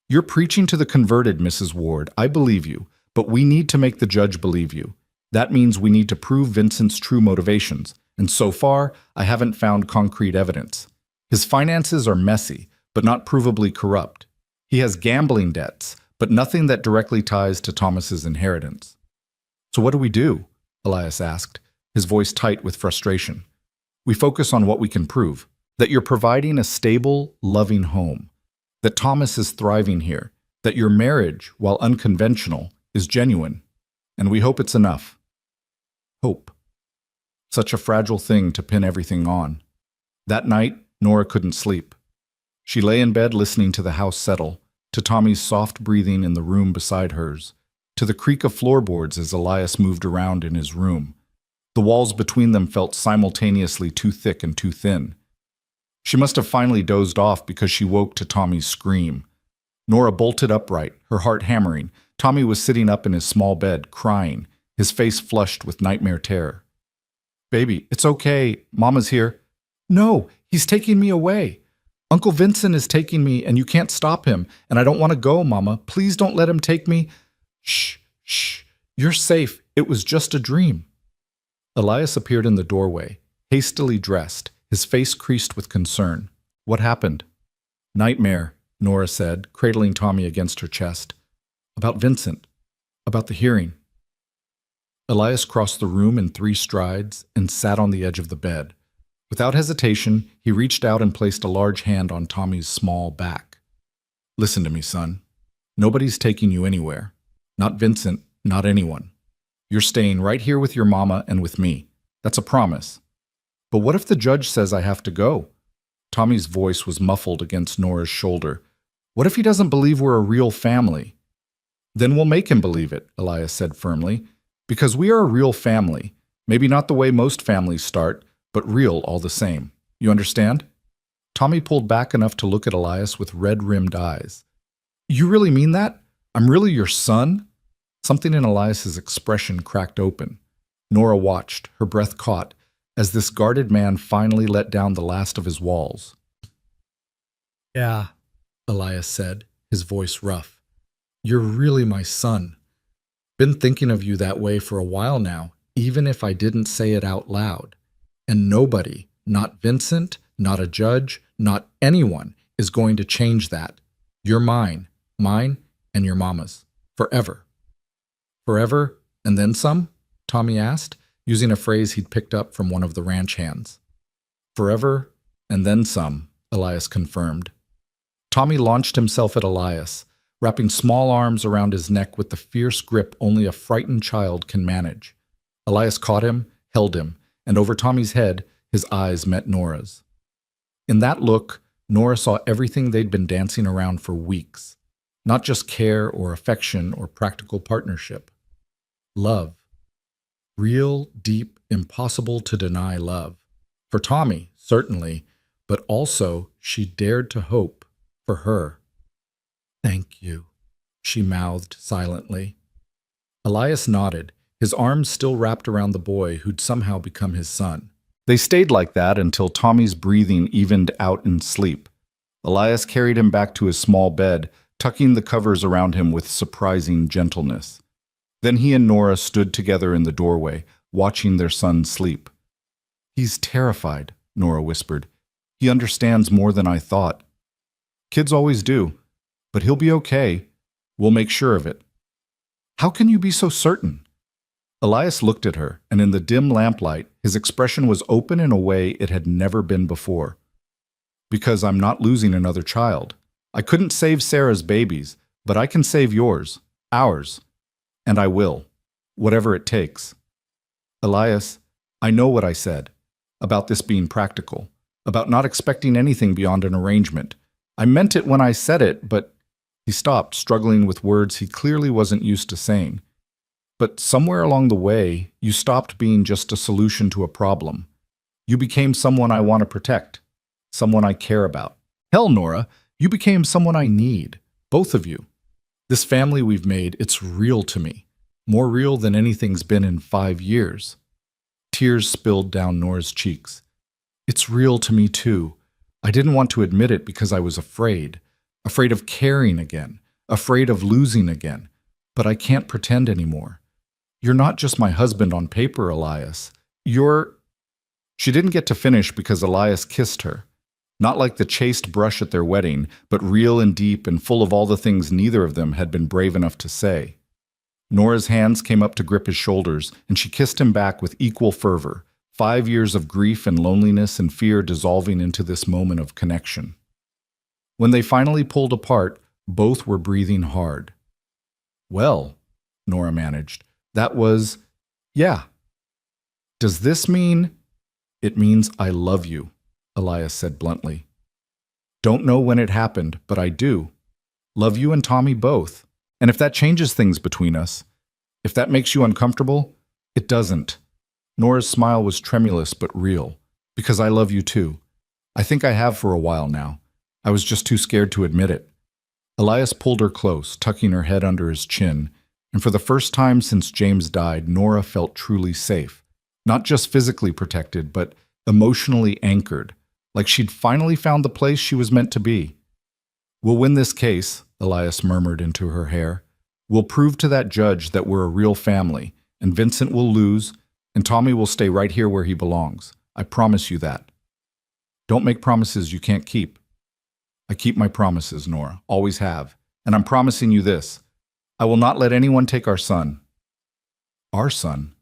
You're preaching to the converted, Mrs. Ward. I believe you, but we need to make the judge believe you. That means we need to prove Vincent's true motivations, and so far, I haven't found concrete evidence. His finances are messy, but not provably corrupt. He has gambling debts, but nothing that directly ties to Thomas's inheritance. So what do we do? Elias asked, his voice tight with frustration. We focus on what we can prove. that you're providing a stable, loving home, that Thomas is thriving here, that your marriage, while unconventional, is genuine. And we hope it's enough. Hope. Such a fragile thing to pin everything on. That night, Nora couldn't sleep. She lay in bed listening to the house settle, to Tommy's soft breathing in the room beside hers, to the creak of floorboards as Elias moved around in his room. The walls between them felt simultaneously too thick and too thin. She must have finally dozed off because she woke to Tommy's scream. Nora bolted upright, her heart hammering. Tommy was sitting up in his small bed, crying, his face flushed with nightmare terror. "Baby, it's okay. Mama's here." "No, he's taking me away. Uncle Vincent is taking me, and you can't stop him, and I don't want to go, Mama. Please don't let him take me." "Shh, shh. You're safe. It was just a dream." Elias appeared in the doorway, hastily dressed, his face creased with concern. "What happened?" "Nightmare," Nora said, cradling Tommy against her chest. "About Vincent. About the hearing." Elias crossed the room in 3 strides and sat on the edge of the bed. Without hesitation, he reached out and placed a large hand on Tommy's small back. "Listen to me, son. Nobody's taking you anywhere. Not Vincent, not anyone. You're staying right here with your mama and with me. That's a promise. But what if the judge says I have to go?" Tommy's voice was muffled against Nora's shoulder. "What if he doesn't believe we're a real family?" "Then we'll make him believe it," Elias said firmly. "Because we are a real family. Maybe not the way most families start, but real all the same. You understand?" Tommy pulled back enough to look at Elias with red-rimmed eyes. "You really mean that? I'm really your son?" Something in Elias's expression cracked open. Nora watched, her breath caught, as this guarded man finally let down the last of his walls. "Yeah," Elias said, his voice rough. "You're really my son. Been thinking of you that way for a while now, even if I didn't say it out loud. And nobody, not Vincent, not a judge, not anyone, is going to change that. You're mine, and your mama's. Forever." "Forever, and then some?" Tommy asked, using a phrase he'd picked up from one of the ranch hands. "Forever, and then some," Elias confirmed. Tommy launched himself at Elias, wrapping small arms around his neck with the fierce grip only a frightened child can manage. Elias caught him, held him, and over Tommy's head, his eyes met Nora's. In that look, Nora saw everything they'd been dancing around for weeks. Not just care or affection or practical partnership. Love. Real, deep, impossible to deny love. For Tommy, certainly, but also, she dared to hope, for her. "Thank you," she mouthed silently. Elias nodded, his arms still wrapped around the boy who'd somehow become his son. They stayed like that until Tommy's breathing evened out in sleep. Elias carried him back to his small bed, tucking the covers around him with surprising gentleness. Then he and Nora stood together in the doorway, watching their son sleep. "He's terrified," Nora whispered. "He understands more than I thought." "Kids always do. But he'll be okay. We'll make sure of it." "How can you be so certain?" Elias looked at her, and in the dim lamplight, his expression was open in a way it had never been before. "Because I'm not losing another child. I couldn't save Sarah's babies, but I can save yours, ours. And I will, whatever it takes." "Elias, I know what I said, about this being practical, about not expecting anything beyond an arrangement. I meant it when I said it, but—" He stopped, struggling with words he clearly wasn't used to saying. "But somewhere along the way, you stopped being just a solution to a problem. You became someone I want to protect, someone I care about. Hell, Nora, you became someone I need, both of you. This family we've made, it's real to me, more real than anything's been in 5 years." Tears spilled down Nora's cheeks. "It's real to me too. I didn't want to admit it because I was afraid of caring again, afraid of losing again. But I can't pretend anymore. You're not just my husband on paper, Elias. You're—" She didn't get to finish because Elias kissed her. Not like the chaste brush at their wedding, but real and deep and full of all the things neither of them had been brave enough to say. Nora's hands came up to grip his shoulders, and she kissed him back with equal fervor, 5 years of grief and loneliness and fear dissolving into this moment of connection. When they finally pulled apart, both were breathing hard. "Well," Nora managed, "that was, yeah." "Does this mean—" "It means I love you," Elias said bluntly. "Don't know when it happened, but I do. Love you and Tommy both. And if that changes things between us, if that makes you uncomfortable, it doesn't." Nora's smile was tremulous but real. "Because I love you too. I think I have for a while now. I was just too scared to admit it." Elias pulled her close, tucking her head under his chin, and for the first time since James died, Nora felt truly safe. Not just physically protected, but emotionally anchored, like she'd finally found the place she was meant to be. "We'll win this case," Elias murmured into her hair. "We'll prove to that judge that we're a real family, and Vincent will lose, and Tommy will stay right here where he belongs. I promise you that." "Don't make promises you can't keep." "I keep my promises, Nora, always have. And I'm promising you this. I will not let anyone take our son." "Our son?"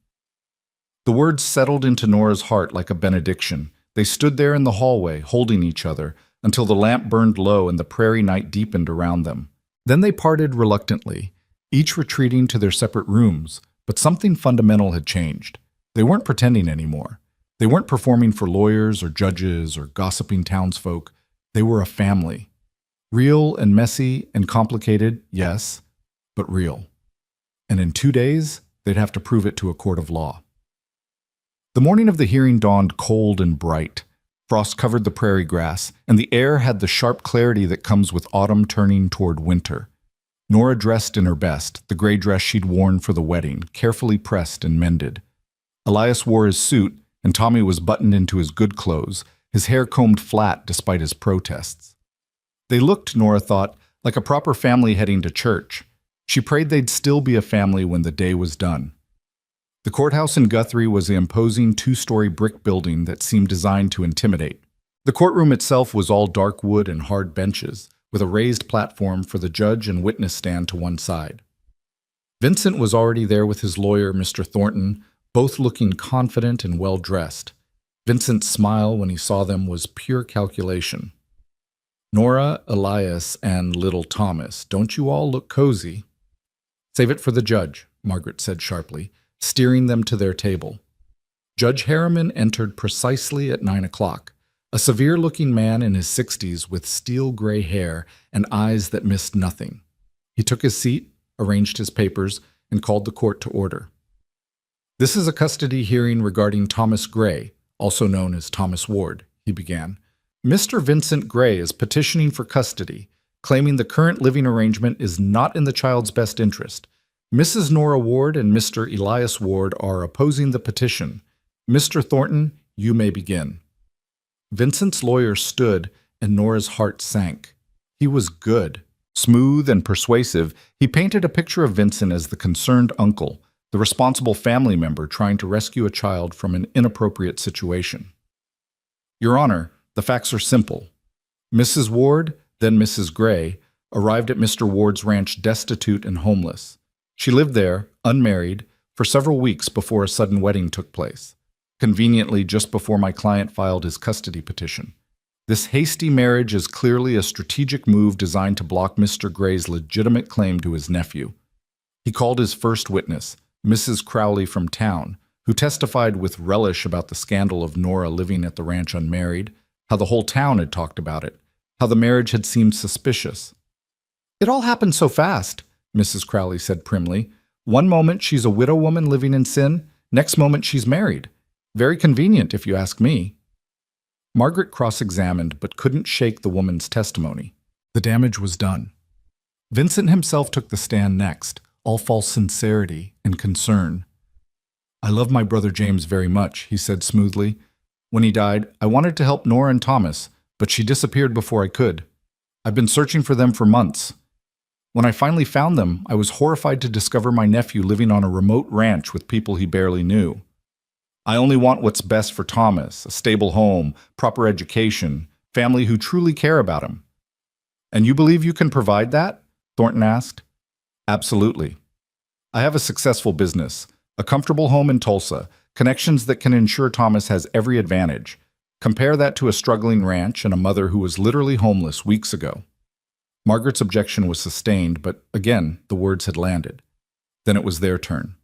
The words settled into Nora's heart like a benediction. They stood there in the hallway, holding each other, until the lamp burned low and the prairie night deepened around them. Then they parted reluctantly, each retreating to their separate rooms, but something fundamental had changed. They weren't pretending anymore. They weren't performing for lawyers or judges or gossiping townsfolk. They were a family. Real and messy and complicated, yes, but real. And in 2 days, they'd have to prove it to a court of law. The morning of the hearing dawned cold and bright. Frost covered the prairie grass, and the air had the sharp clarity that comes with autumn turning toward winter. Nora dressed in her best, the gray dress she'd worn for the wedding, carefully pressed and mended. Elias wore his suit, and Tommy was buttoned into his good clothes, his hair combed flat despite his protests. They looked, Nora thought, like a proper family heading to church. She prayed they'd still be a family when the day was done. The courthouse in Guthrie was an imposing 2-story brick building that seemed designed to intimidate. The courtroom itself was all dark wood and hard benches, with a raised platform for the judge and witness stand to one side. Vincent was already there with his lawyer, Mr. Thornton, both looking confident and well-dressed. Vincent's smile when he saw them was pure calculation. "Nora, Elias, and little Thomas, don't you all look cozy?" "Save it for the judge," Margaret said sharply, steering them to their table. Judge Harriman entered precisely at 9 o'clock, a severe-looking man in his 60s with steel-gray hair and eyes that missed nothing. He took his seat, arranged his papers, and called the court to order. "This is a custody hearing regarding Thomas Gray, also known as Thomas Ward," he began. "Mr. Vincent Gray is petitioning for custody, claiming the current living arrangement is not in the child's best interest. Mrs. Nora Ward and Mr. Elias Ward are opposing the petition. Mr. Thornton, you may begin." Vincent's lawyer stood, and Nora's heart sank. He was good. Smooth and persuasive, he painted a picture of Vincent as the concerned uncle, the responsible family member trying to rescue a child from an inappropriate situation. "Your Honor, the facts are simple. Mrs. Ward, then Mrs. Gray, arrived at Mr. Ward's ranch destitute and homeless. She lived there, unmarried, for several weeks before a sudden wedding took place, conveniently just before my client filed his custody petition. This hasty marriage is clearly a strategic move designed to block Mr. Gray's legitimate claim to his nephew. He called his first witness, Mrs. Crowley from town, who testified with relish about the scandal of Nora living at the ranch unmarried, how the whole town had talked about it, how the marriage had seemed suspicious. "It all happened so fast," Mrs. Crowley said primly. "One moment she's a widow woman living in sin, next moment she's married. Very convenient, if you ask me." Margaret cross-examined but couldn't shake the woman's testimony. The damage was done. Vincent himself took the stand next, all false sincerity and concern. "I love my brother James very much," he said smoothly. "When he died, I wanted to help Nora and Thomas, but she disappeared before I could. I've been searching for them for months. When I finally found them, I was horrified to discover my nephew living on a remote ranch with people he barely knew. I only want what's best for Thomas, a stable home, proper education, family who truly care about him." "And you believe you can provide that?" Thornton asked. "Absolutely. I have a successful business, a comfortable home in Tulsa, connections that can ensure Thomas has every advantage. Compare that to a struggling ranch and a mother who was literally homeless weeks ago. Margaret's objection was sustained, but again, the words had landed. Then it was their turn.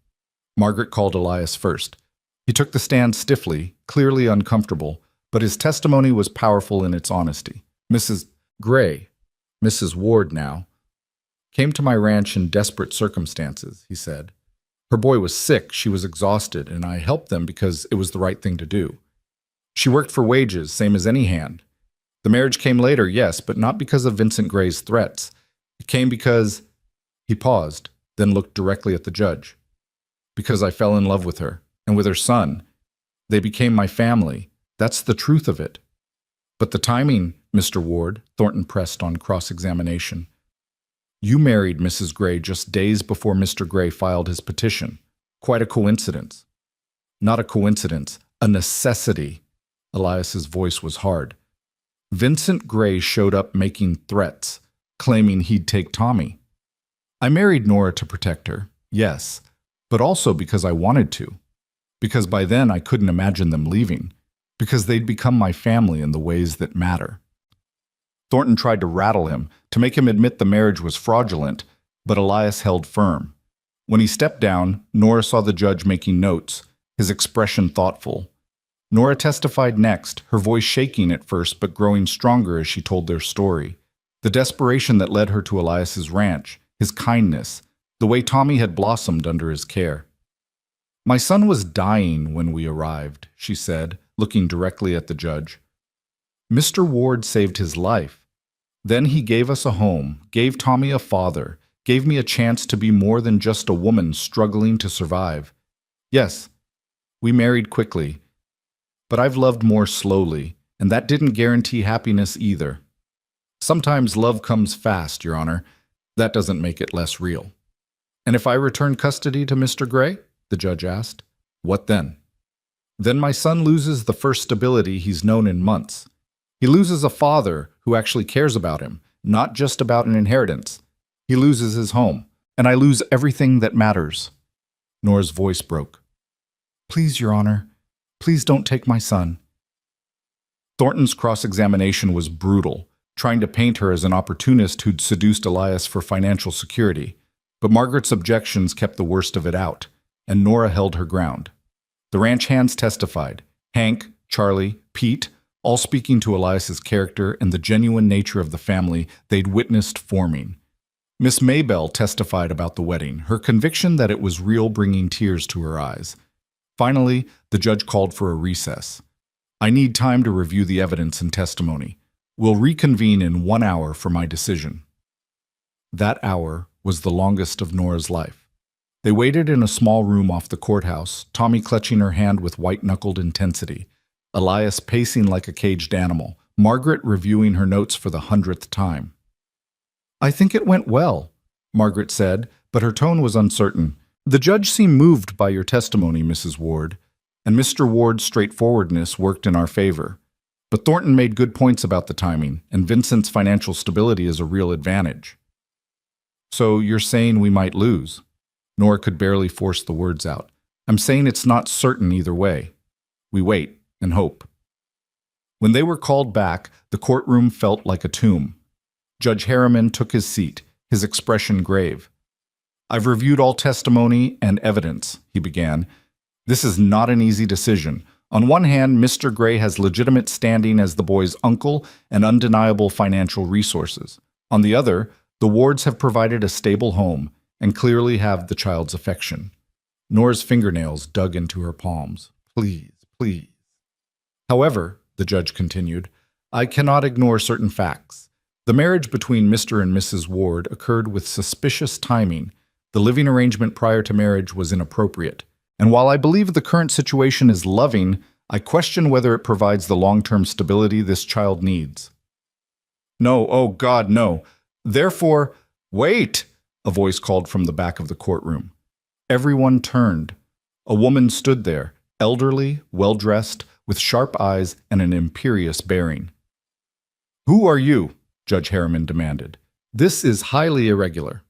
Margaret called Elias first. He took the stand stiffly, clearly uncomfortable, but his testimony was powerful in its honesty. Mrs. Gray, Mrs. Ward now, came to my ranch in desperate circumstances, he said. Her boy was sick, she was exhausted, and I helped them because it was the right thing to do. She worked for wages, same as any hand. The marriage came later, yes, but not because of Vincent Gray's threats. It came because... He paused, then looked directly at the judge. Because I fell in love with her, and with her son. They became my family. That's the truth of it. But the timing, Mr. Ward, Thornton pressed on cross-examination. You married Mrs. Gray just days before Mr. Gray filed his petition. Quite a coincidence. Not a coincidence, a necessity. Elias's voice was hard. Vincent Gray showed up making threats, claiming he'd take Tommy. I married Nora to protect her, yes, but also because I wanted to. Because by then I couldn't imagine them leaving. Because they'd become my family in the ways that matter. Thornton tried to rattle him, to make him admit the marriage was fraudulent, but Elias held firm. When he stepped down, Nora saw the judge making notes, his expression thoughtful. Nora testified next, her voice shaking at first but growing stronger as she told their story. The desperation that led her to Elias's ranch, his kindness, the way Tommy had blossomed under his care. My son was dying when we arrived, she said, looking directly at the judge. Mr. Ward saved his life. Then he gave us a home, gave Tommy a father, gave me a chance to be more than just a woman struggling to survive. Yes, we married quickly, but I've loved more slowly, and that didn't guarantee happiness either. Sometimes love comes fast, Your Honor. That doesn't make it less real. And if I return custody to Mr. Gray? The judge asked. What then? Then my son loses the first stability he's known in months. He loses a father who actually cares about him, not just about an inheritance. He loses his home, and I lose everything that matters. Nora's voice broke. Please, Your Honor, please don't take my son. Thornton's cross-examination was brutal, trying to paint her as an opportunist who'd seduced Elias for financial security. But Margaret's objections kept the worst of it out, and Nora held her ground. The ranch hands testified, Hank, Charlie, Pete, all speaking to Elias's character and the genuine nature of the family they'd witnessed forming. Miss Maybell testified about the wedding, her conviction that it was real bringing tears to her eyes. Finally, the judge called for a recess. I need time to review the evidence and testimony. We'll reconvene in 1 hour for my decision. That hour was the longest of Nora's life. They waited in a small room off the courthouse, Tommy clutching her hand with white-knuckled intensity, Elias pacing like a caged animal, Margaret reviewing her notes for the 100th time. I think it went well, Margaret said, but her tone was uncertain. The judge seemed moved by your testimony, Mrs. Ward, and Mr. Ward's straightforwardness worked in our favor. But Thornton made good points about the timing, and Vincent's financial stability is a real advantage. So you're saying we might lose? Nora could barely force the words out. I'm saying it's not certain either way. We wait and hope. When they were called back, the courtroom felt like a tomb. Judge Harriman took his seat, his expression grave. I've reviewed all testimony and evidence, he began. This is not an easy decision. On one hand, Mr. Gray has legitimate standing as the boy's uncle and undeniable financial resources. On the other, the Wards have provided a stable home and clearly have the child's affection. Nora's fingernails dug into her palms. Please, please. However, the judge continued, I cannot ignore certain facts. The marriage between Mr. and Mrs. Ward occurred with suspicious timing. The living arrangement prior to marriage was inappropriate. And while I believe the current situation is loving, I question whether it provides the long-term stability this child needs. No, oh God, no. Therefore, wait, a voice called from the back of the courtroom. Everyone turned. A woman stood there, elderly, well-dressed, with sharp eyes and an imperious bearing. Who are you? Judge Harriman demanded. This is highly irregular.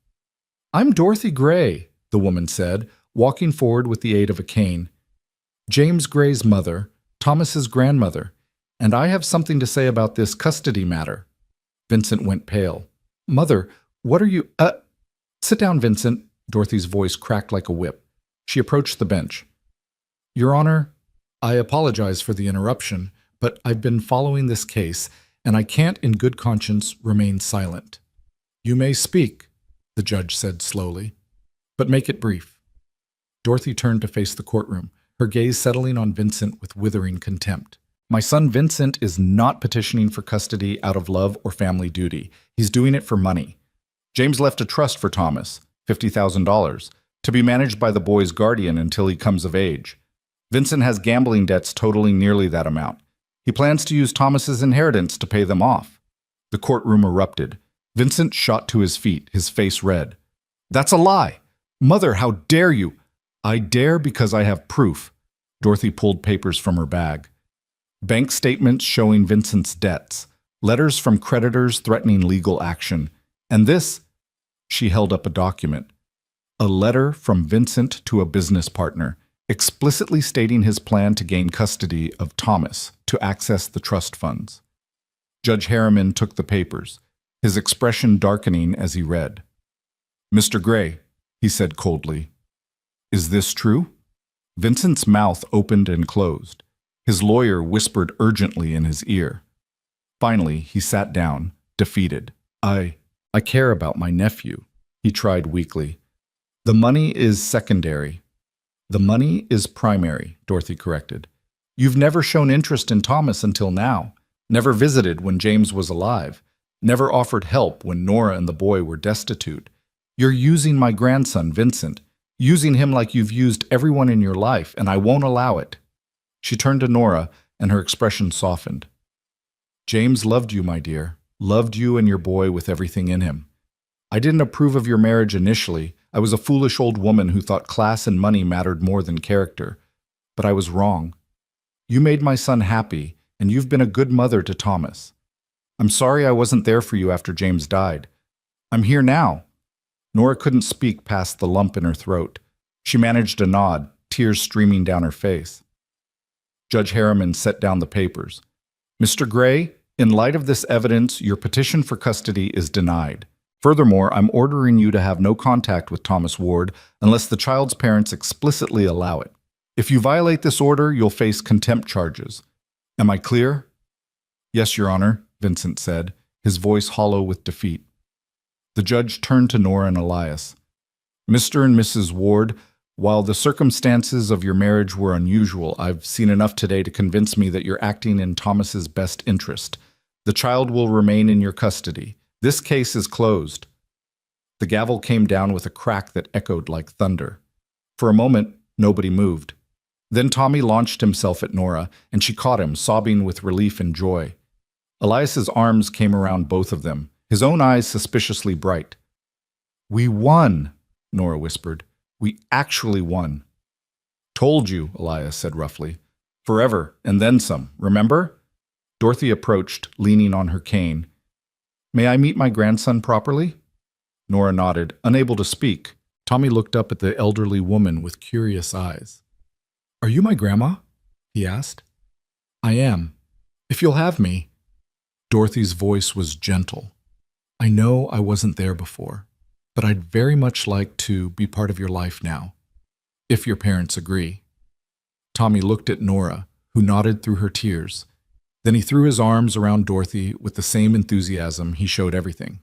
I'm Dorothy Gray, the woman said, walking forward with the aid of a cane. James Gray's mother, Thomas's grandmother, and I have something to say about this custody matter. Vincent went pale. Mother, what are you— Sit down, Vincent. Dorothy's voice cracked like a whip. She approached the bench. Your Honor, I apologize for the interruption, but I've been following this case, and I can't in good conscience remain silent. You may speak, the judge said slowly, but make it brief. Dorothy turned to face the courtroom, her gaze settling on Vincent with withering contempt. My son Vincent is not petitioning for custody out of love or family duty. He's doing it for money. James left a trust for Thomas, $50,000, to be managed by the boy's guardian until he comes of age. Vincent has gambling debts totaling nearly that amount. He plans to use Thomas's inheritance to pay them off. The courtroom erupted. Vincent shot to his feet, his face red. That's a lie! Mother, how dare you! I dare because I have proof. Dorothy pulled papers from her bag. Bank statements showing Vincent's debts, letters from creditors threatening legal action, and this— she held up a document. A letter from Vincent to a business partner, explicitly stating his plan to gain custody of Thomas to access the trust funds. Judge Harriman took the papers, his expression darkening as he read. Mr. Gray, he said coldly, is this true? Vincent's mouth opened and closed. His lawyer whispered urgently in his ear. Finally, he sat down, defeated. I care about my nephew, he tried weakly. The money is secondary. The money is primary, Dorothy corrected. You've never shown interest in Thomas until now, never visited when James was alive, never offered help when Nora and the boy were destitute. You're using my grandson, Vincent, using him like you've used everyone in your life, and I won't allow it. She turned to Nora, and her expression softened. James loved you, my dear, loved you and your boy with everything in him. I didn't approve of your marriage initially. I was a foolish old woman who thought class and money mattered more than character. But I was wrong. You made my son happy, and you've been a good mother to Thomas. I'm sorry I wasn't there for you after James died. I'm here now. Nora couldn't speak past the lump in her throat. She managed a nod, tears streaming down her face. Judge Harriman set down the papers. Mr. Gray, in light of this evidence, your petition for custody is denied. Furthermore, I'm ordering you to have no contact with Thomas Ward unless the child's parents explicitly allow it. If you violate this order, you'll face contempt charges. Am I clear? Yes, Your Honor, Vincent said, his voice hollow with defeat. The judge turned to Nora and Elias. Mr. and Mrs. Ward, while the circumstances of your marriage were unusual, I've seen enough today to convince me that you're acting in Thomas's best interest. The child will remain in your custody. This case is closed. The gavel came down with a crack that echoed like thunder. For a moment, nobody moved. Then Tommy launched himself at Nora, and she caught him, sobbing with relief and joy. Elias's arms came around both of them, his own eyes suspiciously bright. We won, Nora whispered. We actually won. Told you, Elias said roughly. Forever, and then some, remember? Dorothy approached, leaning on her cane. May I meet my grandson properly? Nora nodded, unable to speak. Tommy looked up at the elderly woman with curious eyes. Are you my grandma? He asked. I am. If you'll have me. Dorothy's voice was gentle. I know I wasn't there before, but I'd very much like to be part of your life now, if your parents agree. Tommy looked at Nora, who nodded through her tears. Then he threw his arms around Dorothy with the same enthusiasm he showed everything.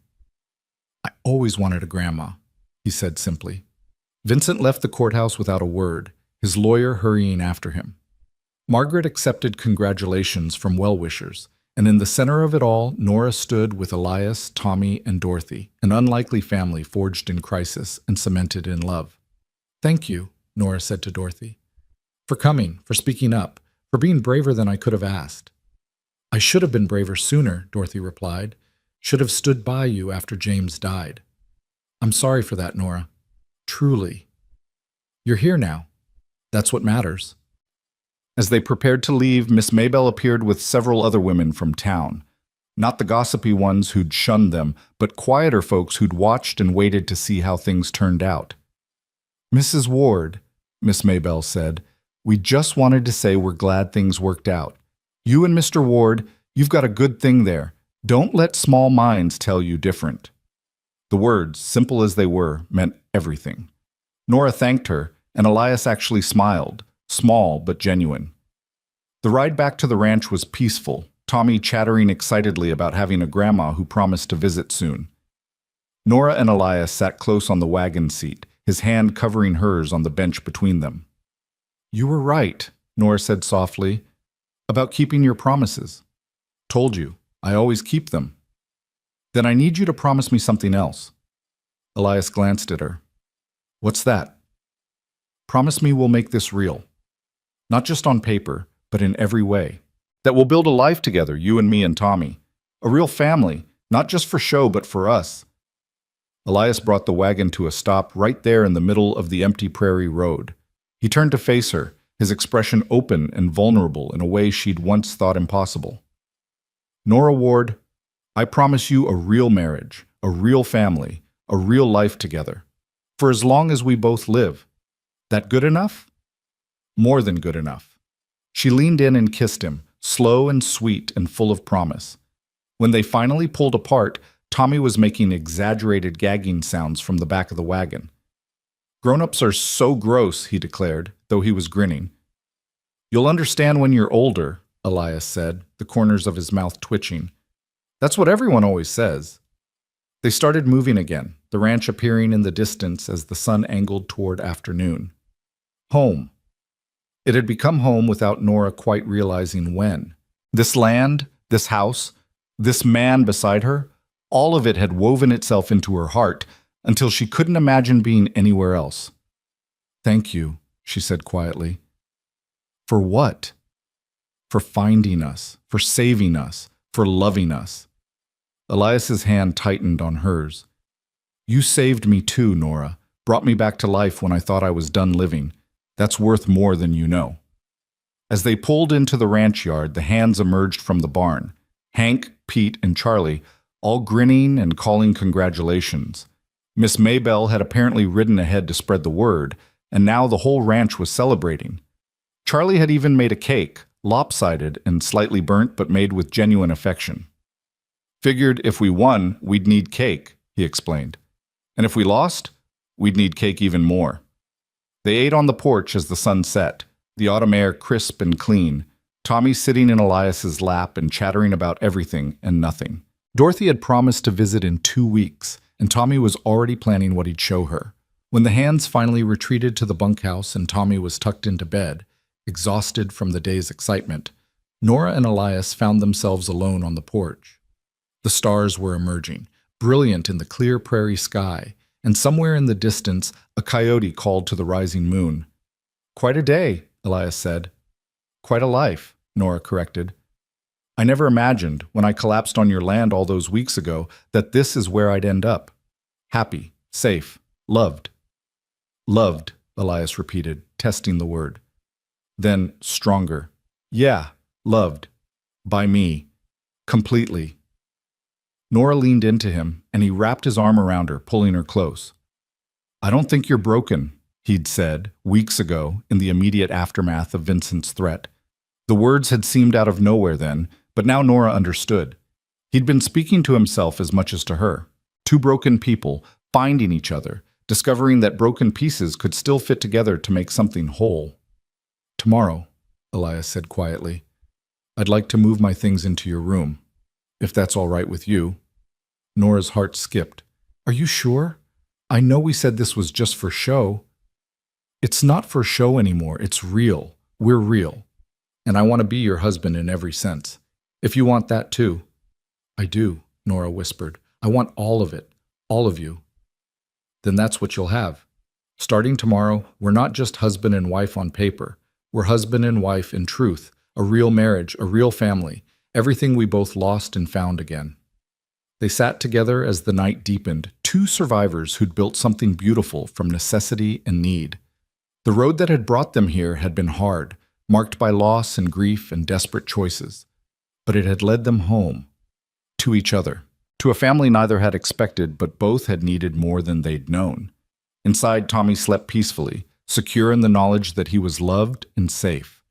I always wanted a grandma, he said simply. Vincent left the courthouse without a word, his lawyer hurrying after him. Margaret accepted congratulations from well-wishers, and in the center of it all, Nora stood with Elias, Tommy, and Dorothy, an unlikely family forged in crisis and cemented in love. Thank you, Nora said to Dorothy, for coming, for speaking up, for being braver than I could have asked. I should have been braver sooner, Dorothy replied. Should have stood by you after James died. I'm sorry for that, Nora. Truly. You're here now. That's what matters. As they prepared to leave, Miss Maybelle appeared with several other women from town. Not the gossipy ones who'd shunned them, but quieter folks who'd watched and waited to see how things turned out. Mrs. Ward, Miss Maybelle said, We just wanted to say we're glad things worked out. You and Mr. Ward, you've got a good thing there. Don't let small minds tell you different." The words, simple as they were, meant everything. Nora thanked her, and Elias actually smiled, small but genuine. The ride back to the ranch was peaceful, Tommy chattering excitedly about having a grandma who promised to visit soon. Nora and Elias sat close on the wagon seat, his hand covering hers on the bench between them. "You were right," Nora said softly, "about keeping your promises. Told you, I always keep them. Then I need you to promise me something else." Elias glanced at her. "What's that?" "Promise me we'll make this real. Not just on paper, but in every way. That we'll build a life together, you and me and Tommy. A real family, not just for show, but for us." Elias brought the wagon to a stop right there in the middle of the empty Prairie road. He turned to face her, his expression open and vulnerable in a way she'd once thought impossible. "Nora Ward, I promise you a real marriage, a real family, a real life together. For as long as we both live. That good enough?" "More than good enough." She leaned in and kissed him, slow and sweet and full of promise. When they finally pulled apart, Tommy was making exaggerated gagging sounds from the back of the wagon. "Grown-ups are so gross," he declared, though he was grinning. "You'll understand when you're older," Elias said, the corners of his mouth twitching. "That's what everyone always says." They started moving again, the ranch appearing in the distance as the sun angled toward afternoon. Home. It had become home without Nora quite realizing when. This land, this house, this man beside her, all of it had woven itself into her heart until she couldn't imagine being anywhere else. "Thank you," she said quietly. "For what?" "For finding us, for saving us, for loving us." Elias's hand tightened on hers. "You saved me too, Nora, brought me back to life when I thought I was done living. That's worth more than you know." As they pulled into the ranch yard, the hands emerged from the barn. Hank, Pete, and Charlie, all grinning and calling congratulations. Miss Maybelle had apparently ridden ahead to spread the word, and now the whole ranch was celebrating. Charlie had even made a cake, lopsided and slightly burnt but made with genuine affection. "Figured if we won, we'd need cake," he explained. "And if we lost, we'd need cake even more." They ate on the porch as the sun set, the autumn air crisp and clean, Tommy sitting in Elias's lap and chattering about everything and nothing. Dorothy had promised to visit in 2 weeks, and Tommy was already planning what he'd show her. When the hands finally retreated to the bunkhouse and Tommy was tucked into bed, exhausted from the day's excitement, Nora and Elias found themselves alone on the porch. The stars were emerging, brilliant in the clear prairie sky, and somewhere in the distance, a coyote called to the rising moon. "Quite a day," Elias said. "Quite a life," Nora corrected. "I never imagined, when I collapsed on your land all those weeks ago, that this is where I'd end up. Happy, safe, loved." "Loved," Elias repeated, testing the word. Then, stronger. "Yeah, loved. By me. Completely." Nora leaned into him, and he wrapped his arm around her, pulling her close. "I don't think you're broken," he'd said, weeks ago, in the immediate aftermath of Vincent's threat. The words had seemed out of nowhere then, but now Nora understood. He'd been speaking to himself as much as to her. Two broken people, finding each other, discovering that broken pieces could still fit together to make something whole. "Tomorrow," Elias said quietly, "I'd like to move my things into your room, if that's all right with you." Nora's heart skipped. "Are you sure? I know we said this was just for show." "It's not for show anymore. It's real. We're real. And I want to be your husband in every sense. If you want that too." "I do," Nora whispered. "I want all of it. All of you." "Then that's what you'll have. Starting tomorrow, we're not just husband and wife on paper. We're husband and wife in truth, a real marriage, a real family, everything we both lost and found again." They sat together as the night deepened, two survivors who'd built something beautiful from necessity and need. The road that had brought them here had been hard, marked by loss and grief and desperate choices. But it had led them home, to each other, to a family neither had expected but both had needed more than they'd known. Inside, Tommy slept peacefully, secure in the knowledge that he was loved and safe,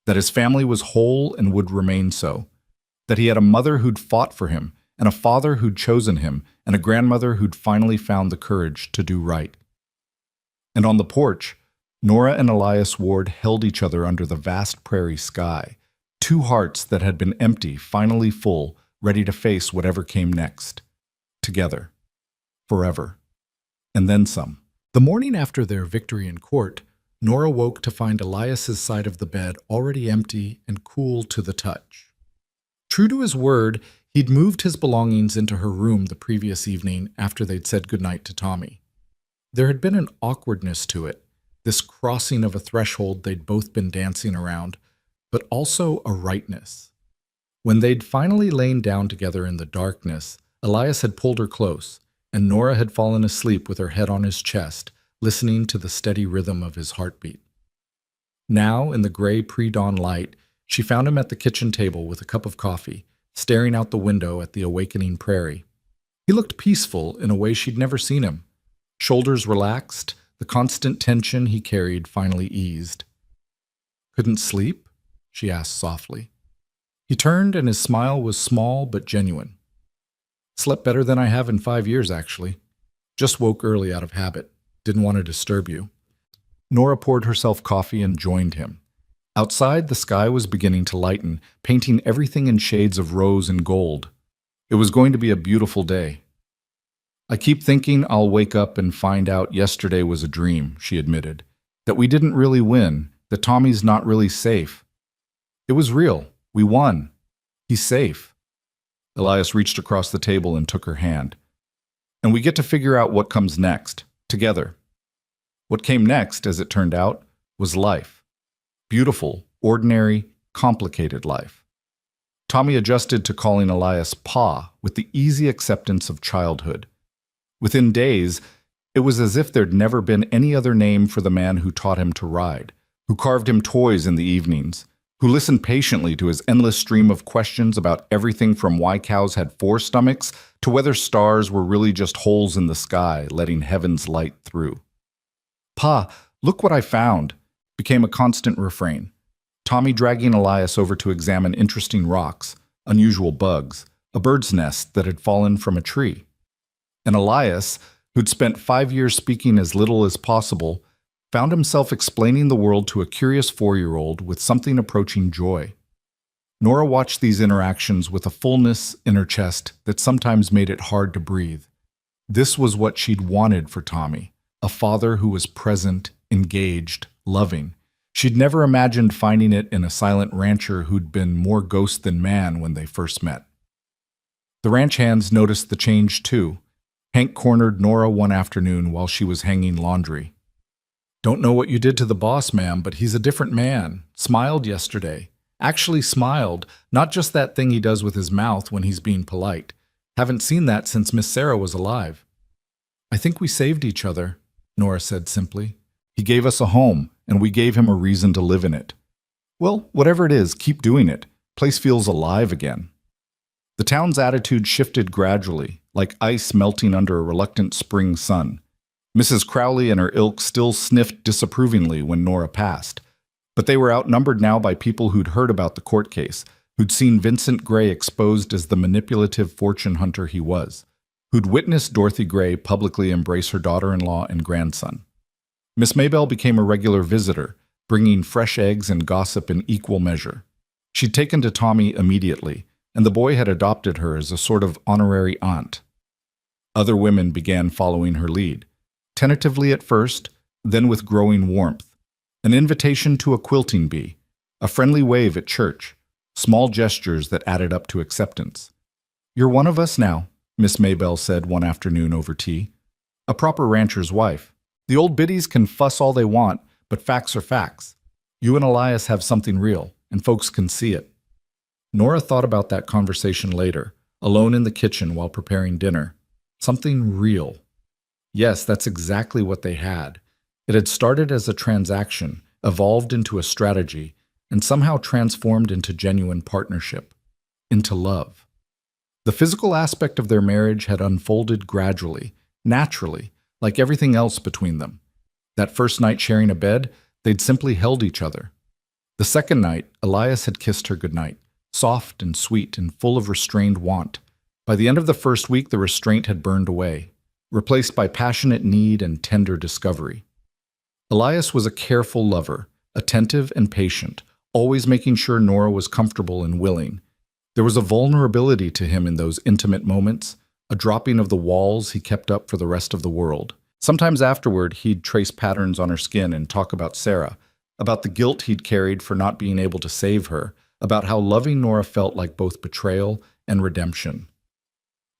that his family was whole and would remain so, that he had a mother who'd fought for him, and a father who'd chosen him, and a grandmother who'd finally found the courage to do right. And on the porch, Nora and Elias Ward held each other under the vast prairie sky, two hearts that had been empty, finally full, ready to face whatever came next. Together. Forever. And then some. The morning after their victory in court, Nora woke to find Elias's side of the bed already empty and cool to the touch. True to his word, he'd moved his belongings into her room the previous evening after they'd said goodnight to Tommy. There had been an awkwardness to it, this crossing of a threshold they'd both been dancing around, but also a rightness. When they'd finally lain down together in the darkness, Elias had pulled her close, and Nora had fallen asleep with her head on his chest, listening to the steady rhythm of his heartbeat. Now, in the gray pre-dawn light, she found him at the kitchen table with a cup of coffee, staring out the window at the awakening prairie. He looked peaceful in a way she'd never seen him. Shoulders relaxed, the constant tension he carried finally eased. "Couldn't sleep?" she asked softly. He turned, and his smile was small but genuine. "Slept better than I have in 5 years, actually. Just woke early out of habit. Didn't want to disturb you." Nora poured herself coffee and joined him. Outside, the sky was beginning to lighten, painting everything in shades of rose and gold. It was going to be a beautiful day. "I keep thinking I'll wake up and find out yesterday was a dream," she admitted. "That we didn't really win, that Tommy's not really safe. It was real. We won. He's safe." Elias reached across the table and took her hand. "And we get to figure out what comes next, together." What came next, as it turned out, was life. Beautiful, ordinary, complicated life. Tommy adjusted to calling Elias Pa with the easy acceptance of childhood. Within days, it was as if there'd never been any other name for the man who taught him to ride, who carved him toys in the evenings, who listened patiently to his endless stream of questions about everything from why cows had 4 stomachs to whether stars were really just holes in the sky letting heaven's light through. "Pa, look what I found," became a constant refrain. Tommy dragging Elias over to examine interesting rocks, unusual bugs, a bird's nest that had fallen from a tree. And Elias, who'd spent 5 years speaking as little as possible, found himself explaining the world to a curious 4-year-old with something approaching joy. Nora watched these interactions with a fullness in her chest that sometimes made it hard to breathe. This was what she'd wanted for Tommy, a father who was present, engaged, loving. She'd never imagined finding it in a silent rancher who'd been more ghost than man when they first met. The ranch hands noticed the change too. Hank cornered Nora one afternoon while she was hanging laundry. "Don't know what you did to the boss, ma'am, but he's a different man. Smiled yesterday. Actually smiled, not just that thing he does with his mouth when he's being polite. Haven't seen that since Miss Sarah was alive." "I think we saved each other," Nora said simply. "He gave us a home, and we gave him a reason to live in it. Well, whatever it is, keep doing it. Place feels alive again." The town's attitude shifted gradually, like ice melting under a reluctant spring sun. Mrs. Crowley and her ilk still sniffed disapprovingly when Nora passed, but they were outnumbered now by people who'd heard about the court case, who'd seen Vincent Gray exposed as the manipulative fortune hunter he was, who'd witnessed Dorothy Gray publicly embrace her daughter-in-law and grandson. Miss Maybelle became a regular visitor, bringing fresh eggs and gossip in equal measure. She'd taken to Tommy immediately, and the boy had adopted her as a sort of honorary aunt. Other women began following her lead, tentatively at first, then with growing warmth. An invitation to a quilting bee, a friendly wave at church, small gestures that added up to acceptance. "You're one of us now," Miss Maybelle said one afternoon over tea. "A proper rancher's wife. The old biddies can fuss all they want, but facts are facts. You and Elias have something real, and folks can see it." Nora thought about that conversation later, alone in the kitchen while preparing dinner. Something real. Yes, that's exactly what they had. It had started as a transaction, evolved into a strategy, and somehow transformed into genuine partnership, into love. The physical aspect of their marriage had unfolded gradually, naturally, like everything else between them. That first night sharing a bed, they'd simply held each other. The second night, Elias had kissed her goodnight, soft and sweet and full of restrained want. By the end of the first week, the restraint had burned away, replaced by passionate need and tender discovery. Elias was a careful lover, attentive and patient, always making sure Nora was comfortable and willing. There was a vulnerability to him in those intimate moments, a dropping of the walls he kept up for the rest of the world. Sometimes afterward, he'd trace patterns on her skin and talk about Sarah, about the guilt he'd carried for not being able to save her, about how loving Nora felt like both betrayal and redemption.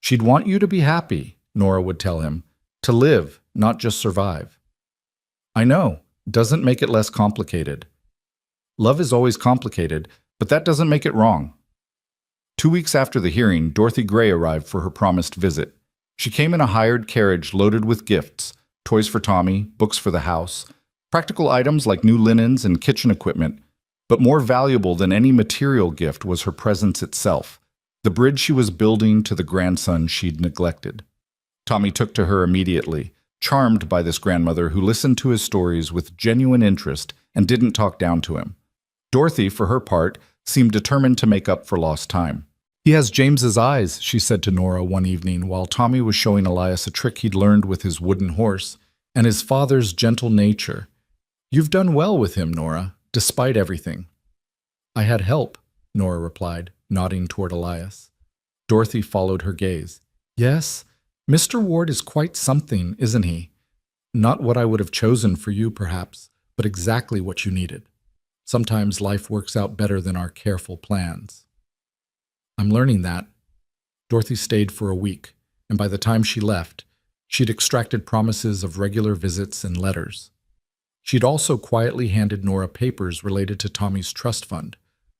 "She'd want you to be happy," Nora would tell him, "to live, not just survive." "I know, doesn't make it less complicated." Love is always complicated, but that doesn't make it wrong. 2 weeks after the hearing, Dorothy Gray arrived for her promised visit. She came in a hired carriage loaded with gifts, toys for Tommy, books for the house, practical items like new linens and kitchen equipment. But more valuable than any material gift was her presence itself, the bridge she was building to the grandson she'd neglected. Tommy took to her immediately, charmed by this grandmother who listened to his stories with genuine interest and didn't talk down to him. Dorothy, for her part, seemed determined to make up for lost time. "He has James's eyes," she said to Nora one evening while Tommy was showing Elias a trick he'd learned with his wooden horse, "and his father's gentle nature. You've done well with him, Nora, despite everything." "I had help," Nora replied, nodding toward Elias. Dorothy followed her gaze. "Yes, Mr. Ward is quite something, isn't he? Not what I would have chosen for you, perhaps, but exactly what you needed. Sometimes life works out better than our careful plans." "I'm learning that." Dorothy stayed for a week, and by the time she left, she'd extracted promises of regular visits and letters. She'd also quietly handed Nora papers related to Tommy's trust fund,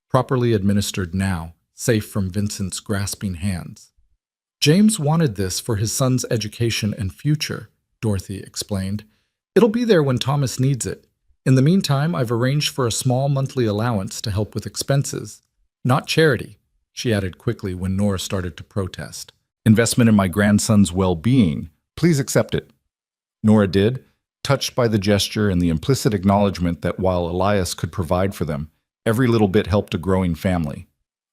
properly administered now, safe from Vincent's grasping hands. "James wanted this for his son's education and future," Dorothy explained. "It'll be there when Thomas needs it. In the meantime, I've arranged for a small monthly allowance to help with expenses. Not charity," she added quickly when Nora started to protest. "Investment in my grandson's well-being. Please accept it." Nora did, touched by the gesture and the implicit acknowledgement that while Elias could provide for them, every little bit helped a growing family.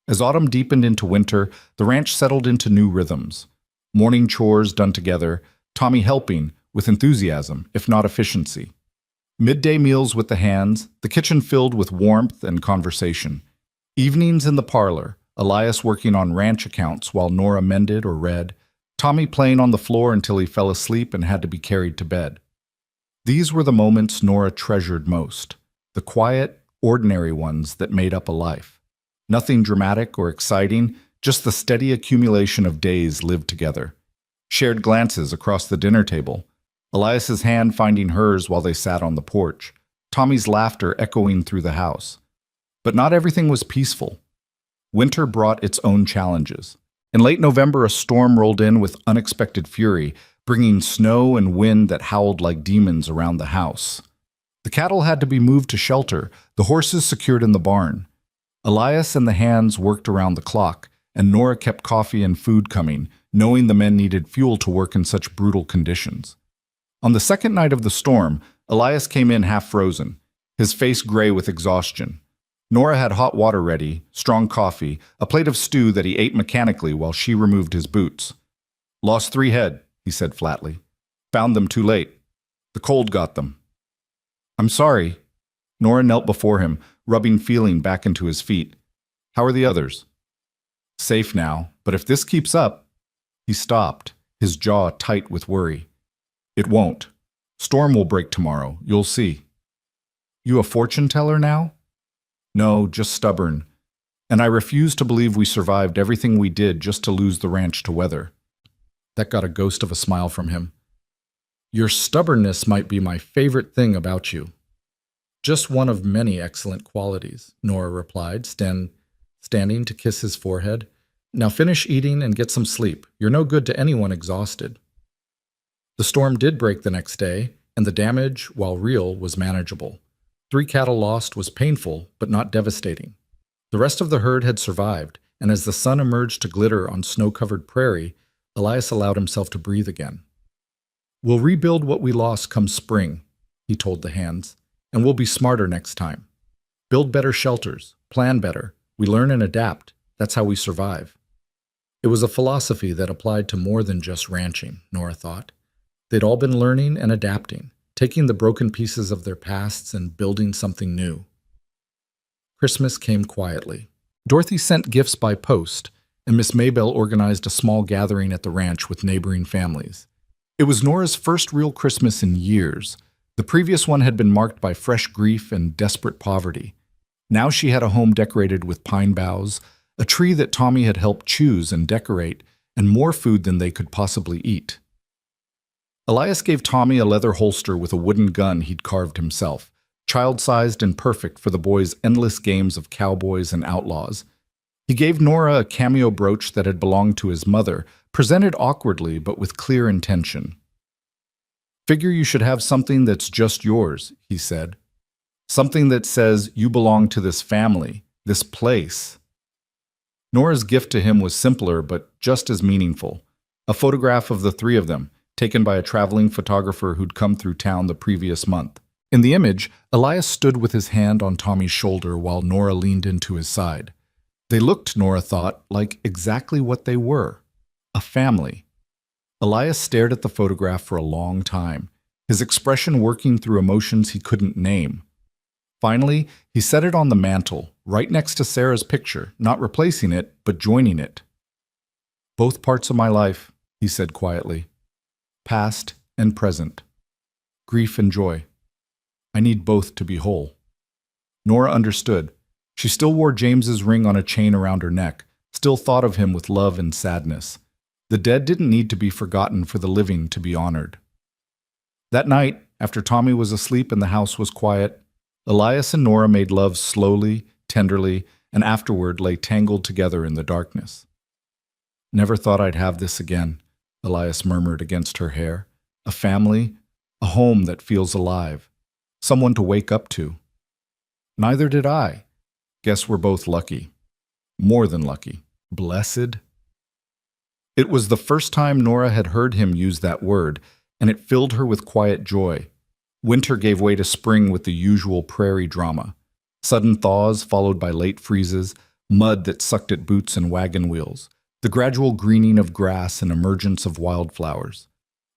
As autumn deepened into winter, the ranch settled into new rhythms. Morning chores done together, Tommy helping, with enthusiasm, if not efficiency. Midday meals with the hands, the kitchen filled with warmth and conversation. Evenings in the parlor, Elias working on ranch accounts while Nora mended or read, Tommy playing on the floor until he fell asleep and had to be carried to bed. These were the moments Nora treasured most, the quiet, ordinary ones that made up a life. Nothing dramatic or exciting, just the steady accumulation of days lived together. Shared glances across the dinner table, Elias's hand finding hers while they sat on the porch, Tommy's laughter echoing through the house. But not everything was peaceful. Winter brought its own challenges. In late November, a storm rolled in with unexpected fury, bringing snow and wind that howled like demons around the house. The cattle had to be moved to shelter, the horses secured in the barn. Elias and the hands worked around the clock, and Nora kept coffee and food coming, knowing the men needed fuel to work in such brutal conditions. On the second night of the storm, Elias came in half frozen, his face gray with exhaustion. Nora had hot water ready, strong coffee, a plate of stew that he ate mechanically while she removed his boots. "Lost 3 head," he said flatly. "Found them too late. The cold got them." "I'm sorry." Nora knelt before him, rubbing feeling back into his feet. "How are the others?" "Safe now, but if this keeps up—" He stopped, his jaw tight with worry. "It won't. Storm will break tomorrow, you'll see." "You a fortune teller now?" "No, just stubborn. And I refuse to believe we survived everything we did just to lose the ranch to weather." That got a ghost of a smile from him. "Your stubbornness might be my favorite thing about you." "Just one of many excellent qualities," Nora replied, standing to kiss his forehead. "Now finish eating and get some sleep. You're no good to anyone exhausted." The storm did break the next day, and the damage, while real, was manageable. 3 cattle lost was painful, but not devastating. The rest of the herd had survived, and as the sun emerged to glitter on snow-covered prairie, Elias allowed himself to breathe again. "We'll rebuild what we lost come spring." he told the hands, "and we'll be smarter next time. Build better shelters, plan better. We learn and adapt. That's how we survive." It was a philosophy that applied to more than just ranching, Nora thought. They'd all been learning and adapting, taking the broken pieces of their pasts and building something new. Christmas came quietly. Dorothy sent gifts by post, and Miss Maybelle organized a small gathering at the ranch with neighboring families. It was Nora's first real Christmas in years. The previous one had been marked by fresh grief and desperate poverty. Now she had a home decorated with pine boughs, a tree that Tommy had helped choose and decorate, and more food than they could possibly eat. Elias gave Tommy a leather holster with a wooden gun he'd carved himself, child-sized and perfect for the boys' endless games of cowboys and outlaws. He gave Nora a cameo brooch that had belonged to his mother, presented awkwardly but with clear intention. "Figure you should have something that's just yours," he said. "Something that says you belong to this family, this place." Nora's gift to him was simpler but just as meaningful. A photograph of the three of them, taken by a traveling photographer who'd come through town the previous month. In the image, Elias stood with his hand on Tommy's shoulder while Nora leaned into his side. They looked, Nora thought, like exactly what they were, a family. Elias stared at the photograph for a long time, his expression working through emotions he couldn't name. Finally, he set it on the mantel, right next to Sarah's picture, not replacing it, but joining it. "Both parts of my life," he said quietly. "Past and present. Grief and joy. I need both to be whole." Nora understood. She still wore James's ring on a chain around her neck, still thought of him with love and sadness. The dead didn't need to be forgotten for the living to be honored. That night, after Tommy was asleep and the house was quiet, Elias and Nora made love slowly, tenderly, and afterward lay tangled together in the darkness. "Never thought I'd have this again," Elias murmured against her hair. "A family, a home that feels alive, someone to wake up to." "Neither did I. Guess we're both lucky. More than lucky. Blessed." It was the first time Nora had heard him use that word, and it filled her with quiet joy. Winter gave way to spring with the usual prairie drama. Sudden thaws followed by late freezes, mud that sucked at boots and wagon wheels, the gradual greening of grass and emergence of wildflowers.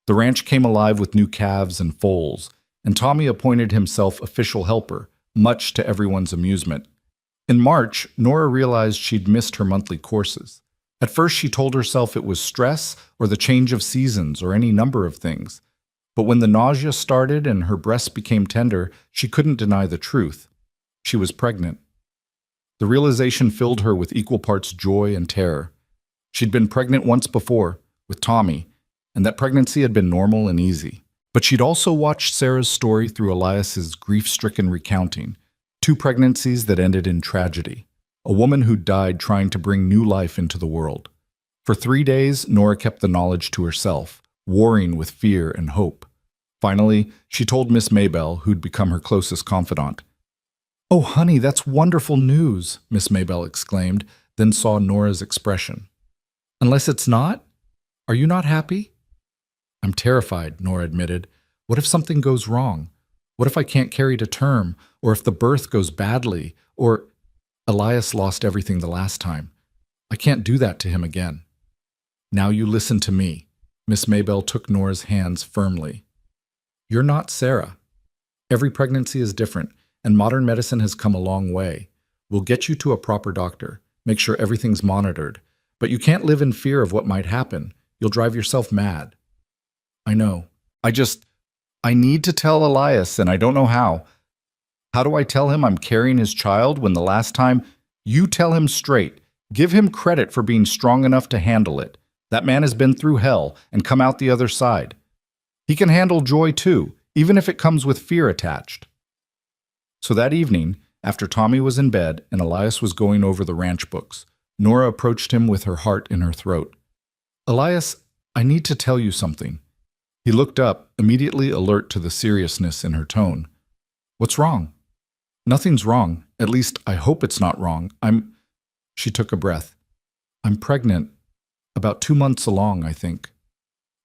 The ranch came alive with new calves and foals, and Tommy appointed himself official helper, much to everyone's amusement. In March, Nora realized she'd missed her monthly courses. At first, she told herself it was stress or the change of seasons or any number of things. But when the nausea started and her breasts became tender, she couldn't deny the truth. She was pregnant. The realization filled her with equal parts joy and terror. She'd been pregnant once before, with Tommy, and that pregnancy had been normal and easy. But she'd also watched Sarah's story through Elias's grief-stricken recounting, 2 pregnancies that ended in tragedy, a woman who died trying to bring new life into the world. For 3 days, Nora kept the knowledge to herself, warring with fear and hope. Finally, she told Miss Maybelle, who'd become her closest confidant. "Oh, honey, that's wonderful news," Miss Maybelle exclaimed, then saw Nora's expression. "Unless it's not? Are you not happy?" "I'm terrified," Nora admitted. "What if something goes wrong? What if I can't carry to term? Or if the birth goes badly? Or Elias lost everything the last time. I can't do that to him again." "Now you listen to me." Miss Maybelle took Nora's hands firmly. "You're not Sarah. Every pregnancy is different, and modern medicine has come a long way. We'll get you to a proper doctor, make sure everything's monitored. But you can't live in fear of what might happen. You'll drive yourself mad." "I know. I need to tell Elias, and I don't know how. How do I tell him I'm carrying his child when the last time—" "You tell him straight. Give him credit for being strong enough to handle it. That man has been through hell and come out the other side. He can handle joy too, even if it comes with fear attached." So that evening, after Tommy was in bed and Elias was going over the ranch books, Nora approached him with her heart in her throat. "Elias, I need to tell you something." He looked up, immediately alert to the seriousness in her tone. "What's wrong?" "Nothing's wrong. At least, I hope it's not wrong. She took a breath. "I'm pregnant. About 2 months along, I think."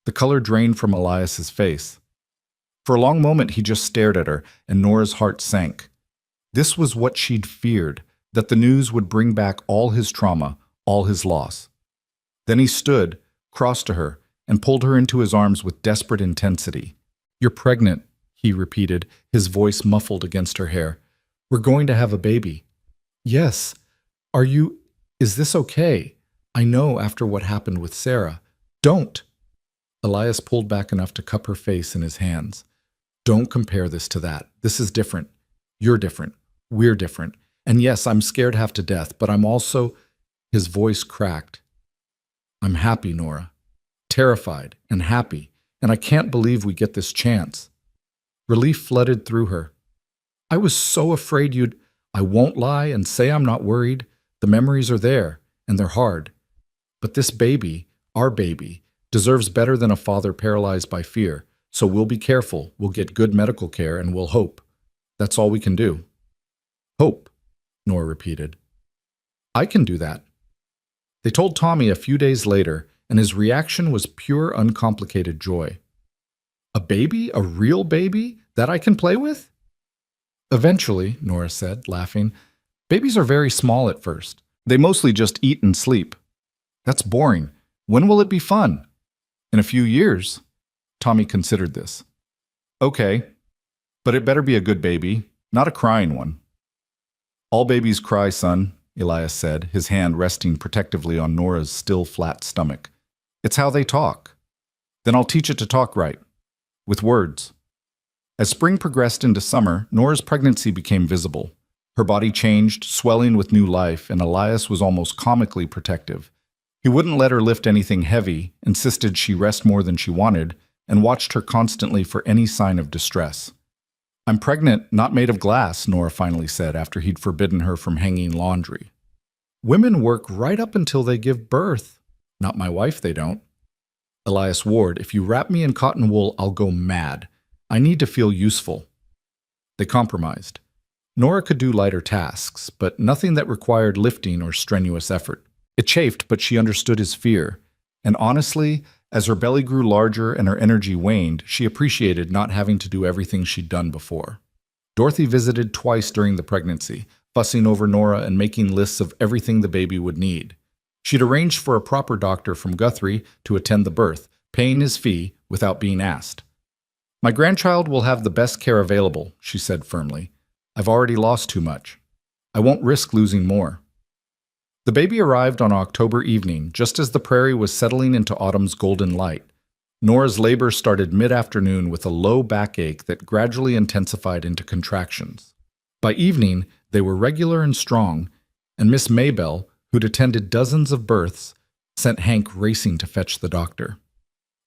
The color drained from Elias's face. For a long moment he just stared at her, and Nora's heart sank. This was what she'd feared, that the news would bring back all his trauma, all his loss. Then he stood, crossed to her, and pulled her into his arms with desperate intensity. "You're pregnant," he repeated, his voice muffled against her hair. "We're going to have a baby." "Yes. Are you... Is this okay? I know after what happened with Sarah." "Don't!" Elias pulled back enough to cup her face in his hands. "Don't compare this to that. This is different. You're different. We're different. And yes, I'm scared half to death, but I'm also..." His voice cracked. "I'm happy, Nora. Terrified and happy, and I can't believe we get this chance." Relief flooded through her. "I was so afraid you'd..." "I won't lie and say I'm not worried. The memories are there, and they're hard. But this baby, our baby, deserves better than a father paralyzed by fear, so we'll be careful, we'll get good medical care, and we'll hope. That's all we can do." "Hope," Nora repeated. "I can do that." They told Tommy a few days later, and his reaction was pure, uncomplicated joy. "A baby? A real baby? That I can play with?" "Eventually," Nora said, laughing. "Babies are very small at first. They mostly just eat and sleep." "That's boring. When will it be fun?" "In a few years." Tommy considered this. "Okay, but it better be a good baby, not a crying one." "All babies cry, son," Elias said, his hand resting protectively on Nora's still flat stomach. "It's how they talk." "Then I'll teach it to talk right. With words." As spring progressed into summer, Nora's pregnancy became visible. Her body changed, swelling with new life, and Elias was almost comically protective. He wouldn't let her lift anything heavy, insisted she rest more than she wanted, and watched her constantly for any sign of distress. "I'm pregnant, not made of glass," Nora finally said after he'd forbidden her from hanging laundry. "Women work right up until they give birth." "Not my wife, they don't." Elias Ward, "If you wrap me in cotton wool, I'll go mad. I need to feel useful." They compromised. Nora could do lighter tasks, but nothing that required lifting or strenuous effort. It chafed, but she understood his fear. And honestly, as her belly grew larger and her energy waned, she appreciated not having to do everything she'd done before. Dorothy visited twice during the pregnancy, fussing over Nora and making lists of everything the baby would need. She'd arranged for a proper doctor from Guthrie to attend the birth, paying his fee without being asked. "My grandchild will have the best care available," she said firmly. "I've already lost too much. I won't risk losing more." The baby arrived on October evening, just as the prairie was settling into autumn's golden light. Nora's labor started mid-afternoon with a low backache that gradually intensified into contractions. By evening, they were regular and strong, and Miss Maybelle, who'd attended dozens of births, sent Hank racing to fetch the doctor.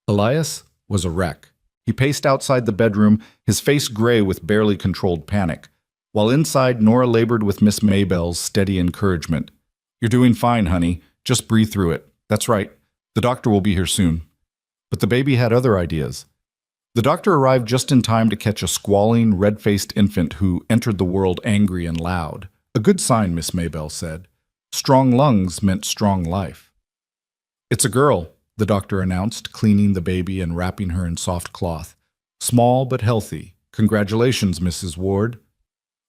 Elias was a wreck. He paced outside the bedroom, his face gray with barely controlled panic. While inside, Nora labored with Miss Maybelle's steady encouragement. "You're doing fine, honey. Just breathe through it. That's right. The doctor will be here soon." But the baby had other ideas. The doctor arrived just in time to catch a squalling, red-faced infant who entered the world angry and loud. A good sign, Miss Maybelle said. Strong lungs meant strong life. "It's a girl," the doctor announced, cleaning the baby and wrapping her in soft cloth. "Small but healthy. Congratulations, Mrs. Ward."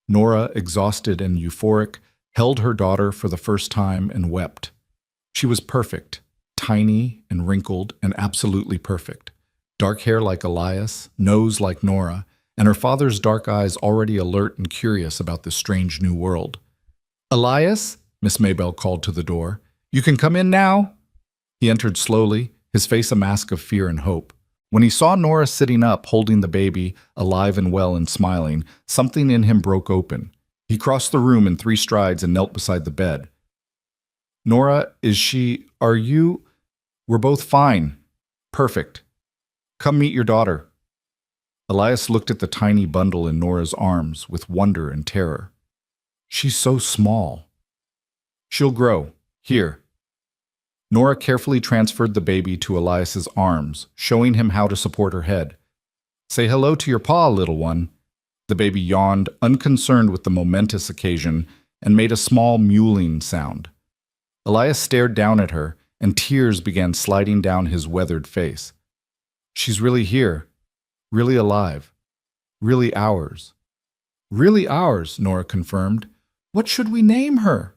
Nora, exhausted and euphoric, held her daughter for the first time and wept. She was perfect, tiny and wrinkled and absolutely perfect. Dark hair like Elias, nose like Nora, and her father's dark eyes already alert and curious about this strange new world. "Elias," Miss Maybelle called to the door, "you can come in now." He entered slowly, his face a mask of fear and hope. When he saw Nora sitting up, holding the baby, alive and well and smiling, something in him broke open. He crossed the room in 3 strides and knelt beside the bed. "Nora, are you..." "We're both fine. Perfect. Come meet your daughter." Elias looked at the tiny bundle in Nora's arms with wonder and terror. "She's so small." "She'll grow. Here." Nora carefully transferred the baby to Elias's arms, showing him how to support her head. "Say hello to your pa, little one." The baby yawned, unconcerned with the momentous occasion, and made a small mewling sound. Elias stared down at her, and tears began sliding down his weathered face. "She's really here, really alive. Really ours. Really ours, Nora confirmed. What should we name her?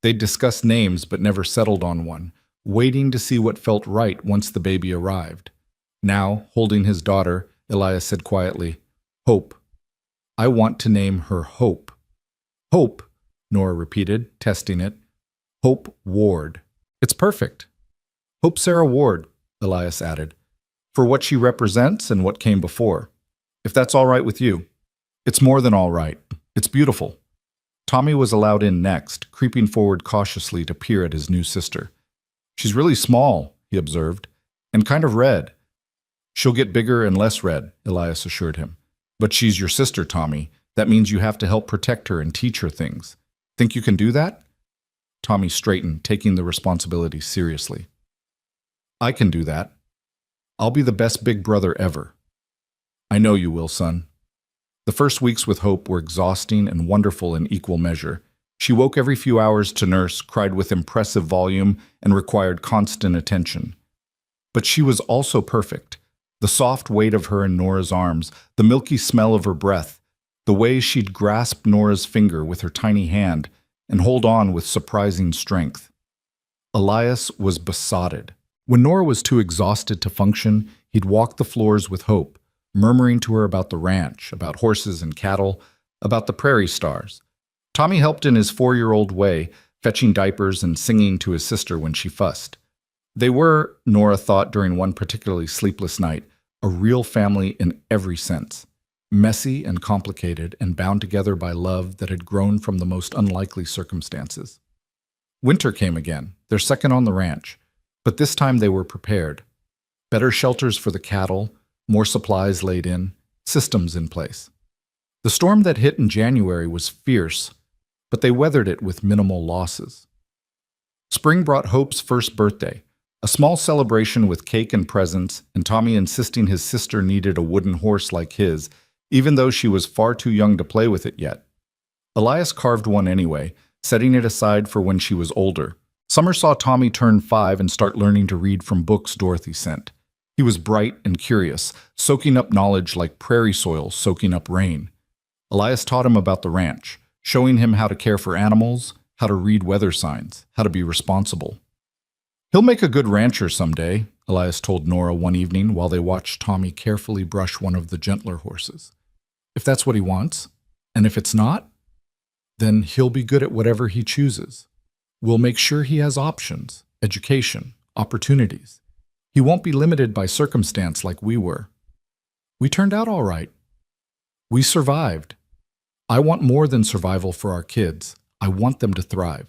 They'd discussed names but never settled on one, waiting to see what felt right once the baby arrived. Now, holding his daughter, Elias said quietly, Hope. I want to name her Hope. Hope, Nora repeated, testing it. Hope Ward. It's perfect. Hope Sarah Ward, Elias added, for what she represents and what came before. If that's all right with you. It's more than all right. It's beautiful. Tommy was allowed in next, creeping forward cautiously to peer at his new sister. She's really small, he observed, and kind of red. She'll get bigger and less red, Elias assured him. But she's your sister, Tommy. That means you have to help protect her and teach her things. Think you can do that? Tommy straightened, taking the responsibility seriously. I can do that. I'll be the best big brother ever. I know you will, son. The first weeks with Hope were exhausting and wonderful in equal measure. She woke every few hours to nurse, cried with impressive volume, and required constant attention. But she was also perfect. The soft weight of her in Nora's arms, the milky smell of her breath, the way she'd grasp Nora's finger with her tiny hand and hold on with surprising strength. Elias was besotted. When Nora was too exhausted to function, he'd walk the floors with Hope, murmuring to her about the ranch, about horses and cattle, about the prairie stars. Tommy helped in his 4-year-old way, fetching diapers and singing to his sister when she fussed. They were, Nora thought during one particularly sleepless night, a real family in every sense, messy and complicated and bound together by love that had grown from the most unlikely circumstances. Winter came again, their second on the ranch, but this time they were prepared. Better shelters for the cattle, more supplies laid in, systems in place. The storm that hit in January was fierce, but they weathered it with minimal losses. Spring brought Hope's first birthday, a small celebration with cake and presents, and Tommy insisting his sister needed a wooden horse like his, even though she was far too young to play with it yet. Elias carved one anyway, setting it aside for when she was older. Summer saw Tommy turn 5 and start learning to read from books Dorothy sent. He was bright and curious, soaking up knowledge like prairie soil soaking up rain. Elias taught him about the ranch, showing him how to care for animals, how to read weather signs, how to be responsible. He'll make a good rancher someday, Elias told Nora one evening while they watched Tommy carefully brush one of the gentler horses. If that's what he wants, and if it's not, then he'll be good at whatever he chooses. We'll make sure he has options, education, opportunities. He won't be limited by circumstance like we were. We turned out all right. We survived. I want more than survival for our kids. I want them to thrive.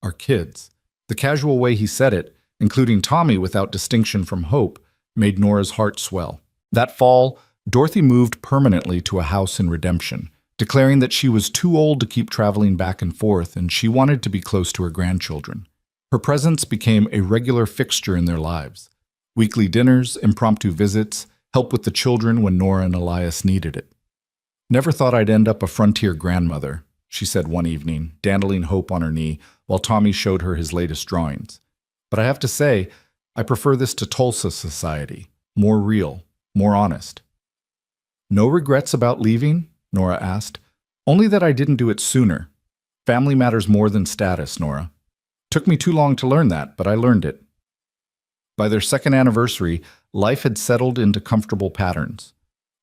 Our kids. The casual way he said it, including Tommy without distinction from Hope, made Nora's heart swell. That fall, Dorothy moved permanently to a house in Redemption, declaring that she was too old to keep traveling back and forth and she wanted to be close to her grandchildren. Her presence became a regular fixture in their lives. Weekly dinners, impromptu visits, help with the children when Nora and Elias needed it. Never thought I'd end up a frontier grandmother, she said one evening, dandling Hope on her knee while Tommy showed her his latest drawings. But I have to say, I prefer this to Tulsa society. More real, more honest. No regrets about leaving? Nora asked. Only that I didn't do it sooner. Family matters more than status, Nora. Took me too long to learn that, but I learned it. By their second anniversary, life had settled into comfortable patterns.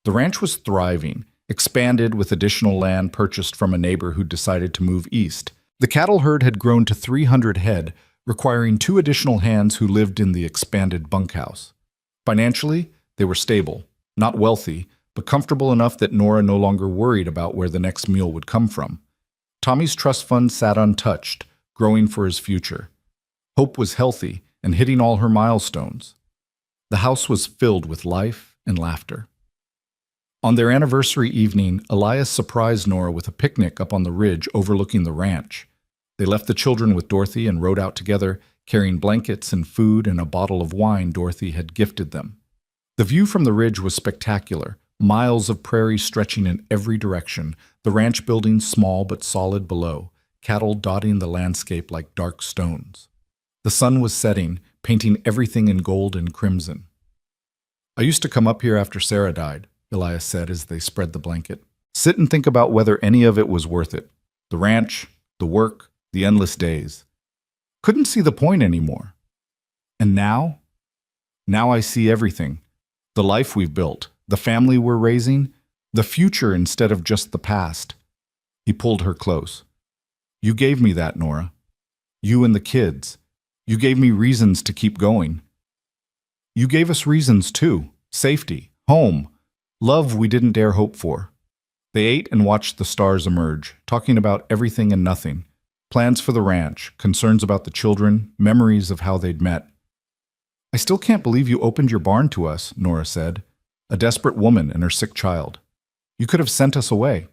The ranch was thriving, expanded with additional land purchased from a neighbor who decided to move east. The cattle herd had grown to 300 head, requiring 2 additional hands who lived in the expanded bunkhouse. Financially, they were stable, not wealthy, but comfortable enough that Nora no longer worried about where the next meal would come from. Tommy's trust fund sat untouched, growing for his future. Hope was healthy and hitting all her milestones. The house was filled with life and laughter. On their anniversary evening, Elias surprised Nora with a picnic up on the ridge overlooking the ranch. They left the children with Dorothy and rode out together, carrying blankets and food and a bottle of wine Dorothy had gifted them. The view from the ridge was spectacular, miles of prairie stretching in every direction, the ranch buildings small but solid below, cattle dotting the landscape like dark stones. The sun was setting, painting everything in gold and crimson. I used to come up here after Sarah died, Elias said as they spread the blanket. Sit and think about whether any of it was worth it. The ranch, the work, the endless days. Couldn't see the point anymore. And now? Now I see everything. The life we've built, the family we're raising, the future instead of just the past. He pulled her close. You gave me that, Nora. You and the kids. You gave me reasons to keep going. You gave us reasons too. Safety, home, love we didn't dare hope for. They ate and watched the stars emerge, talking about everything and nothing. Plans for the ranch, concerns about the children, memories of how they'd met. I still can't believe you opened your barn to us, Nora said. A desperate woman and her sick child. You could have sent us away.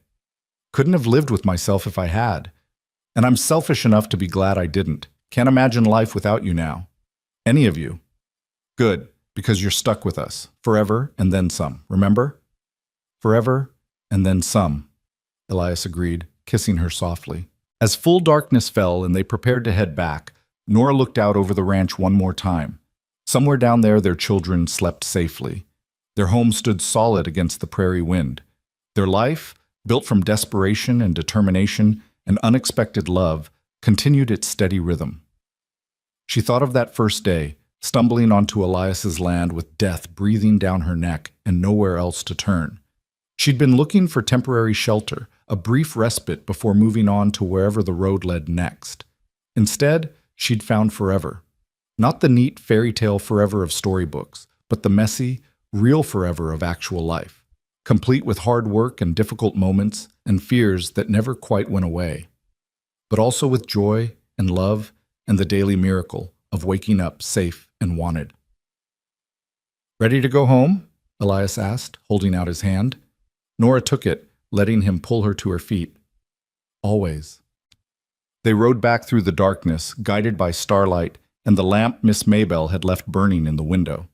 Couldn't have lived with myself if I had. And I'm selfish enough to be glad I didn't. Can't imagine life without you now. Any of you. Good, because you're stuck with us. Forever and then some, remember? Forever and then some, Elias agreed, kissing her softly. As full darkness fell and they prepared to head back, Nora looked out over the ranch one more time. Somewhere down there their children slept safely. Their home stood solid against the prairie wind. Their life, built from desperation and determination and unexpected love, continued its steady rhythm. She thought of that first day, stumbling onto Elias's land with death breathing down her neck and nowhere else to turn. She'd been looking for temporary shelter, a brief respite before moving on to wherever the road led next. Instead, she'd found forever. Not the neat fairy tale forever of storybooks, but the messy, real forever of actual life, complete with hard work and difficult moments and fears that never quite went away, but also with joy and love and the daily miracle of waking up safe and wanted. Ready to go home? Elias asked, holding out his hand. Nora took it, letting him pull her to her feet. Always. They rode back through the darkness, guided by starlight and the lamp Miss Maybelle had left burning in the window.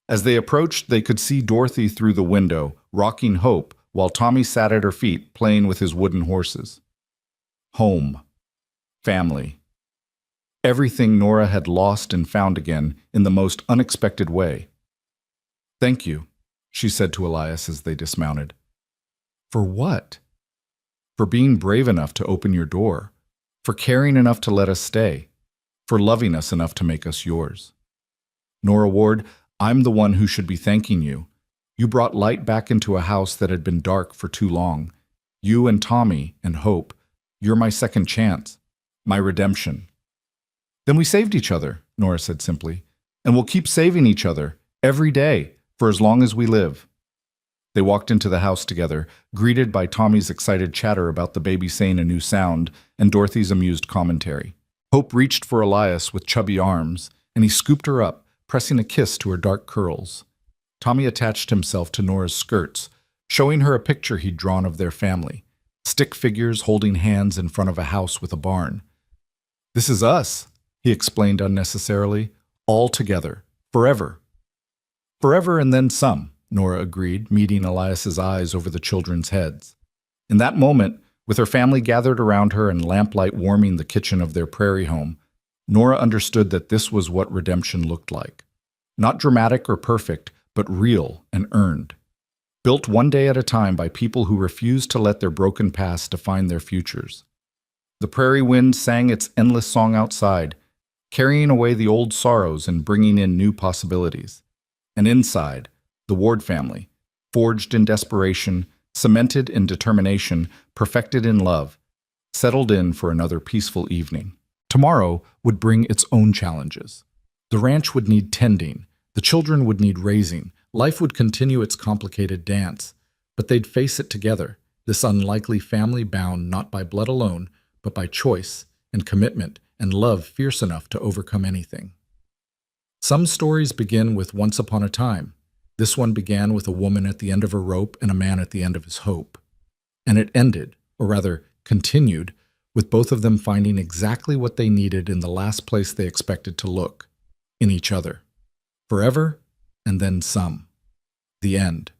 As they approached, they could see Dorothy through the window, rocking Hope, while Tommy sat at her feet, playing with his wooden horses. Home. Family. Everything Nora had lost and found again in the most unexpected way. Thank you, she said to Elias as they dismounted. For what? For being brave enough to open your door, for caring enough to let us stay, for loving us enough to make us yours. Nora Ward, I'm the one who should be thanking you. You brought light back into a house that had been dark for too long. You and Tommy and Hope, you're my second chance, my redemption. Then we saved each other, Nora said simply, and we'll keep saving each other every day for as long as we live. They walked into the house together, greeted by Tommy's excited chatter about the baby saying a new sound and Dorothy's amused commentary. Hope reached for Elias with chubby arms, and he scooped her up, pressing a kiss to her dark curls. Tommy attached himself to Nora's skirts, showing her a picture he'd drawn of their family, stick figures holding hands in front of a house with a barn. This is us, he explained unnecessarily, all together, forever. Forever and then some, Nora agreed, meeting Elias's eyes over the children's heads. In that moment, with her family gathered around her and lamplight warming the kitchen of their prairie home, Nora understood that this was what redemption looked like. Not dramatic or perfect, but real and earned. Built one day at a time by people who refused to let their broken past define their futures. The prairie wind sang its endless song outside, carrying away the old sorrows and bringing in new possibilities. And inside, the Ward family, forged in desperation, cemented in determination, perfected in love, settled in for another peaceful evening. Tomorrow would bring its own challenges. The ranch would need tending, the children would need raising, life would continue its complicated dance, but they'd face it together, this unlikely family bound not by blood alone, but by choice and commitment and love fierce enough to overcome anything. Some stories begin with once upon a time. This one began with a woman at the end of her rope and a man at the end of his hope. And it ended, or rather continued, with both of them finding exactly what they needed in the last place they expected to look, in each other. Forever, and then some. The end.